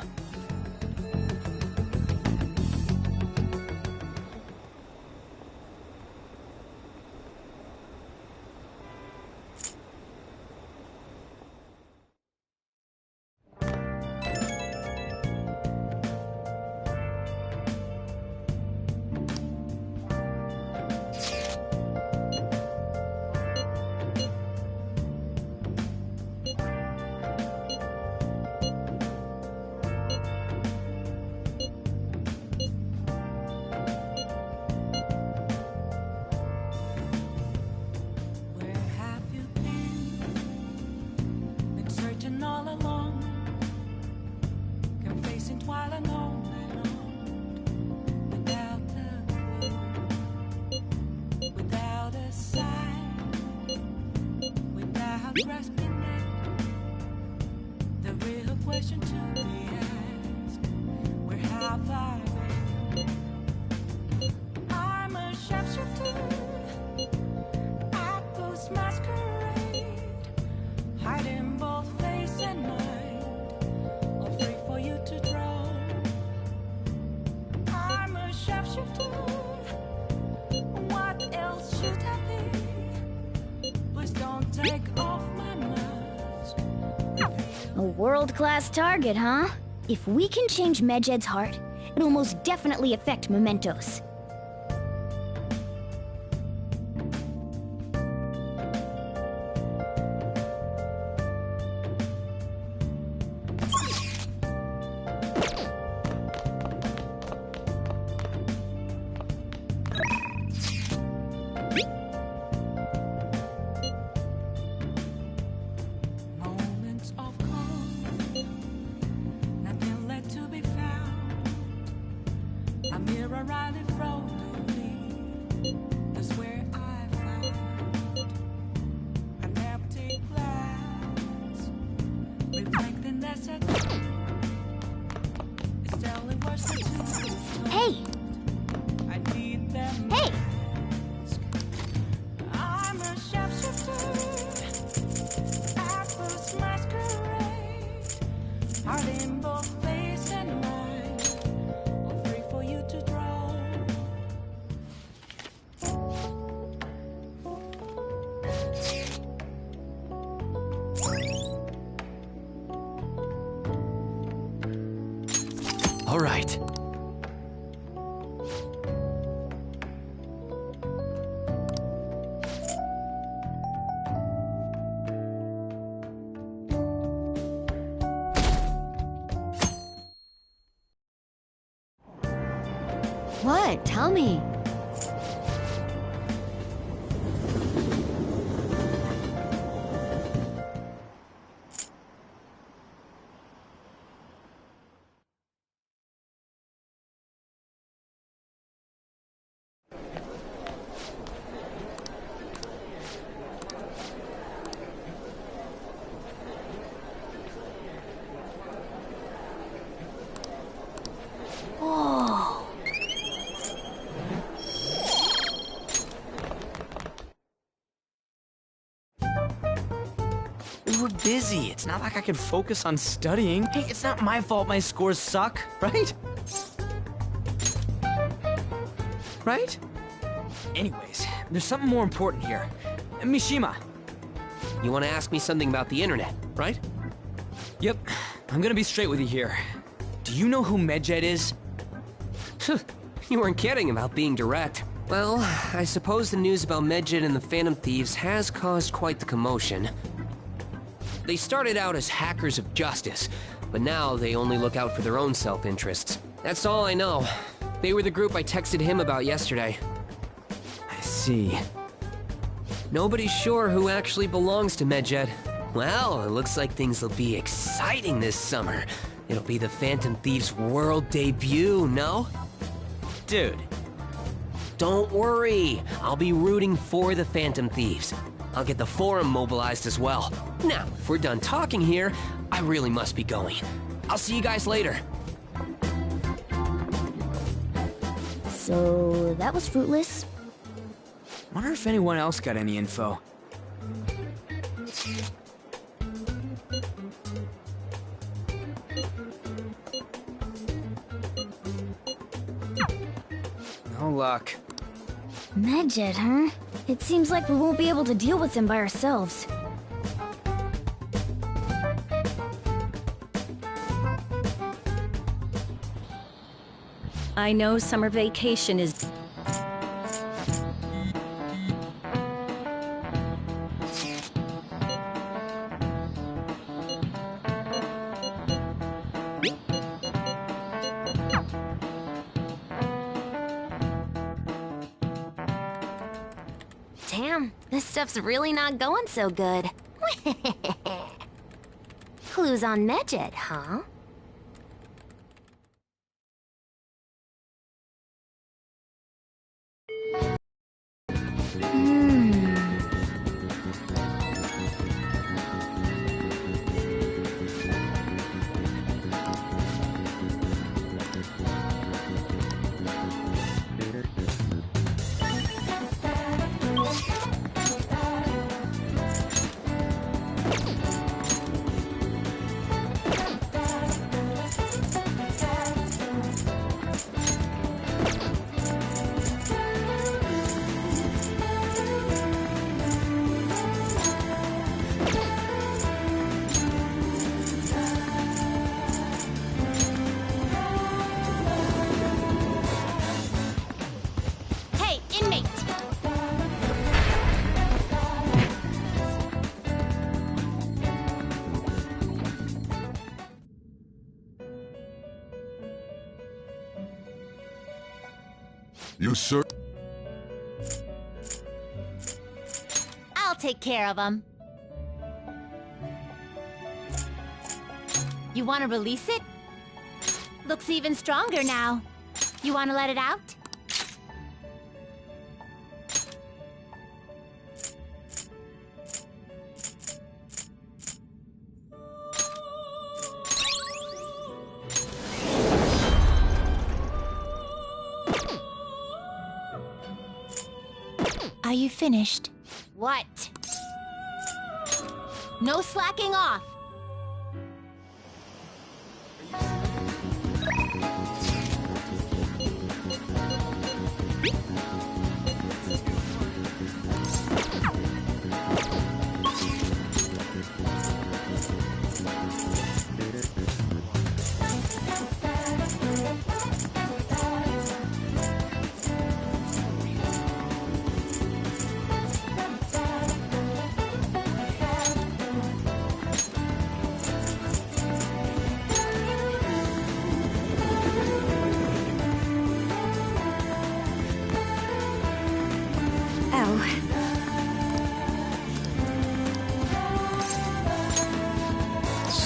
grasping at the real question to be asked. Where have I been? I'm a sharpshooter at those masquerade, hiding both face and mind, all free for you to draw. I'm a sharpshooter. What else should I be? Please don't take off my mask. A world-class target, huh? If we can change Medjed's heart, it'll most definitely affect Mementos. Moments of calm, nothing left to be found. A mirror right in front of me, that's where I found an empty glass, reflecting that's it. It's telling words to Hey! I need them. Hey! I'm a sharpshooter at this masquerade, hiding both face and mind, all free for you to draw. All right. What? Tell me. Whoa. We're busy. It's not like I can focus on studying. Hey, it's not my fault my scores suck, right? Right? Anyways, there's something more important here. Mishima. You want to ask me something about the internet, right? Yep. I'm gonna be straight with you here. Do you know who Medjed is? You weren't kidding about being direct. Well, I suppose the news about Medjed and the Phantom Thieves has caused quite the commotion. They started out as hackers of justice, but now they only look out for their own self-interests. That's all I know. They were the group I texted him about yesterday. I see. Nobody's sure who actually belongs to Medjed. Well, it looks like things will be exciting this summer. It'll be the Phantom Thieves' world debut, no? Dude. Don't worry. I'll be rooting for the Phantom Thieves. I'll get the forum mobilized as well. Now, if we're done talking here, I really must be going. I'll see you guys later. So, that was fruitless. Wonder if anyone else got any info. No luck. Medjed, huh? It seems like we won't be able to deal with him by ourselves. I know summer vacation is... Damn, this stuff's really not going so good. Clues on Medjed, huh? You sir? I'll take care of him. You want to release it? Looks even stronger now. You want to let it out? Are you finished? What? No slacking off.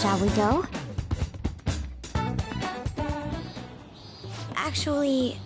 Shall we go? Actually...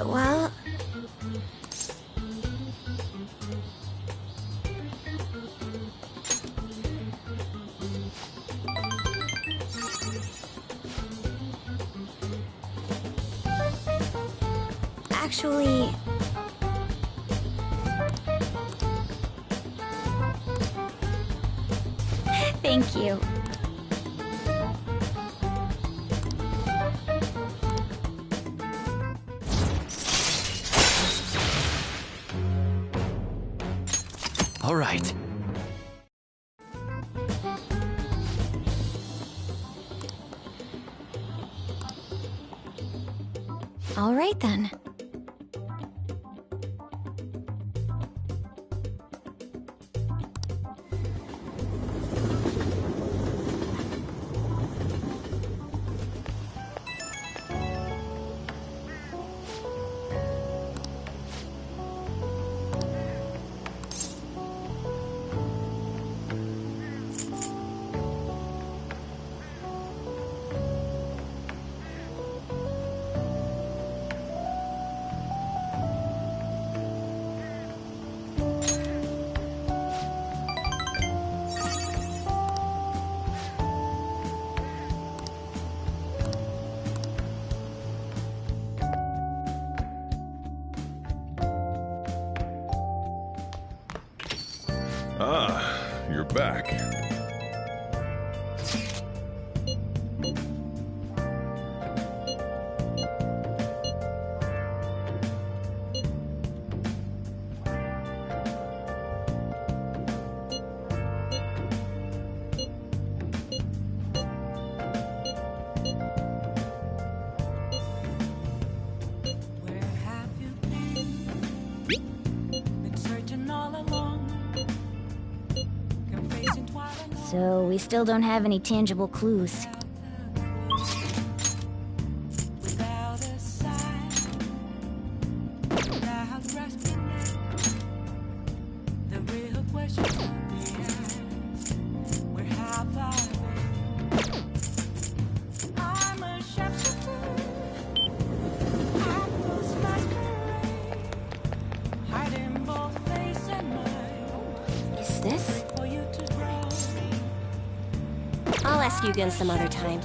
Well... Actually... Thank you. All right. All right then. Ah, you're back. So we still don't have any tangible clues. Without a sign, without grasping it, the real question will be asked, where have I been? I'm a shapeshifter, apples masquerade, hiding both face and mind. Is this? For you to draw. I'll ask you again some other time.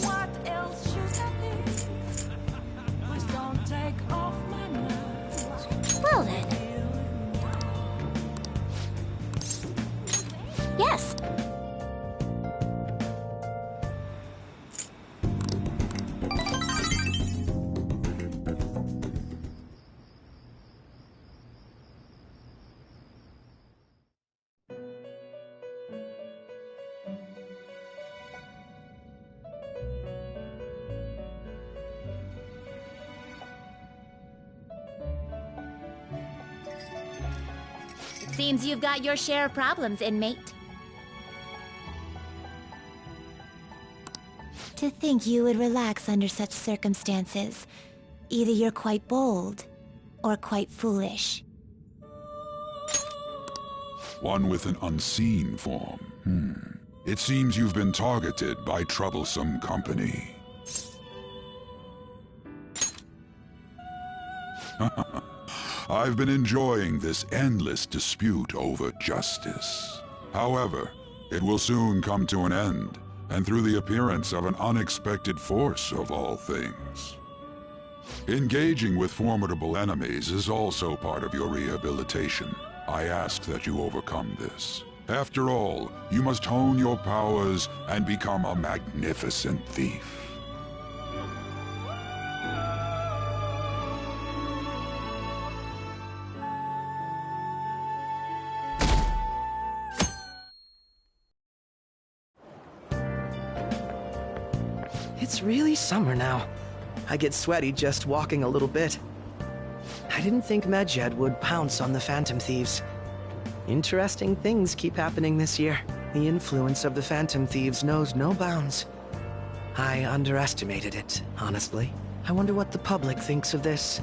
What else should I be? Please don't take off my mind. Well then. Yes. Seems you've got your share of problems, inmate. To think you would relax under such circumstances. Either you're quite bold, or quite foolish. One with an unseen form. It seems you've been targeted by troublesome company. I've been enjoying this endless dispute over justice. However, it will soon come to an end, and through the appearance of an unexpected force of all things. Engaging with formidable enemies is also part of your rehabilitation. I ask that you overcome this. After all, you must hone your powers and become a magnificent thief. It's really summer now. I get sweaty just walking a little bit. I didn't think Medjed would pounce on the Phantom Thieves. Interesting things keep happening this year. The influence of the Phantom Thieves knows no bounds. I underestimated it, honestly. I wonder what the public thinks of this.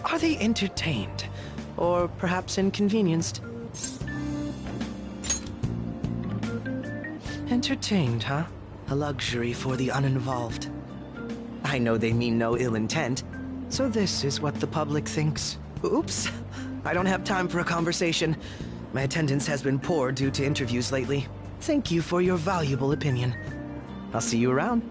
Are they entertained? Or perhaps inconvenienced? Entertained, huh? A luxury for the uninvolved. I know they mean no ill intent, so this is what the public thinks. Oops, I don't have time for a conversation. My attendance has been poor due to interviews lately. Thank you for your valuable opinion. I'll see you around.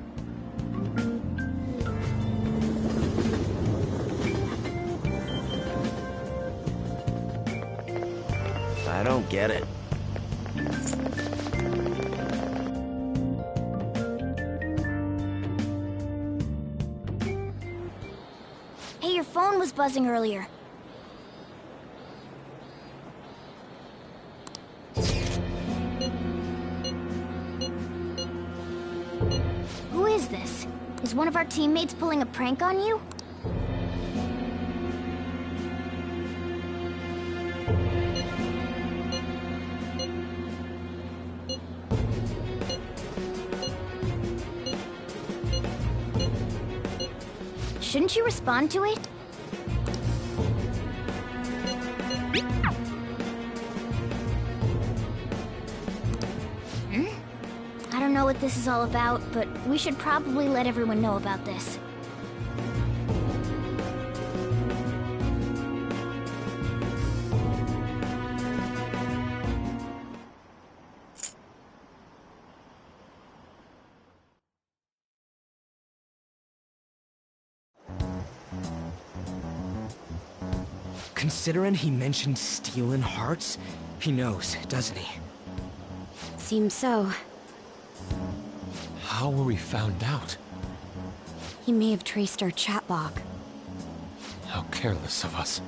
I don't get it. Hey, your phone was buzzing earlier. Who is this? Is one of our teammates pulling a prank on you? Shouldn't you respond to it? I don't know what this is all about, but we should probably let everyone know about this. Considering he mentioned stealing hearts, he knows, doesn't he? Seems so. How were we found out? He may have traced our chat log. How careless of us.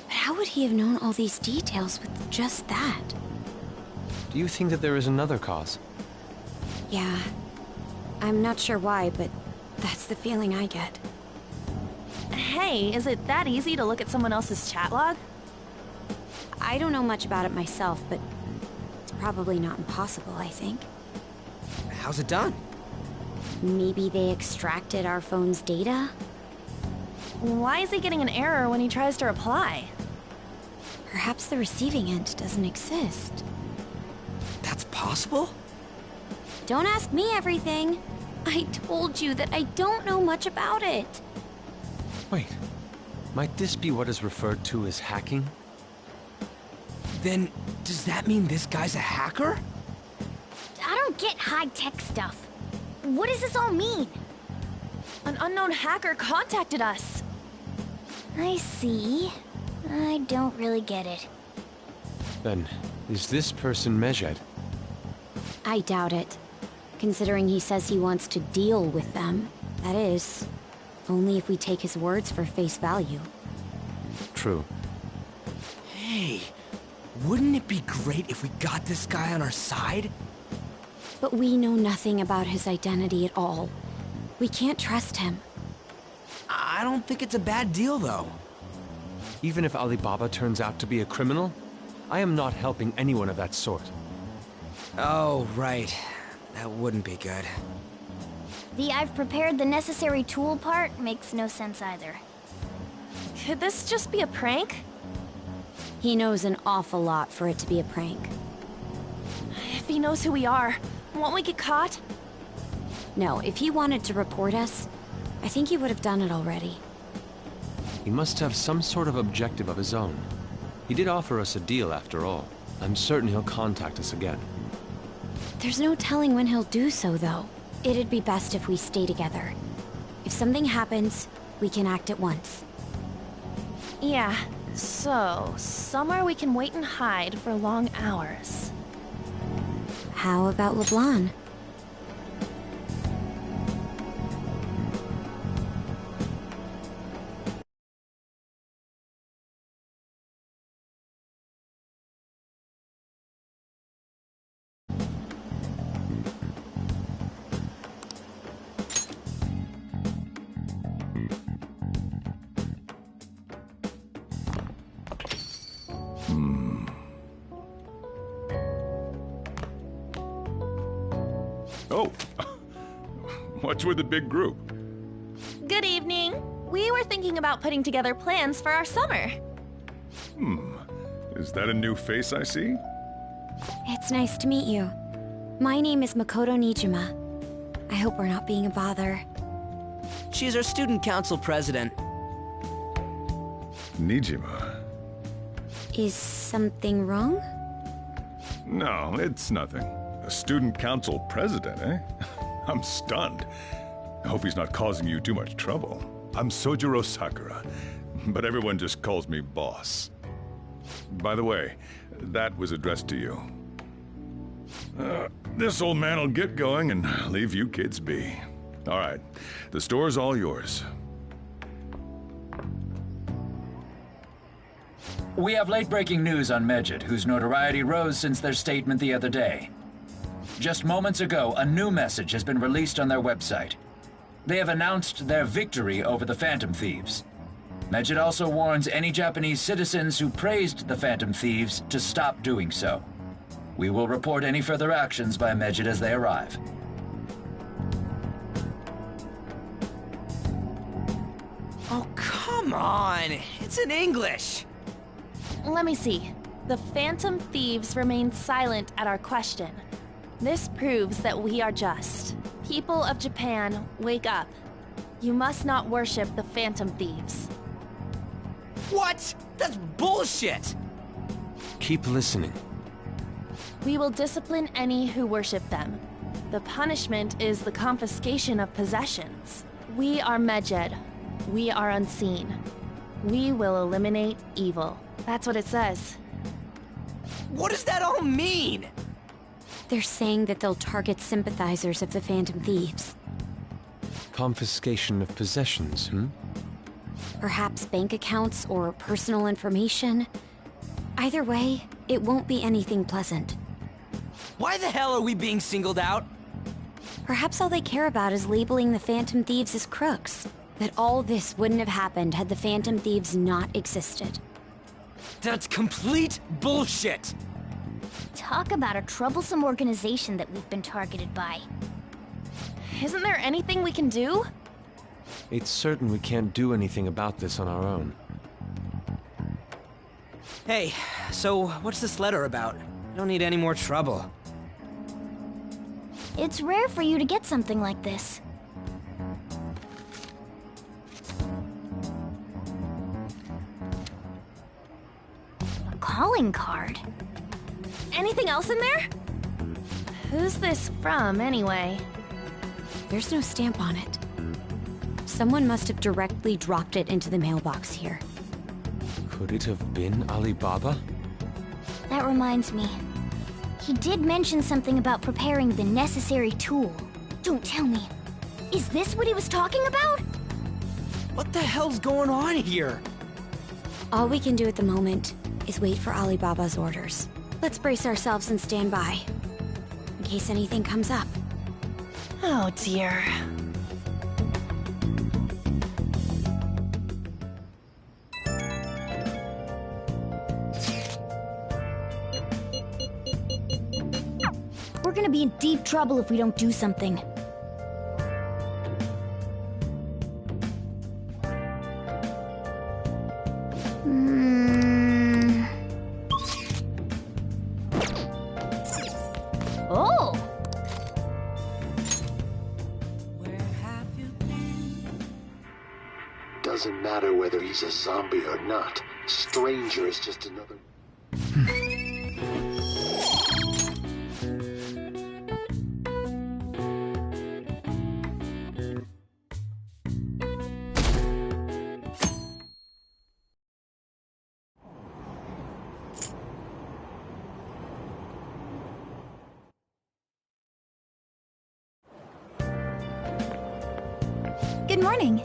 But how would he have known all these details with just that? Do you think that there is another cause? Yeah. I'm not sure why, but that's the feeling I get. Hey, is it that easy to look at someone else's chat log? I don't know much about it myself, but probably not impossible, I think. How's it done? Maybe they extracted our phone's data? Why is he getting an error when he tries to reply? Perhaps the receiving end doesn't exist. That's possible? Don't ask me everything. I told you that I don't know much about it. Wait, might this be what is referred to as hacking? Then, does that mean this guy's a hacker? I don't get high-tech stuff. What does this all mean? An unknown hacker contacted us. I see. I don't really get it. Then, is this person Medjed? I doubt it. Considering he says he wants to deal with them. That is, only if we take his words for face value. True. Hey, wouldn't it be great if we got this guy on our side? But we know nothing about his identity at all. We can't trust him. I don't think it's a bad deal, though. Even if Alibaba turns out to be a criminal, I am not helping anyone of that sort. Oh, right. That wouldn't be good. The "I've prepared the necessary tool" part makes no sense either. Could this just be a prank? He knows an awful lot for it to be a prank. If he knows who we are, won't we get caught? No, if he wanted to report us, I think he would have done it already. He must have some sort of objective of his own. He did offer us a deal after all. I'm certain he'll contact us again. There's no telling when he'll do so, though. It'd be best if we stay together. If something happens, we can act at once. Yeah, so somewhere we can wait and hide for long hours. How about LeBlanc? Oh, what's with the big group? Good evening. We were thinking about putting together plans for our summer. Is that a new face I see? It's nice to meet you. My name is Makoto Nijima. I hope we're not being a bother. She's our student council president. Nijima? Is something wrong? No, it's nothing. A student council president, eh? I'm stunned. I hope he's not causing you too much trouble. I'm Sojiro Sakura, but everyone just calls me boss. By the way, that was addressed to you. This old man will get going and leave you kids be. All right, the store's all yours. We have late-breaking news on Medjed, whose notoriety rose since their statement the other day. Just moments ago, a new message has been released on their website. They have announced their victory over the Phantom Thieves. Medjed also warns any Japanese citizens who praised the Phantom Thieves to stop doing so. We will report any further actions by Medjed as they arrive. Oh, come on! It's in English! Let me see. The Phantom Thieves remain silent at our question. This proves that we are just. People of Japan, wake up. You must not worship the Phantom Thieves. What? That's bullshit! Keep listening. We will discipline any who worship them. The punishment is the confiscation of possessions. We are Medjed. We are unseen. We will eliminate evil. That's what it says. What does that all mean? They're saying that they'll target sympathizers of the Phantom Thieves. Confiscation of possessions, Perhaps bank accounts or personal information. Either way, it won't be anything pleasant. Why the hell are we being singled out? Perhaps all they care about is labeling the Phantom Thieves as crooks. That all this wouldn't have happened had the Phantom Thieves not existed. That's complete bullshit! Talk about a troublesome organization that we've been targeted by. Isn't there anything we can do? It's certain we can't do anything about this on our own. Hey, so what's this letter about? I don't need any more trouble. It's rare for you to get something like this. A calling card? Anything else in there? Who's this from, anyway? There's no stamp on it. Someone must have directly dropped it into the mailbox here. Could it have been Alibaba? That reminds me. He did mention something about preparing the necessary tool. Don't tell me. Is this what he was talking about? What the hell's going on here? All we can do at the moment is wait for Alibaba's orders. Let's brace ourselves and stand by, in case anything comes up. Oh dear. We're gonna be in deep trouble if we don't do something. Oh! Doesn't matter whether he's a zombie or not. Stranger is just another... Good morning.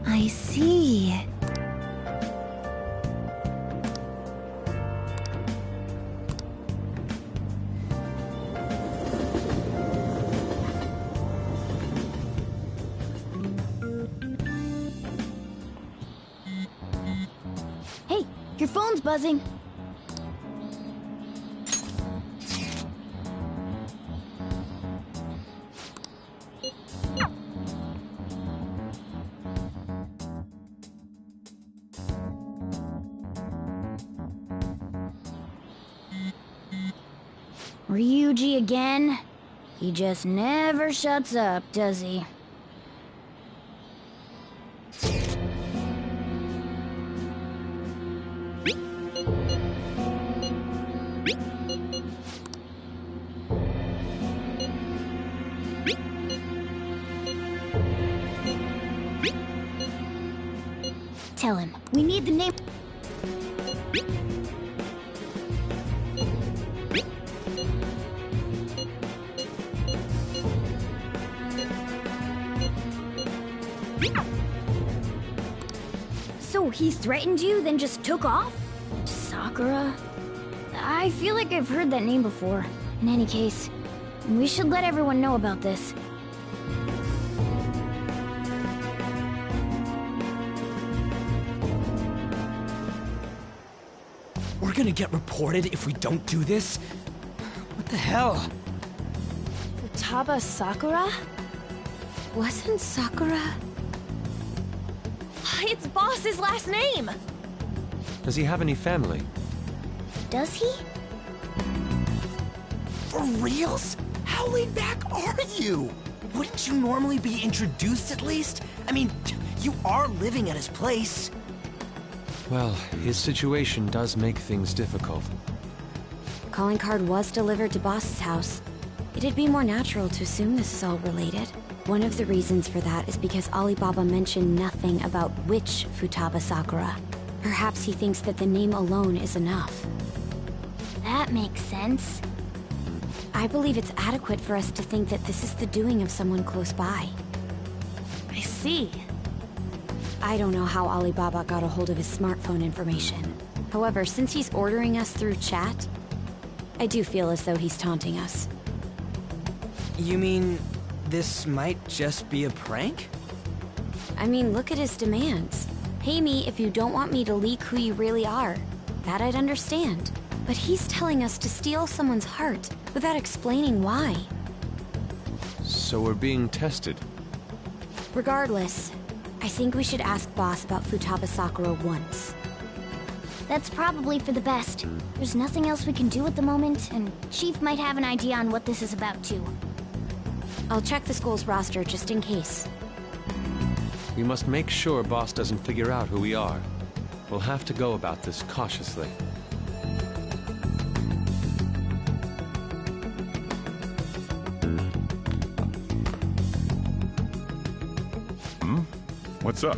I see. Hey, your phone's buzzing. Ryuji again? He just never shuts up, does he? Tell him, we need the name. So he threatened you, then just took off? Sakura? I feel like I've heard that name before. In any case, we should let everyone know about this. We're gonna get reported if we don't do this? What the hell? Futaba Sakura? Wasn't Sakura... It's Boss's last name! Does he have any family? Does he? For reals? How laid back are you? Wouldn't you normally be introduced at least? I mean, you are living at his place. Well, his situation does make things difficult. Calling card was delivered to Boss's house. It'd be more natural to assume this is all related. One of the reasons for that is because Alibaba mentioned nothing about which Futaba Sakura. Perhaps he thinks that the name alone is enough. That makes sense. I believe it's adequate for us to think that this is the doing of someone close by. I see. I don't know how Alibaba got a hold of his smartphone information. However, since he's ordering us through chat, I do feel as though he's taunting us. You mean, this might just be a prank? I mean, look at his demands. Pay me if you don't want me to leak who you really are. That I'd understand. But he's telling us to steal someone's heart without explaining why. So we're being tested. Regardless, I think we should ask Boss about Futaba Sakura once. That's probably for the best. There's nothing else we can do at the moment, and Chief might have an idea on what this is about too. I'll check the school's roster just in case. We must make sure Boss doesn't figure out who we are. We'll have to go about this cautiously. What's up?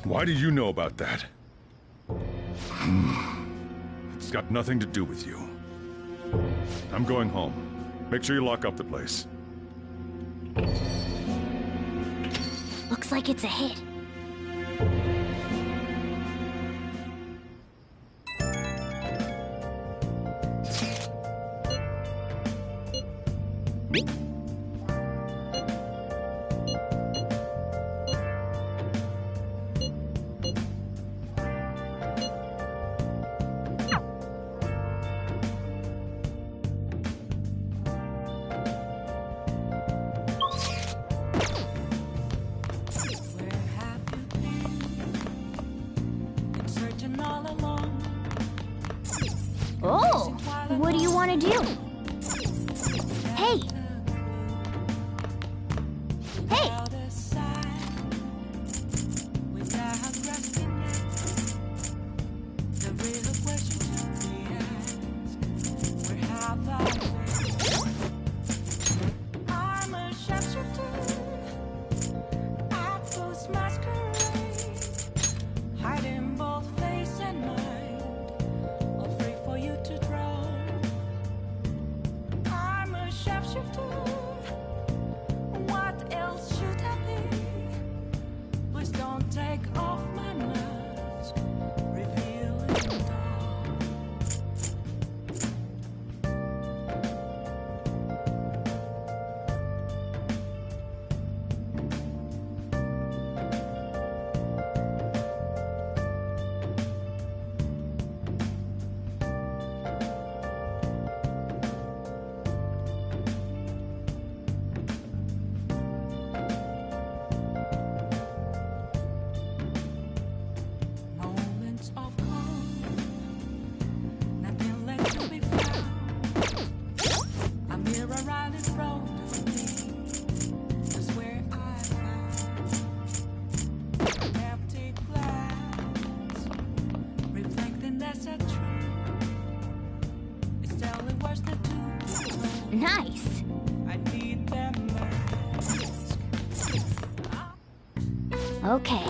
Why do you know about that? It's got nothing to do with you. I'm going home. Make sure you lock up the place. Looks like it's a hit. Oh, what do you want to do? Hey! Hey! I'm a sharpshooter at first masquerade, hiding both face and mind, all free for you to draw. I'm a sharpshooter. What else should I be? Please don't take off my mask, revealing it all. Moments of calm, nothing left to be found. A mirror right in front of me is where I found an empty glass, reflecting that's a truth. It's telling words that do. Nice! I need them masks. Okay.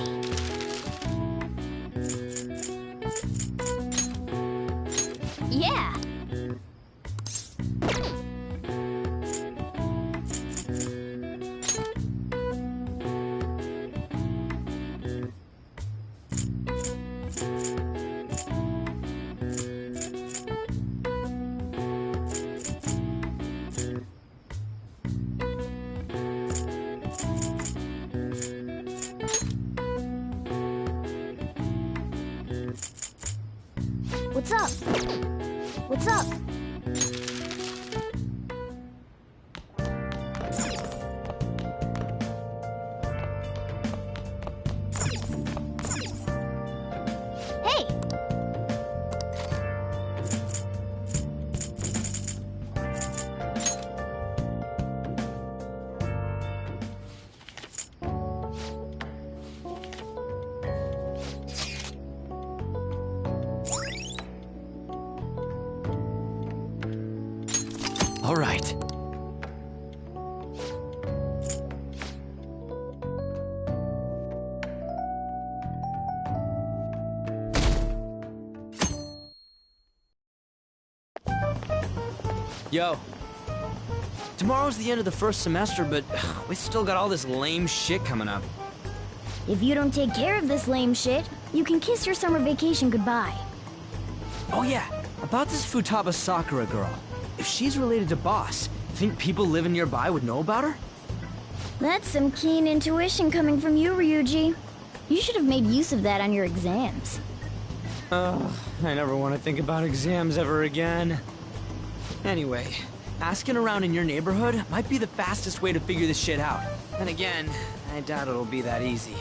Yeah! What's up? What's up? Hey! All right. Yo. Tomorrow's the end of the first semester, but we still got all this lame shit coming up. If you don't take care of this lame shit, you can kiss your summer vacation goodbye. Oh yeah, about this Futaba Sakura girl. If she's related to Boss, Think people living nearby would know about her? That's some keen intuition coming from you, Ryuji. You should have made use of that on your exams. Ugh, I never want to think about exams ever again. Anyway, asking around in your neighborhood might be the fastest way to figure this shit out. Then again, I doubt it'll be that easy.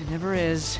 It never is.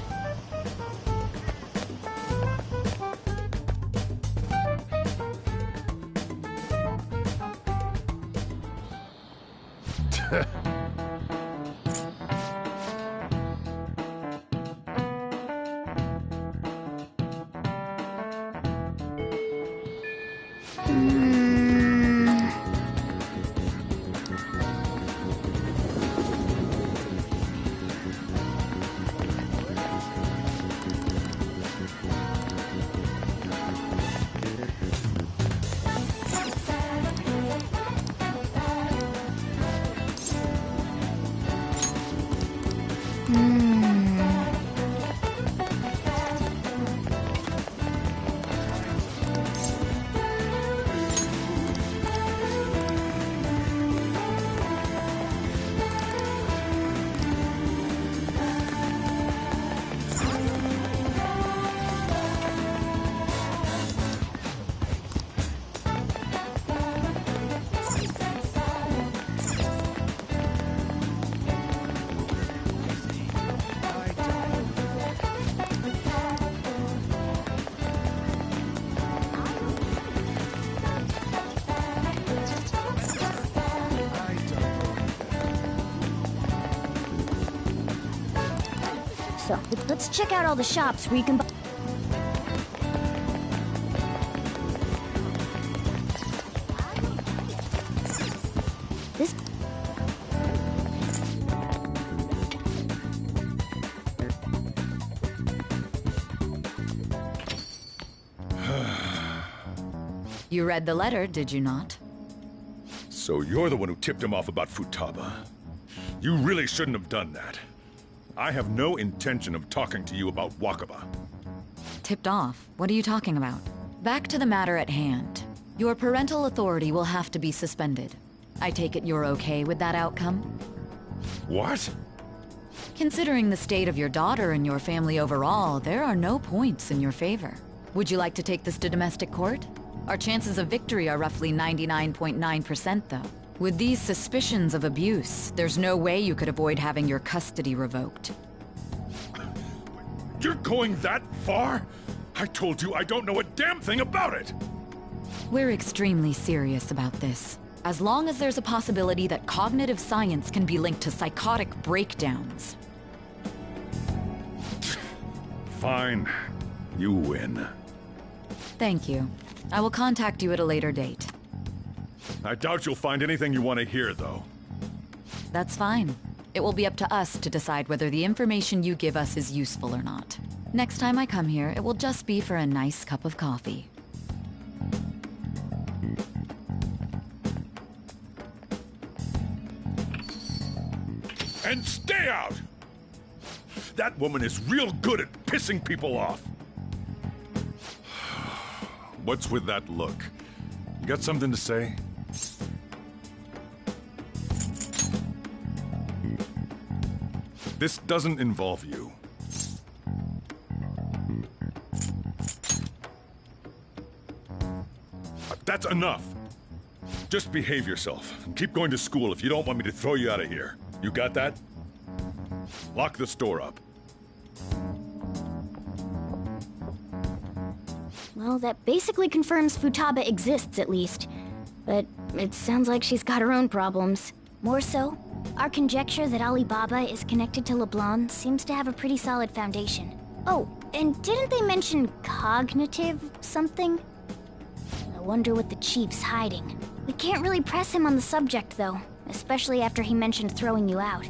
So, let's check out all the shops where you can buy... This... You read the letter, did you not? So you're the one who tipped him off about Futaba. You really shouldn't have done that. I have no intention of talking to you about Wakaba. Tipped off? What are you talking about? Back to the matter at hand. Your parental authority will have to be suspended. I take it you're okay with that outcome? What? Considering the state of your daughter and your family overall, there are no points in your favor. Would you like to take this to domestic court? Our chances of victory are roughly 99.9%, though. With these suspicions of abuse, there's no way you could avoid having your custody revoked. You're going that far? I told you I don't know a damn thing about it! We're extremely serious about this. As long as there's a possibility that cognitive science can be linked to psychotic breakdowns. Fine. You win. Thank you. I will contact you at a later date. I doubt you'll find anything you want to hear, though. That's fine. It will be up to us to decide whether the information you give us is useful or not. Next time I come here, it will just be for a nice cup of coffee. And stay out! That woman is real good at pissing people off. What's with that look? You got something to say? This doesn't involve you. That's enough. Just behave yourself and keep going to school if you don't want me to throw you out of here. You got that? Lock the store up. Well, that basically confirms Futaba exists, at least. But it sounds like she's got her own problems. More so, our conjecture that Alibaba is connected to LeBlanc seems to have a pretty solid foundation. Oh, and didn't they mention cognitive something? I wonder what the chief's hiding. We can't really press him on the subject, though, especially after he mentioned throwing you out.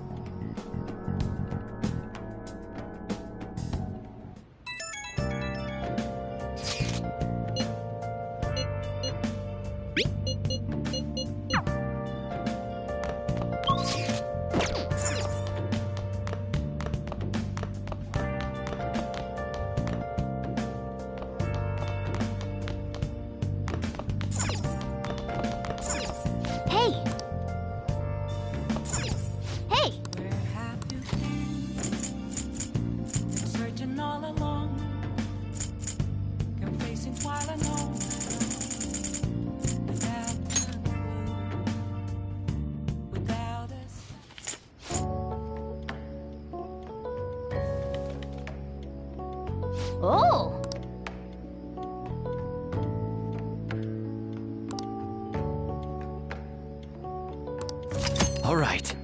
Oh! All right.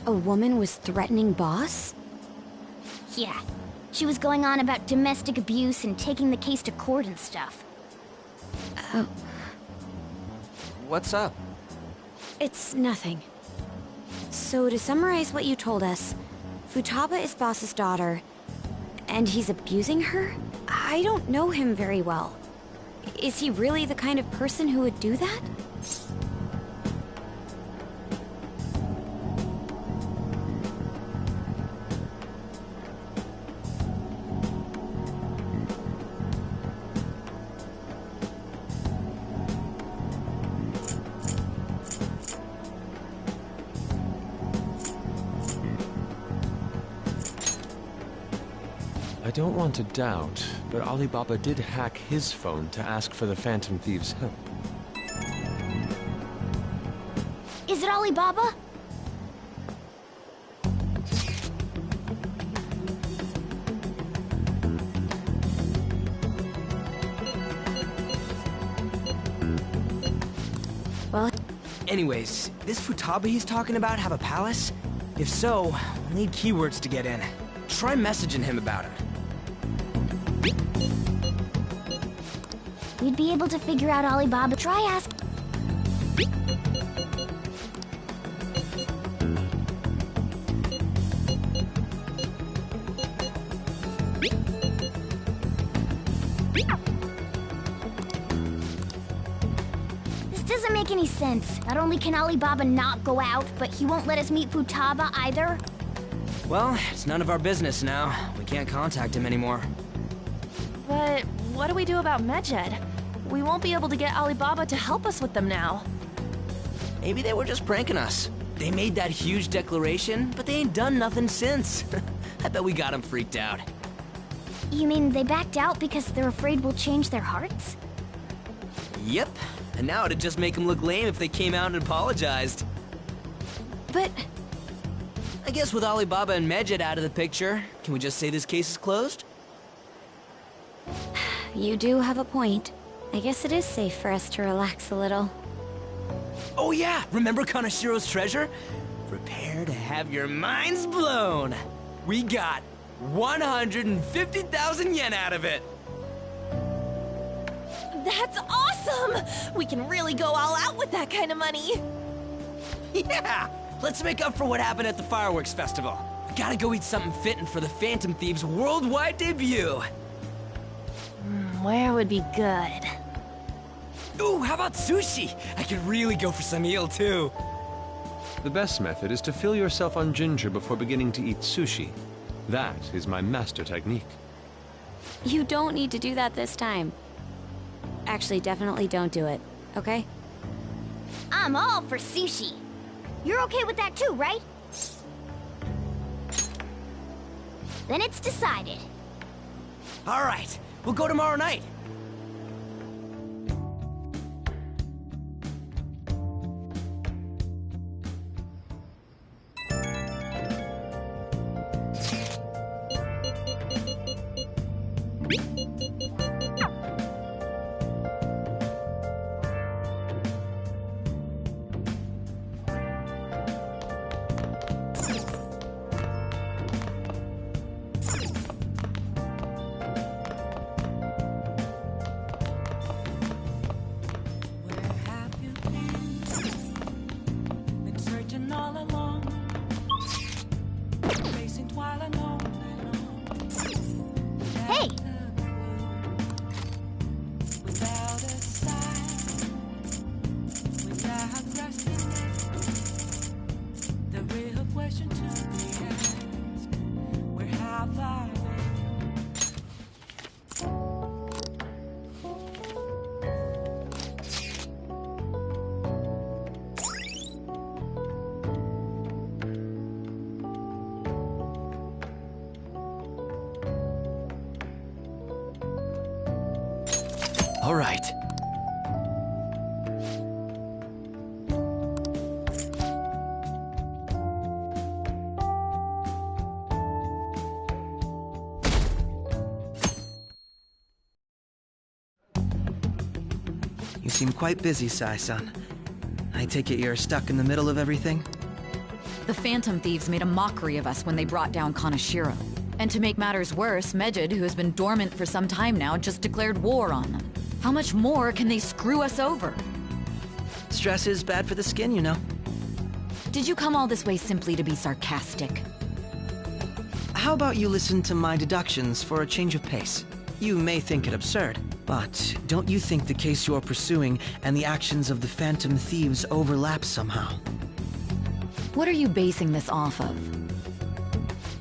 A woman was threatening Boss? Yeah. She was going on about domestic abuse and taking the case to court and stuff. Oh. What's up? It's nothing. So to summarize what you told us, Futaba is Boss's daughter, and he's abusing her? I don't know him very well. Is he really the kind of person who would do that? I don't want to doubt, but Alibaba did hack his phone to ask for the Phantom Thieves' help. Is it Alibaba? Well... Anyways, this Futaba he's talking about have a palace? If so, we'll need keywords to get in. Try messaging him about it. We'd be able to figure out Alibaba. Try ask. This doesn't make any sense. Not only can Alibaba not go out, but he won't let us meet Futaba either. Well, it's none of our business now. We can't contact him anymore. But what do we do about Medjed? We won't be able to get Alibaba to help us with them now. Maybe they were just pranking us. They made that huge declaration, but they ain't done nothing since. I bet we got them freaked out. You mean they backed out because they're afraid we'll change their hearts? Yep. And now it'd just make them look lame if they came out and apologized. But... I guess with Alibaba and Medjed out of the picture, can we just say this case is closed? You do have a point. I guess it is safe for us to relax a little. Oh yeah! Remember Kanashiro's treasure? Prepare to have your minds blown! We got 150,000 yen out of it! That's awesome! We can really go all out with that kind of money! Yeah! Let's make up for what happened at the fireworks festival. We gotta go eat something fitting for the Phantom Thieves' worldwide debut! Where would be good? Ooh, how about sushi? I could really go for some eel, too. The best method is to fill yourself on ginger before beginning to eat sushi. That is my master technique. You don't need to do that this time. Actually, definitely don't do it, okay? I'm all for sushi. You're okay with that too, right? Then it's decided. All right, we'll go tomorrow night. Hey! All right. You seem quite busy, Sai-san. I take it you're stuck in the middle of everything? The Phantom Thieves made a mockery of us when they brought down Kanashiro. And to make matters worse, Mejid, who has been dormant for some time now, just declared war on them. How much more can they screw us over? Stress is bad for the skin, you know. Did you come all this way simply to be sarcastic? How about you listen to my deductions for a change of pace? You may think it absurd, but don't you think the case you're pursuing and the actions of the Phantom Thieves overlap somehow? What are you basing this off of?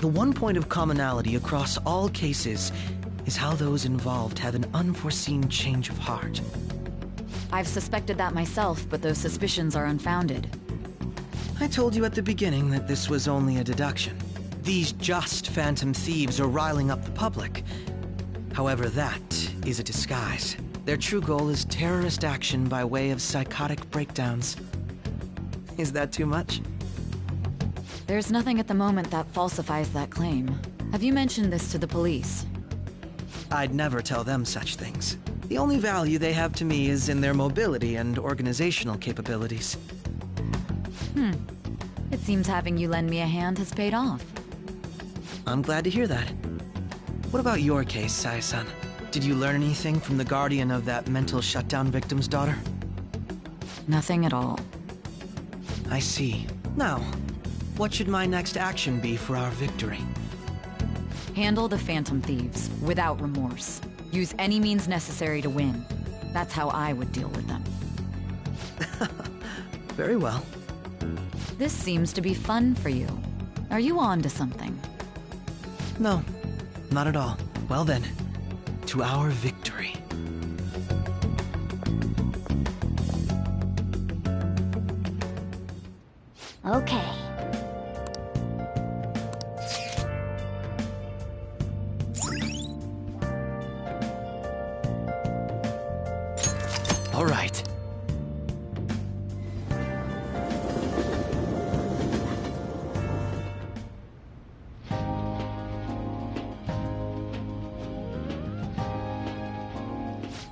The one point of commonality across all cases is how those involved have an unforeseen change of heart. I've suspected that myself, but those suspicions are unfounded. I told you at the beginning that this was only a deduction. These just Phantom Thieves are riling up the public. However, that is a disguise. Their true goal is terrorist action by way of psychotic breakdowns. Is that too much? There's nothing at the moment that falsifies that claim. Have you mentioned this to the police? I'd never tell them such things. The only value they have to me is in their mobility and organizational capabilities. It seems having you lend me a hand has paid off. I'm glad to hear that. What about your case, Sai-san? Did you learn anything from the guardian of that mental shutdown victim's daughter? Nothing at all. I see. Now, what should my next action be for our victory? Handle the Phantom Thieves, without remorse. Use any means necessary to win. That's how I would deal with them. Very well. This seems to be fun for you. Are you on to something? No, not at all. Well then, to our victory. Okay. All right.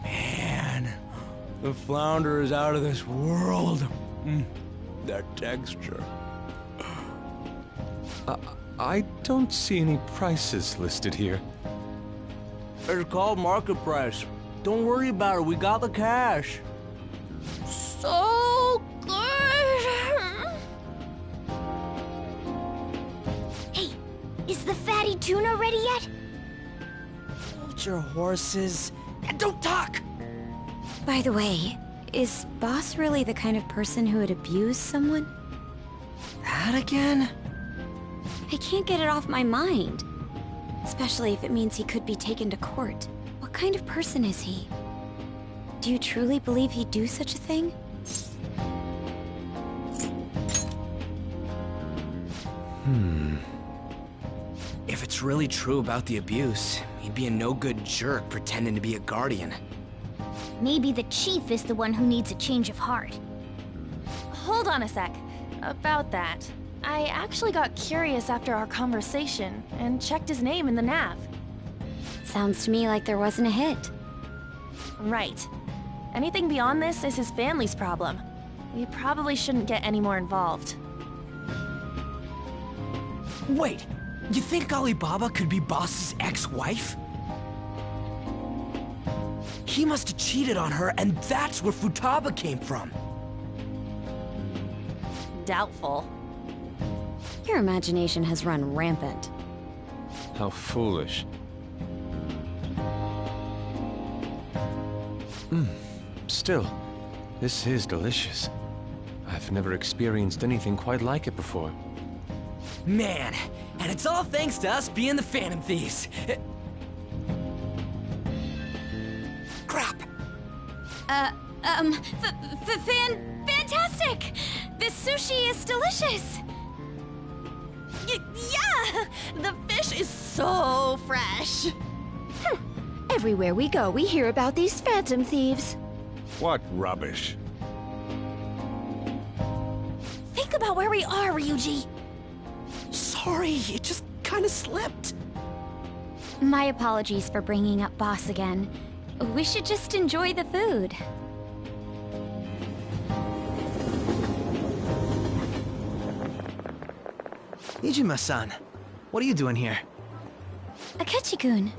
Man, the flounder is out of this world. That texture. I don't see any prices listed here. It's called market price. Don't worry about it, we got the cash. So good! Hey, is the fatty tuna ready yet? Hold your horses and don't talk! By the way, is Boss really the kind of person who would abuse someone? That again? I can't get it off my mind. Especially if it means he could be taken to court. What kind of person is he? Do you truly believe he'd do such a thing? If it's really true about the abuse, he'd be a no-good jerk pretending to be a guardian. Maybe the chief is the one who needs a change of heart. Hold on a sec. About that, I actually got curious after our conversation and checked his name in the nav. Sounds to me like there wasn't a hit. Right. Anything beyond this is his family's problem. We probably shouldn't get any more involved. Wait, you think Alibaba could be Boss's ex-wife? He must have cheated on her, and that's where Futaba came from. Doubtful. Your imagination has run rampant. How foolish. Still, this is delicious. I've never experienced anything quite like it before. Man, and it's all thanks to us being the Phantom Thieves. Crap! Fantastic! This sushi is delicious! Yeah! The fish is so fresh! Everywhere we go, we hear about these phantom thieves. What rubbish. Think about where we are, Ryuji. Sorry, it just kind of slipped. My apologies for bringing up boss again. We should just enjoy the food. Nijima-san, what are you doing here? Akechi-kun.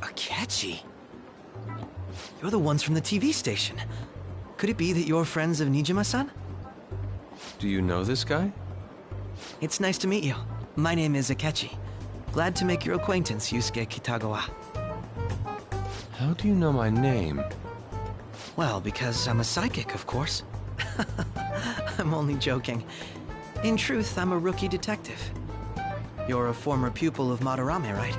Akechi? You're the ones from the TV station. Could it be that you're friends of Nijima-san? Do you know this guy? It's nice to meet you. My name is Akechi. Glad to make your acquaintance, Yusuke Kitagawa. How do you know my name? Well, because I'm a psychic, of course. I'm only joking. In truth, I'm a rookie detective. You're a former pupil of Madarame, right?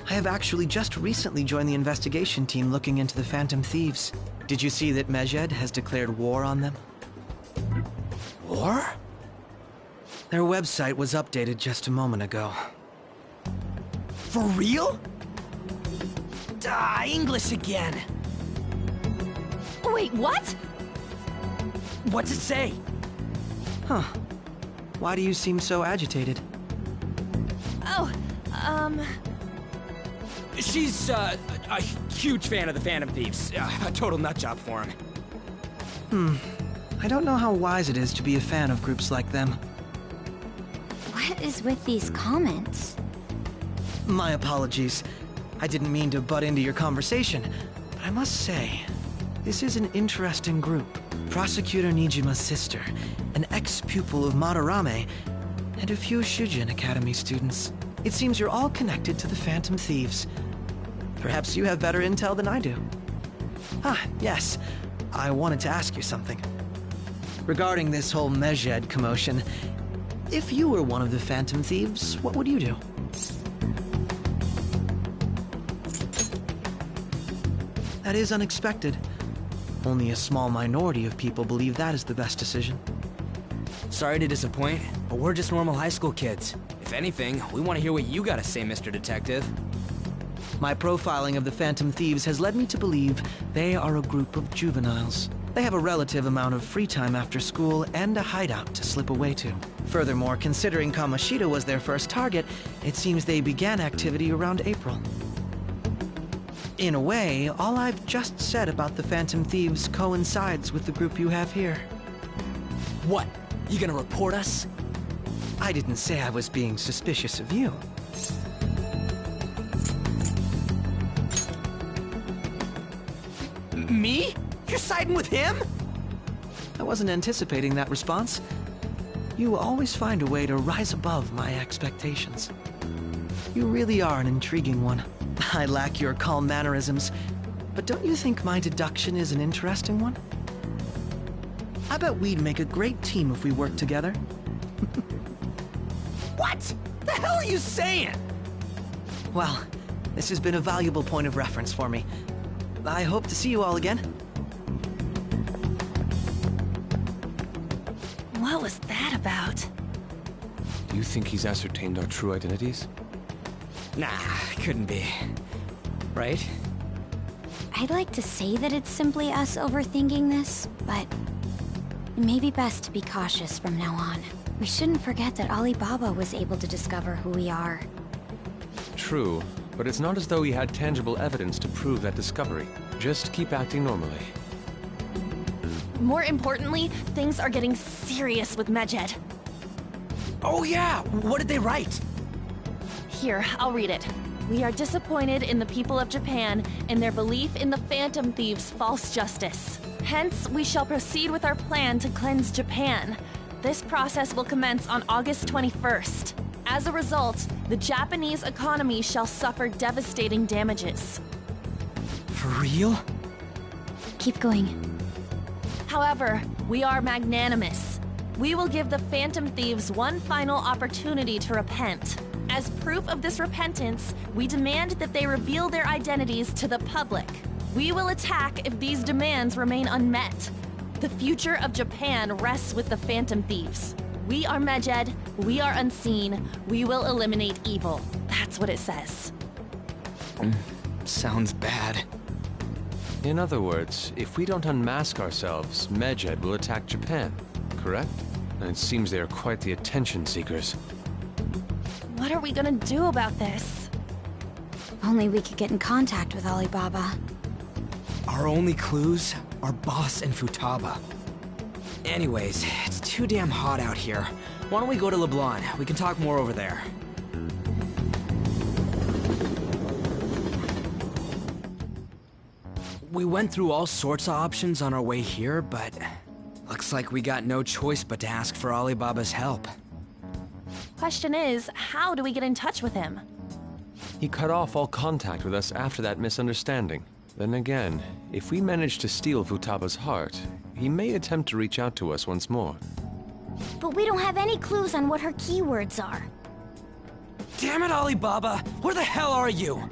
I have actually just recently joined the investigation team looking into the Phantom Thieves. Did you see that Medjed has declared war on them? War? Their website was updated just a moment ago. For real? English again. Wait, what? What's it say? Huh. Why do you seem so agitated? Oh, She's, a huge fan of the Phantom Thieves. A total nutjob for him. I don't know how wise it is to be a fan of groups like them. What is with these comments? My apologies. I didn't mean to butt into your conversation, but I must say, this is an interesting group. Prosecutor Nijima's sister, an ex-pupil of Madarame, and a few Shujin Academy students. It seems you're all connected to the Phantom Thieves. Perhaps you have better intel than I do. Yes. I wanted to ask you something. Regarding this whole Medjed commotion, if you were one of the Phantom Thieves, what would you do? That is unexpected. Only a small minority of people believe that is the best decision. Sorry to disappoint, but we're just normal high school kids. If anything, we want to hear what you gotta say, Mr. Detective. My profiling of the Phantom Thieves has led me to believe they are a group of juveniles. They have a relative amount of free time after school and a hideout to slip away to. Furthermore, considering Kamoshida was their first target, it seems they began activity around April. In a way, all I've just said about the Phantom Thieves coincides with the group you have here. What? You gonna report us? I didn't say I was being suspicious of you. Me? You're siding with him? I wasn't anticipating that response. You always find a way to rise above my expectations. You really are an intriguing one. I lack your calm mannerisms, but don't you think my deduction is an interesting one? I bet we'd make a great team if we worked together. What? The hell are you saying? Well, this has been a valuable point of reference for me. I hope to see you all again. What was that about? Do you think he's ascertained our true identities? Nah, couldn't be. Right? I'd like to say that it's simply us overthinking this, but it may be best to be cautious from now on. We shouldn't forget that Alibaba was able to discover who we are. True, but it's not as though he had tangible evidence to prove that discovery. Just keep acting normally. More importantly, things are getting serious with Medjed. Oh yeah, what did they write? Here, I'll read it. We are disappointed in the people of Japan and their belief in the Phantom Thieves' false justice. Hence, we shall proceed with our plan to cleanse Japan. This process will commence on August 21st. As a result, the Japanese economy shall suffer devastating damages. For real? Keep going. However, we are magnanimous. We will give the Phantom Thieves one final opportunity to repent. As proof of this repentance, we demand that they reveal their identities to the public. We will attack if these demands remain unmet. The future of Japan rests with the Phantom Thieves. We are Medjed, we are unseen, we will eliminate evil. That's what it says. sounds bad. In other words, if we don't unmask ourselves, Medjed will attack Japan, correct? And it seems they are quite the attention seekers. What are we gonna do about this? If only we could get in contact with Alibaba. Our only clues are Boss and Futaba. Anyways, it's too damn hot out here. Why don't we go to Leblanc? We can talk more over there. We went through all sorts of options on our way here, but looks like we got no choice but to ask for Alibaba's help. Question is, how do we get in touch with him? He cut off all contact with us after that misunderstanding. Then again, if we manage to steal Futaba's heart, he may attempt to reach out to us once more. But we don't have any clues on what her keywords are. Damn it, Alibaba! Where the hell are you?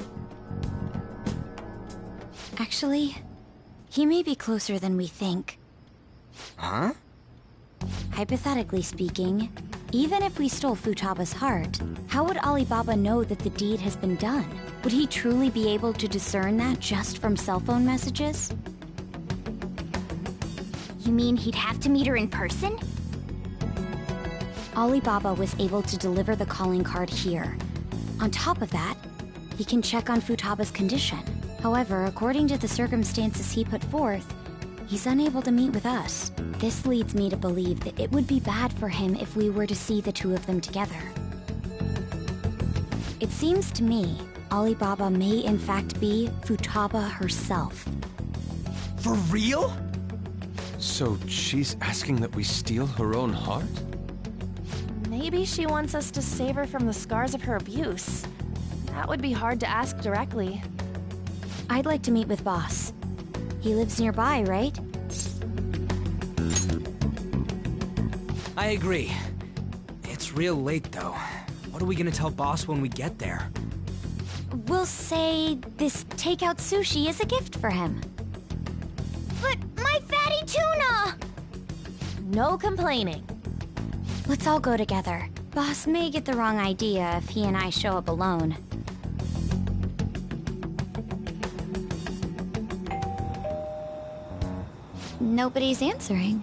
Actually, he may be closer than we think. Huh? Hypothetically speaking, even if we stole Futaba's heart, how would Alibaba know that the deed has been done? Would he truly be able to discern that just from cell phone messages? You mean he'd have to meet her in person? Alibaba was able to deliver the calling card here. On top of that, he can check on Futaba's condition. However, according to the circumstances he put forth, he's unable to meet with us. This leads me to believe that it would be bad for him if we were to see the two of them together. It seems to me Alibaba may in fact be Futaba herself. For real? So she's asking that we steal her own heart? Maybe she wants us to save her from the scars of her abuse. That would be hard to ask directly. I'd like to meet with Boss. He lives nearby, right? I agree. It's real late, though. What are we gonna tell Boss when we get there? We'll say this takeout sushi is a gift for him. But my fatty tuna! No complaining. Let's all go together. Boss may get the wrong idea if he and I show up alone. Nobody's answering.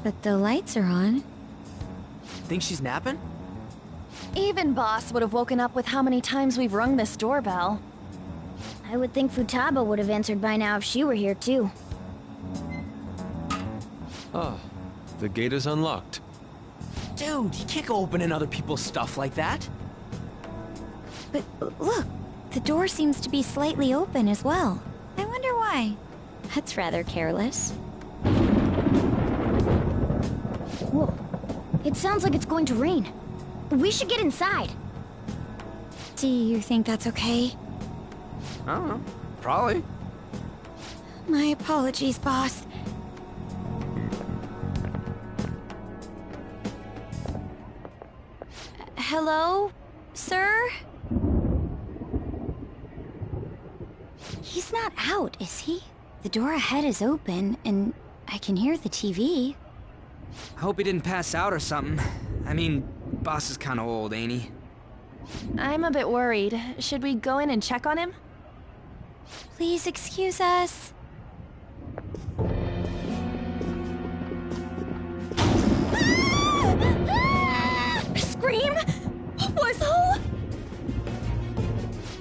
But the lights are on. Think she's napping? Even Boss would have woken up with how many times we've rung this doorbell. I would think Futaba would have answered by now if she were here too. Ah, the gate is unlocked. Dude, you can't go opening other people's stuff like that. But look, the door seems to be slightly open as well. I wonder why. That's rather careless. Whoa. It sounds like it's going to rain. We should get inside. Do you think that's okay? I don't know. Probably. My apologies, boss. Hello, sir? He's not out, is he? The door ahead is open, and I can hear the TV. I hope he didn't pass out or something. I mean, Boss is kinda old, ain't he? I'm a bit worried. Should we go in and check on him? Please excuse us. Scream? Whistle?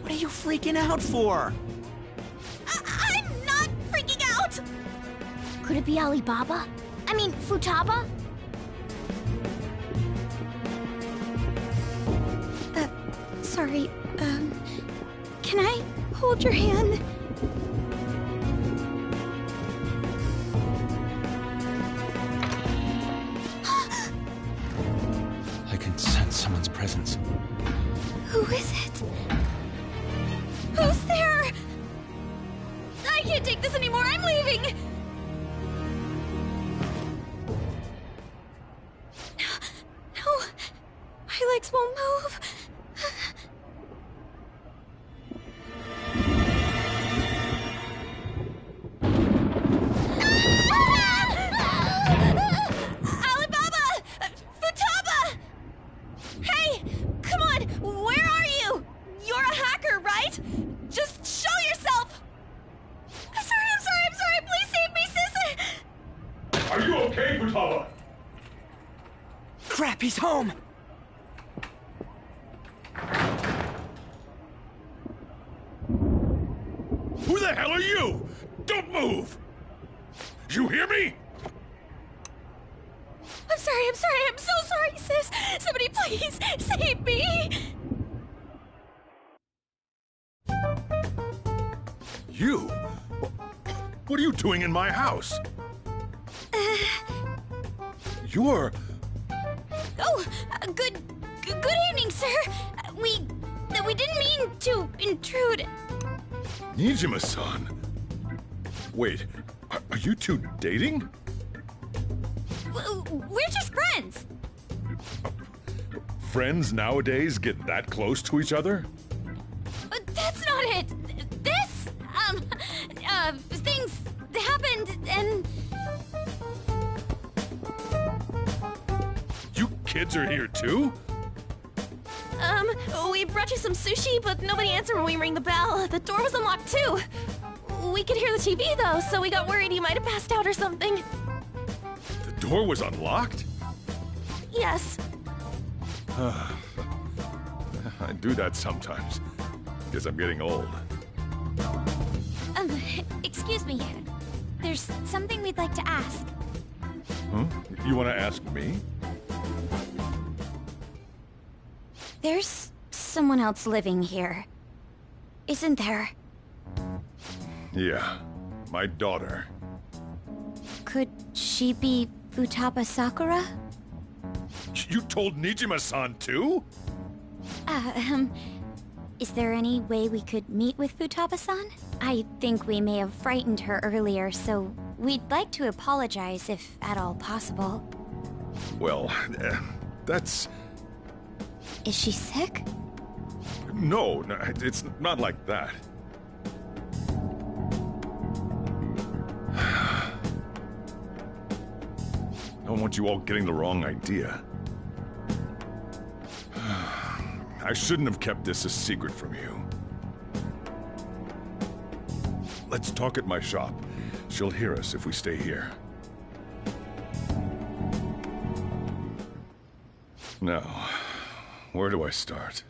What are you freaking out for? I'm not freaking out! Could it be Alibaba? I mean, Futaba? Sorry, can I hold your hand? I can sense someone's presence. Who is it? Who's there? I can't take this anymore, I'm leaving! No, my legs won't move. Alibaba! Futaba! Hey! Come on! Where are you? You're a hacker, right? Just He's home! Who the hell are you? Don't move! You hear me? I'm sorry, I'm so sorry, sis! Somebody please, save me! You? What are you doing in my house? You're... Oh, good evening, sir. We didn't mean to intrude. Nijima-san. Wait, are you two dating? We're just friends. Friends nowadays get that close to each other? But that's not it. This, things happened and... You kids are here too? We brought you some sushi, but nobody answered when we rang the bell. The door was unlocked too. We could hear the TV though, so we got worried you might have passed out or something. The door was unlocked? Yes. I do that sometimes. Guess I'm getting old. Excuse me. There's something we'd like to ask. Huh? You want to ask me? There's someone else living here, isn't there? Yeah, my daughter. Could she be Futaba Sakura? You told Nijima-san too? Is there any way we could meet with Futaba-san? I think we may have frightened her earlier, so we'd like to apologize if at all possible. Well, that's... Is she sick? No, it's not like that. I don't want you all getting the wrong idea. I shouldn't have kept this a secret from you. Let's talk at my shop. She'll hear us if we stay here. Now, where do I start?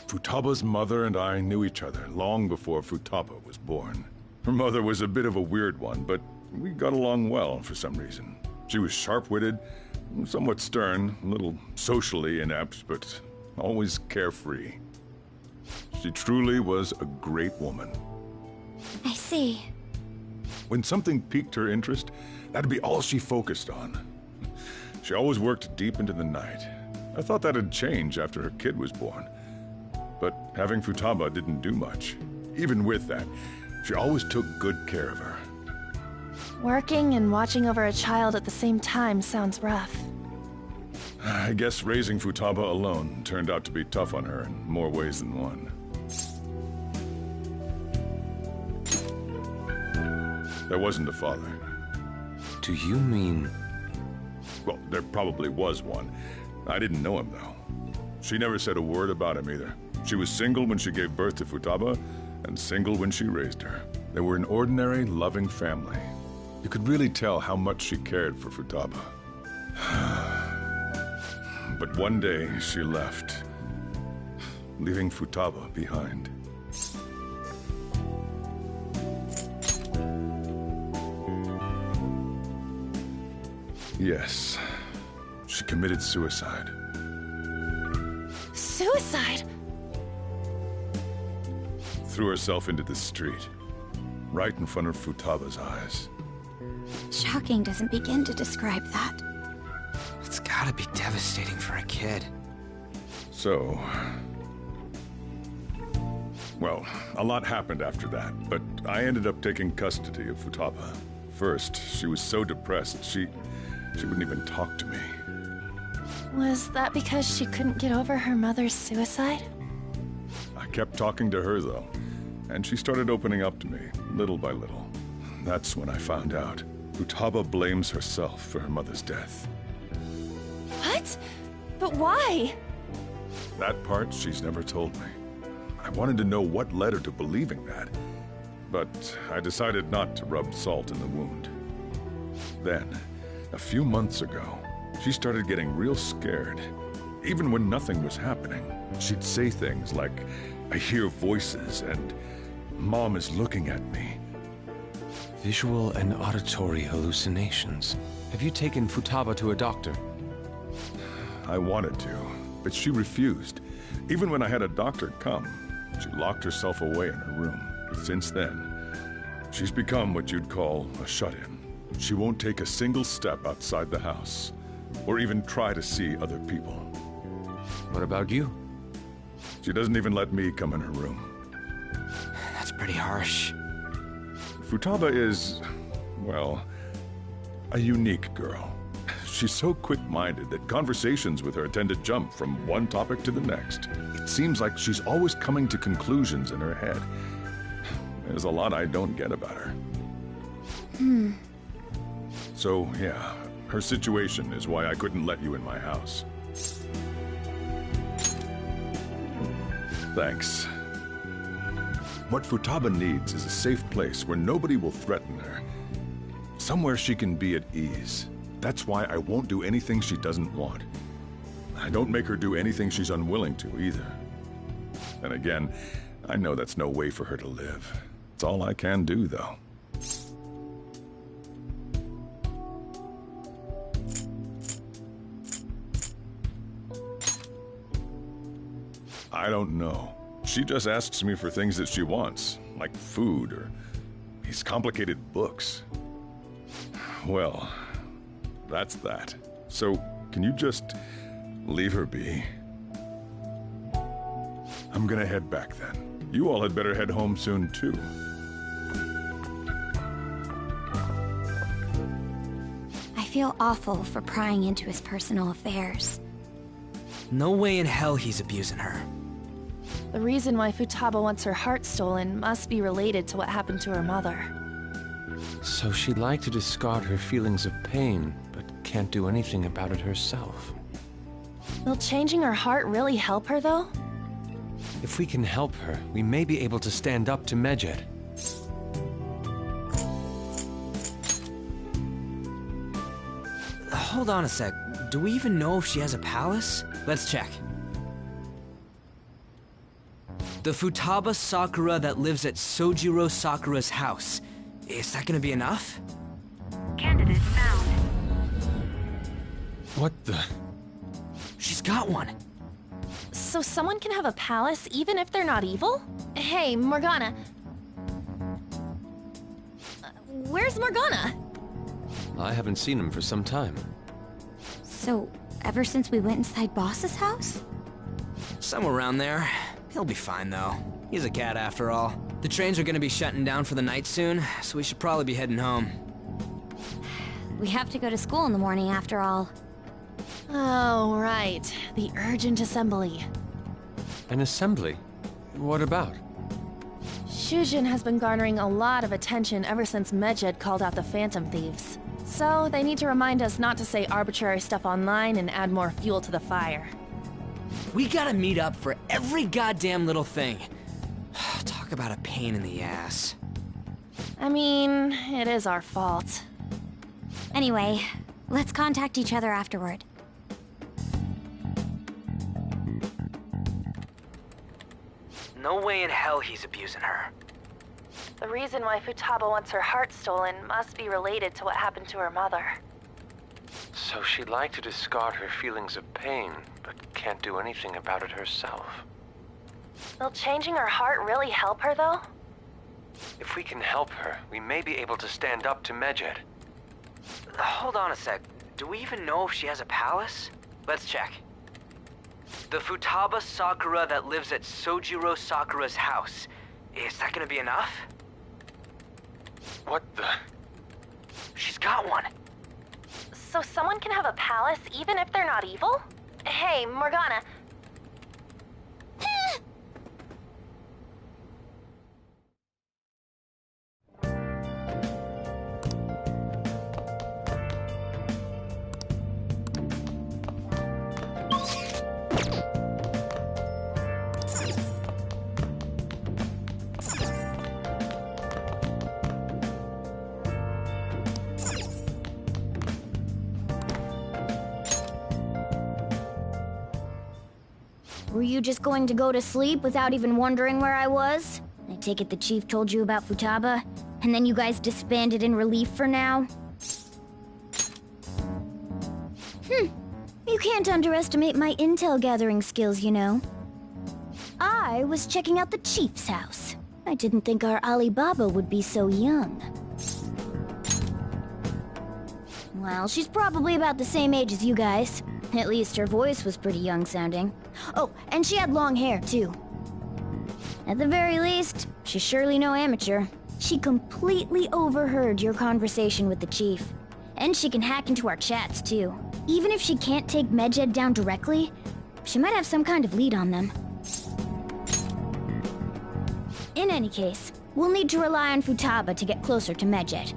Futaba's mother and I knew each other long before Futaba was born. Her mother was a bit of a weird one, but we got along well for some reason. She was sharp-witted, somewhat stern, a little socially inept, but always carefree. She truly was a great woman. I see. When something piqued her interest, that'd be all she focused on. She always worked deep into the night. I thought that'd change after her kid was born. But having Futaba didn't do much. Even with that, she always took good care of her. Working and watching over a child at the same time sounds rough. I guess raising Futaba alone turned out to be tough on her in more ways than one. There wasn't a father. Do you mean... Well, there probably was one. I didn't know him, though. She never said a word about him either. She was single when she gave birth to Futaba, and single when she raised her. They were an ordinary, loving family. You could really tell how much she cared for Futaba. But one day, she left, leaving Futaba behind. Yes, she committed suicide. Suicide? Threw herself into the street, right in front of Futaba's eyes. Shocking doesn't begin to describe that. It's gotta be devastating for a kid. So... Well, a lot happened after that, but I ended up taking custody of Futaba. First, she was so depressed, she wouldn't even talk to me. Was that because she couldn't get over her mother's suicide? I kept talking to her, though, and she started opening up to me, little by little. That's when I found out. Futaba blames herself for her mother's death. What? But why? That part she's never told me. I wanted to know what led her to believing that, but I decided not to rub salt in the wound. Then, a few months ago, she started getting real scared. Even when nothing was happening, she'd say things like, "I hear voices," and "Mom is looking at me." Visual and auditory hallucinations. Have you taken Futaba to a doctor? I wanted to, but she refused. Even when I had a doctor come, she locked herself away in her room. Since then, she's become what you'd call a shut-in. She won't take a single step outside the house, or even try to see other people. What about you? She doesn't even let me come in her room. That's pretty harsh. Futaba is, well, a unique girl. She's so quick-minded that conversations with her tend to jump from one topic to the next. It seems like she's always coming to conclusions in her head. There's a lot I don't get about her. So, yeah, her situation is why I couldn't let you in my house. Thanks. What Futaba needs is a safe place where nobody will threaten her. Somewhere she can be at ease. That's why I won't do anything she doesn't want. I don't make her do anything she's unwilling to, either. And again, I know that's no way for her to live. It's all I can do, though. I don't know. She just asks me for things that she wants, like food or these complicated books. Well, that's that. So, can you just leave her be? I'm gonna head back then. You all had better head home soon, too. I feel awful for prying into his personal affairs. No way in hell he's abusing her. The reason why Futaba wants her heart stolen must be related to what happened to her mother. So she'd like to discard her feelings of pain, but can't do anything about it herself. Will changing her heart really help her, though? If we can help her, we may be able to stand up to Medjed. Hold on a sec. Do we even know if she has a palace? Let's check. The Futaba Sakura that lives at Sojiro Sakura's house. Is that gonna be enough? Candidate found. What the? She's got one. So someone can have a palace even if they're not evil? Hey, Morgana. Where's Morgana? I haven't seen him for some time. So, ever since we went inside Boss's house? Somewhere around there. He'll be fine, though. He's a cat, after all. The trains are gonna be shutting down for the night soon, so we should probably be heading home. We have to go to school in the morning, after all. Oh, right. The urgent assembly. An assembly? What about? Shujin has been garnering a lot of attention ever since Medjed called out the Phantom Thieves. So, they need to remind us not to say arbitrary stuff online and add more fuel to the fire. We gotta meet up for every goddamn little thing. Talk about a pain in the ass. I mean, it is our fault. Anyway, let's contact each other afterward. No way in hell he's abusing her. The reason why Futaba wants her heart stolen must be related to what happened to her mother. So she'd like to discard her feelings of pain, but can't do anything about it herself. Will changing her heart really help her, though? If we can help her, we may be able to stand up to Medjed. Hold on a sec. Do we even know if she has a palace? Let's check. The Futaba Sakura that lives at Sojiro Sakura's house. Is that gonna be enough? What the? She's got one. So someone can have a palace even if they're not evil? Hey, Morgana. Were you just going to go to sleep without even wondering where I was? I take it the chief told you about Futaba, and then you guys disbanded in relief for now? You can't underestimate my intel gathering skills, you know. I was checking out the chief's house. I didn't think our Alibaba would be so young. Well, she's probably about the same age as you guys. At least her voice was pretty young sounding. Oh, and she had long hair, too. At the very least, she's surely no amateur. She completely overheard your conversation with the chief. And she can hack into our chats, too. Even if she can't take Medjed down directly, she might have some kind of lead on them. In any case, we'll need to rely on Futaba to get closer to Medjed.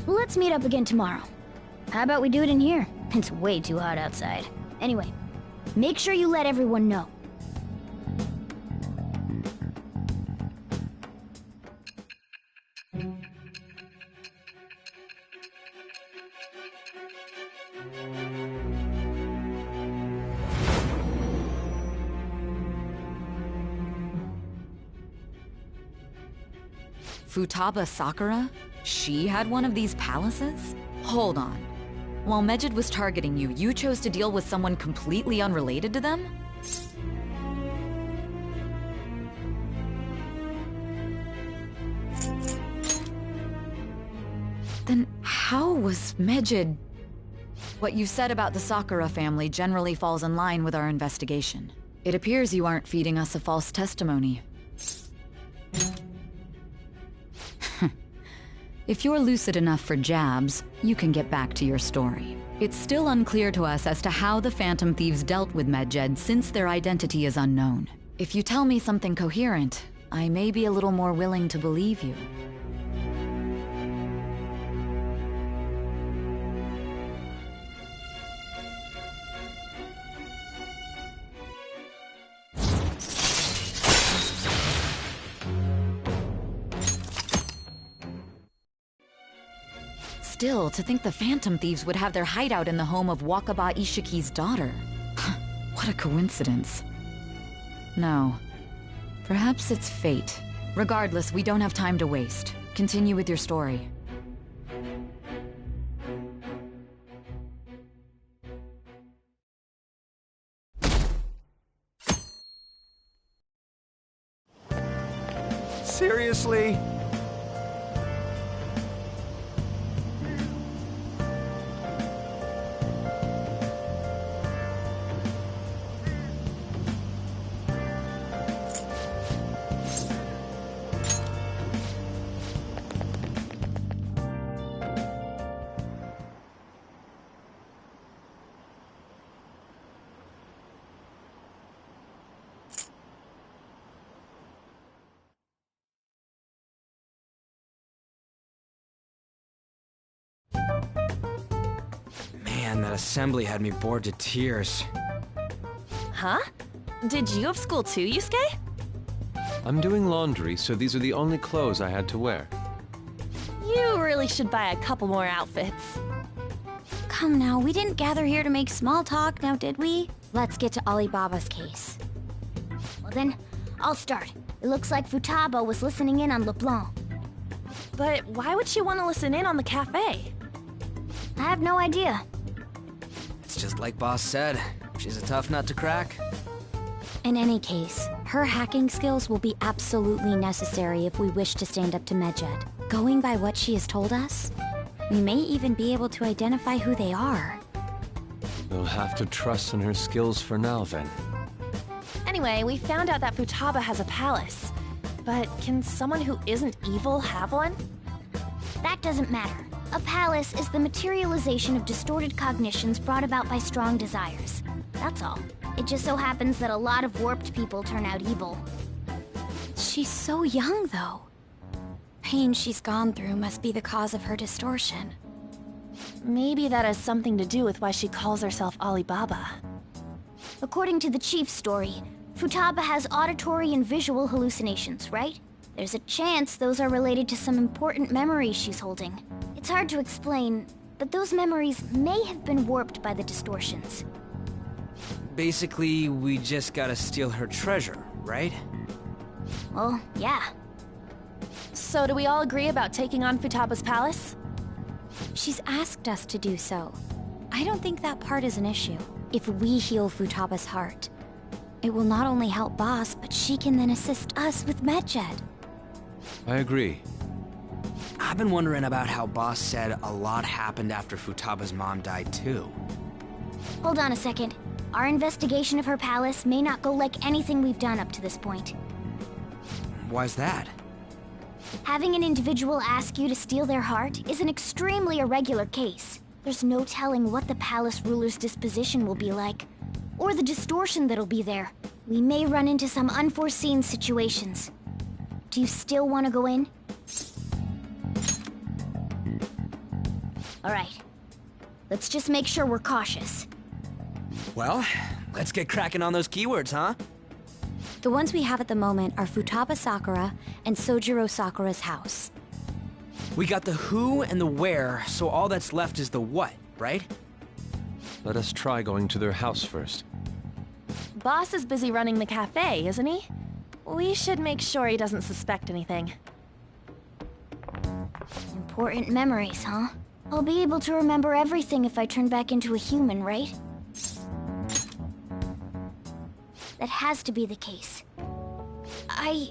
Let's meet up again tomorrow. How about we do it in here? It's way too hot outside. Anyway, make sure you let everyone know. Futaba Sakura? She had one of these palaces? Hold on. While Medjed was targeting you, you chose to deal with someone completely unrelated to them? Then how was Medjed... What you said about the Sakura family generally falls in line with our investigation. It appears you aren't feeding us a false testimony. If you're lucid enough for jabs, you can get back to your story. It's still unclear to us as to how the Phantom Thieves dealt with Medjed since their identity is unknown. If you tell me something coherent, I may be a little more willing to believe you. Still, to think the Phantom Thieves would have their hideout in the home of Wakaba Ishiki's daughter. What a coincidence. No. Perhaps it's fate. Regardless, we don't have time to waste. Continue with your story. Seriously? Man, that assembly had me bored to tears. Huh? Did you have school too, Yusuke? I'm doing laundry, so these are the only clothes I had to wear. You really should buy a couple more outfits. Come now, we didn't gather here to make small talk, now did we? Let's get to Alibaba's case. Well then, I'll start. It looks like Futaba was listening in on LeBlanc. But why would she want to listen in on the cafe? I have no idea. It's just like Boss said. She's a tough nut to crack. In any case, her hacking skills will be absolutely necessary if we wish to stand up to Medjed. Going by what she has told us, we may even be able to identify who they are. We'll have to trust in her skills for now, then. Anyway, we found out that Futaba has a palace. But can someone who isn't evil have one? That doesn't matter. A palace is the materialization of distorted cognitions brought about by strong desires. That's all. It just so happens that a lot of warped people turn out evil. She's so young, though. Pain she's gone through must be the cause of her distortion. Maybe that has something to do with why she calls herself Alibaba. According to the chief's story, Futaba has auditory and visual hallucinations, right? There's a chance those are related to some important memories she's holding. It's hard to explain, but those memories may have been warped by the distortions. Basically, we just gotta steal her treasure, right? Well, yeah. So do we all agree about taking on Futaba's palace? She's asked us to do so. I don't think that part is an issue. If we heal Futaba's heart, it will not only help Boss, but she can then assist us with Medjed. I agree. I've been wondering about how Boss said a lot happened after Futaba's mom died too. Hold on a second. Our investigation of her palace may not go like anything we've done up to this point. Why's that? Having an individual ask you to steal their heart is an extremely irregular case. There's no telling what the palace ruler's disposition will be like, or the distortion that'll be there. We may run into some unforeseen situations. Do you still want to go in? Alright. Let's just make sure we're cautious. Well, let's get cracking on those keywords, huh? The ones we have at the moment are Futaba Sakura and Sojiro Sakura's house. We got the who and the where, so all that's left is the what, right? Let us try going to their house first. Boss is busy running the cafe, isn't he? We should make sure he doesn't suspect anything. Important memories, huh? I'll be able to remember everything if I turn back into a human, right? That has to be the case. I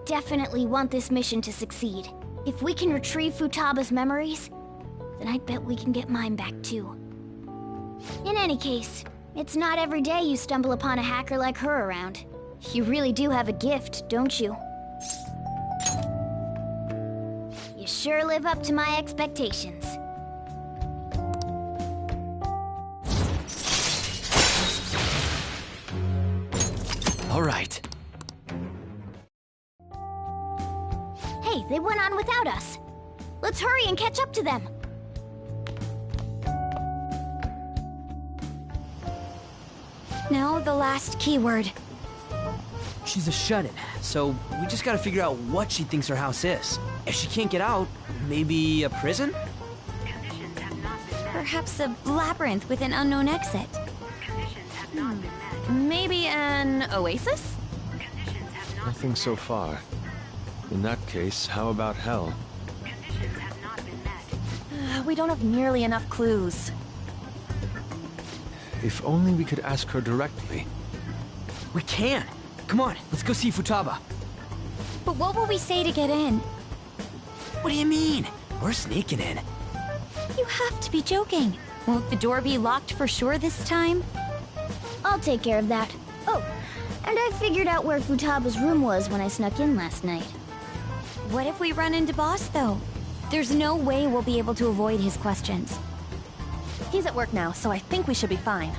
definitely want this mission to succeed. If we can retrieve Futaba's memories, then I bet we can get mine back too. In any case, it's not every day you stumble upon a hacker like her around. You really do have a gift, don't you? You sure live up to my expectations. All right. Hey, they went on without us. Let's hurry and catch up to them. Now the last keyword. She's a shut-in, so we just gotta figure out what she thinks her house is. If she can't get out, maybe a prison? Perhaps a labyrinth with an unknown exit. Maybe an oasis? Nothing so far. In that case, how about hell? We don't have nearly enough clues. If only we could ask her directly. We can! Come on, let's go see Futaba. But what will we say to get in? What do you mean? We're sneaking in. You have to be joking. Won't the door be locked for sure this time? I'll take care of that. Oh, and I figured out where Futaba's room was when I snuck in last night. What if we run into Boss, though? There's no way we'll be able to avoid his questions. He's at work now, so I think we should be fine.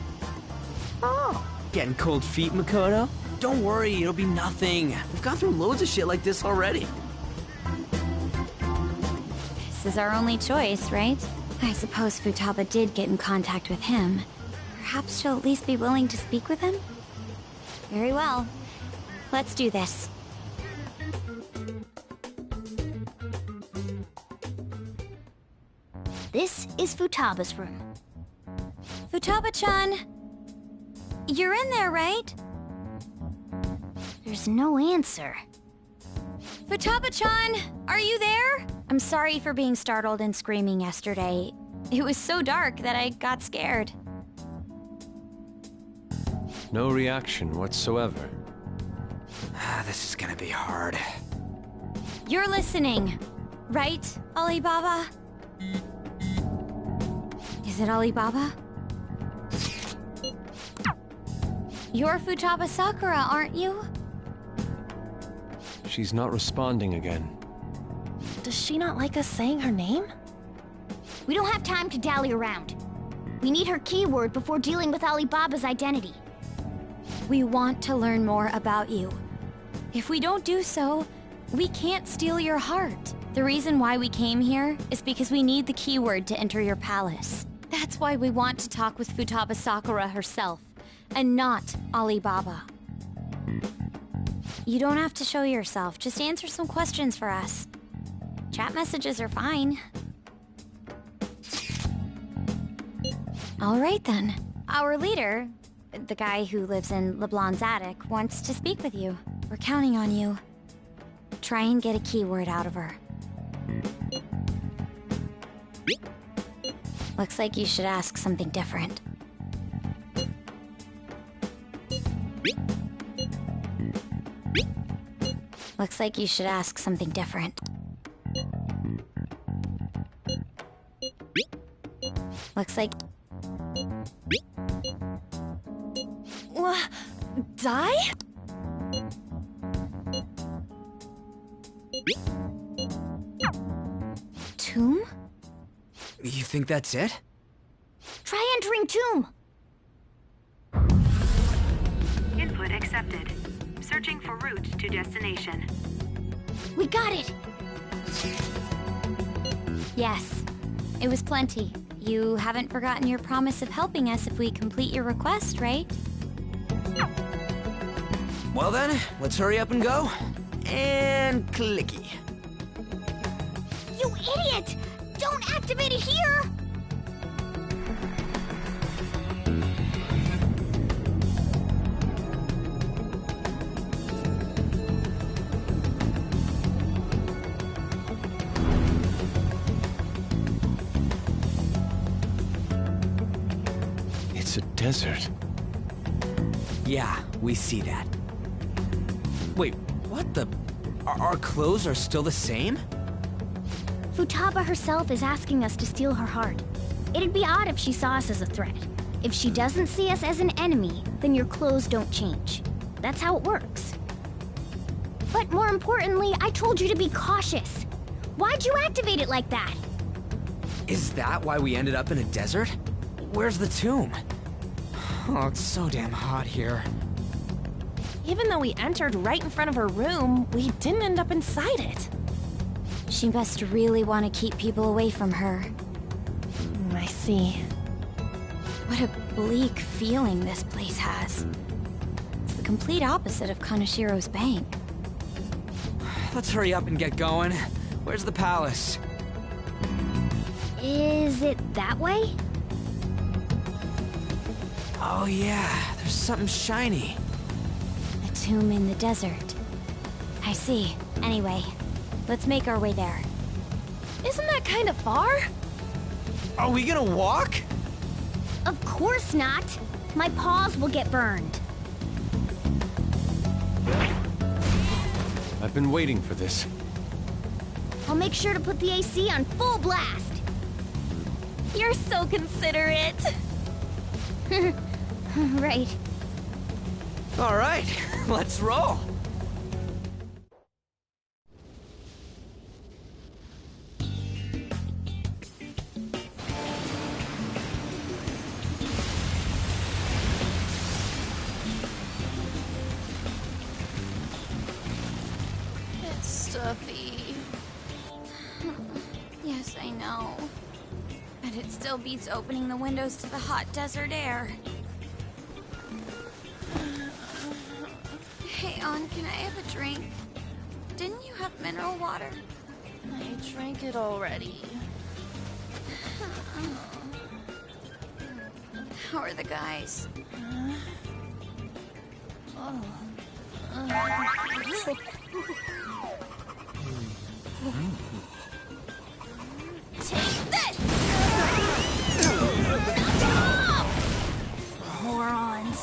Oh, getting cold feet, Makoto? Don't worry, it'll be nothing. We've gone through loads of shit like this already. This is our only choice, right? I suppose Futaba did get in contact with him. Perhaps she'll at least be willing to speak with him? Very well. Let's do this. This is Futaba's room. Futaba-chan! You're in there, right? There's no answer. Futaba-chan! Are you there? I'm sorry for being startled and screaming yesterday. It was so dark that I got scared. No reaction whatsoever. This is gonna be hard. You're listening, right, Alibaba? Is it Alibaba? You're Futaba Sakura, aren't you? She's not responding again. Does she not like us saying her name? We don't have time to dally around. We need her keyword before dealing with Alibaba's identity. We want to learn more about you. If we don't do so, we can't steal your heart. The reason why we came here is because we need the keyword to enter your palace. That's why we want to talk with Futaba Sakura herself, and not Alibaba. You don't have to show yourself, just answer some questions for us. Chat messages are fine. All right then. Our leader, the guy who lives in LeBlanc's attic, wants to speak with you. We're counting on you. Try and get a keyword out of her. Looks like you should ask something different. Looks like you should ask something different. Looks like... Die? Tomb? You think that's it? Try entering tomb. Input accepted. Searching for route to destination. We got it! Yes. It was plenty. You haven't forgotten your promise of helping us if we complete your request, right? Well then, let's hurry up and go. And clicky. You idiot! Don't activate it here! It's a desert. Yeah, we see that. Wait, what the... Our clothes are still the same? Futaba herself is asking us to steal her heart. It'd be odd if she saw us as a threat. If she doesn't see us as an enemy, then your clothes don't change. That's how it works. But more importantly, I told you to be cautious. Why'd you activate it like that? Is that why we ended up in a desert? Where's the tomb? Oh, it's so damn hot here. Even though we entered right in front of her room, we didn't end up inside it. She must really want to keep people away from her. I see. What a bleak feeling this place has. It's the complete opposite of Kanashiro's bank. Let's hurry up and get going. Where's the palace? Is it that way? Oh yeah, there's something shiny. A tomb in the desert. I see. Anyway, let's make our way there. Isn't that kind of far? Are we gonna walk? Of course not. My paws will get burned. I've been waiting for this. I'll make sure to put the AC on full blast. You're so considerate. Right. All right, let's roll. It's stuffy. Yes, I know. But it still beats opening the windows to the hot desert air. Hey, On, can I have a drink? Didn't you have mineral water? I drank it already. How are the guys? Take this! Morons.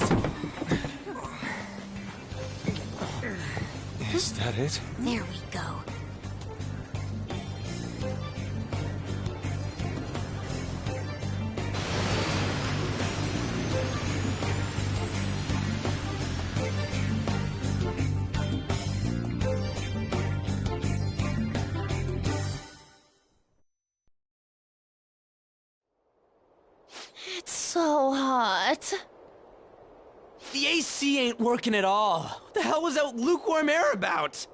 Is that it? There we go. It's so hot. The AC ain't working at all. What the hell was that lukewarm air about?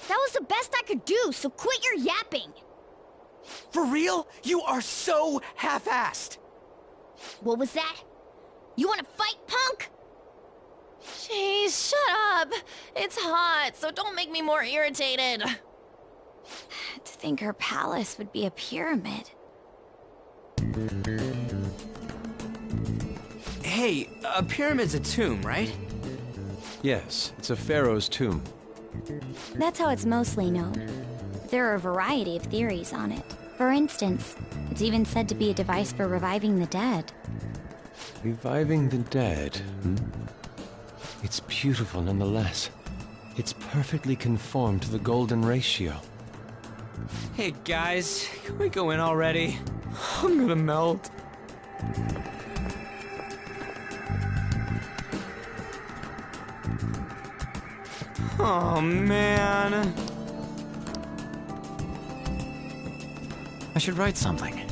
That was the best I could do, so quit your yapping. For real? You are so half-assed. What was that? You wanna fight, punk? Jeez, shut up. It's hot, so don't make me more irritated. To think her palace would be a pyramid. Hey, a pyramid's a tomb, right? Yes, it's a pharaoh's tomb. That's how it's mostly known. There are a variety of theories on it. For instance, it's even said to be a device for reviving the dead. Reviving the dead, hmm? It's beautiful nonetheless. It's perfectly conformed to the golden ratio. Hey guys, can we go in already? I'm gonna melt. Oh man. I should write something.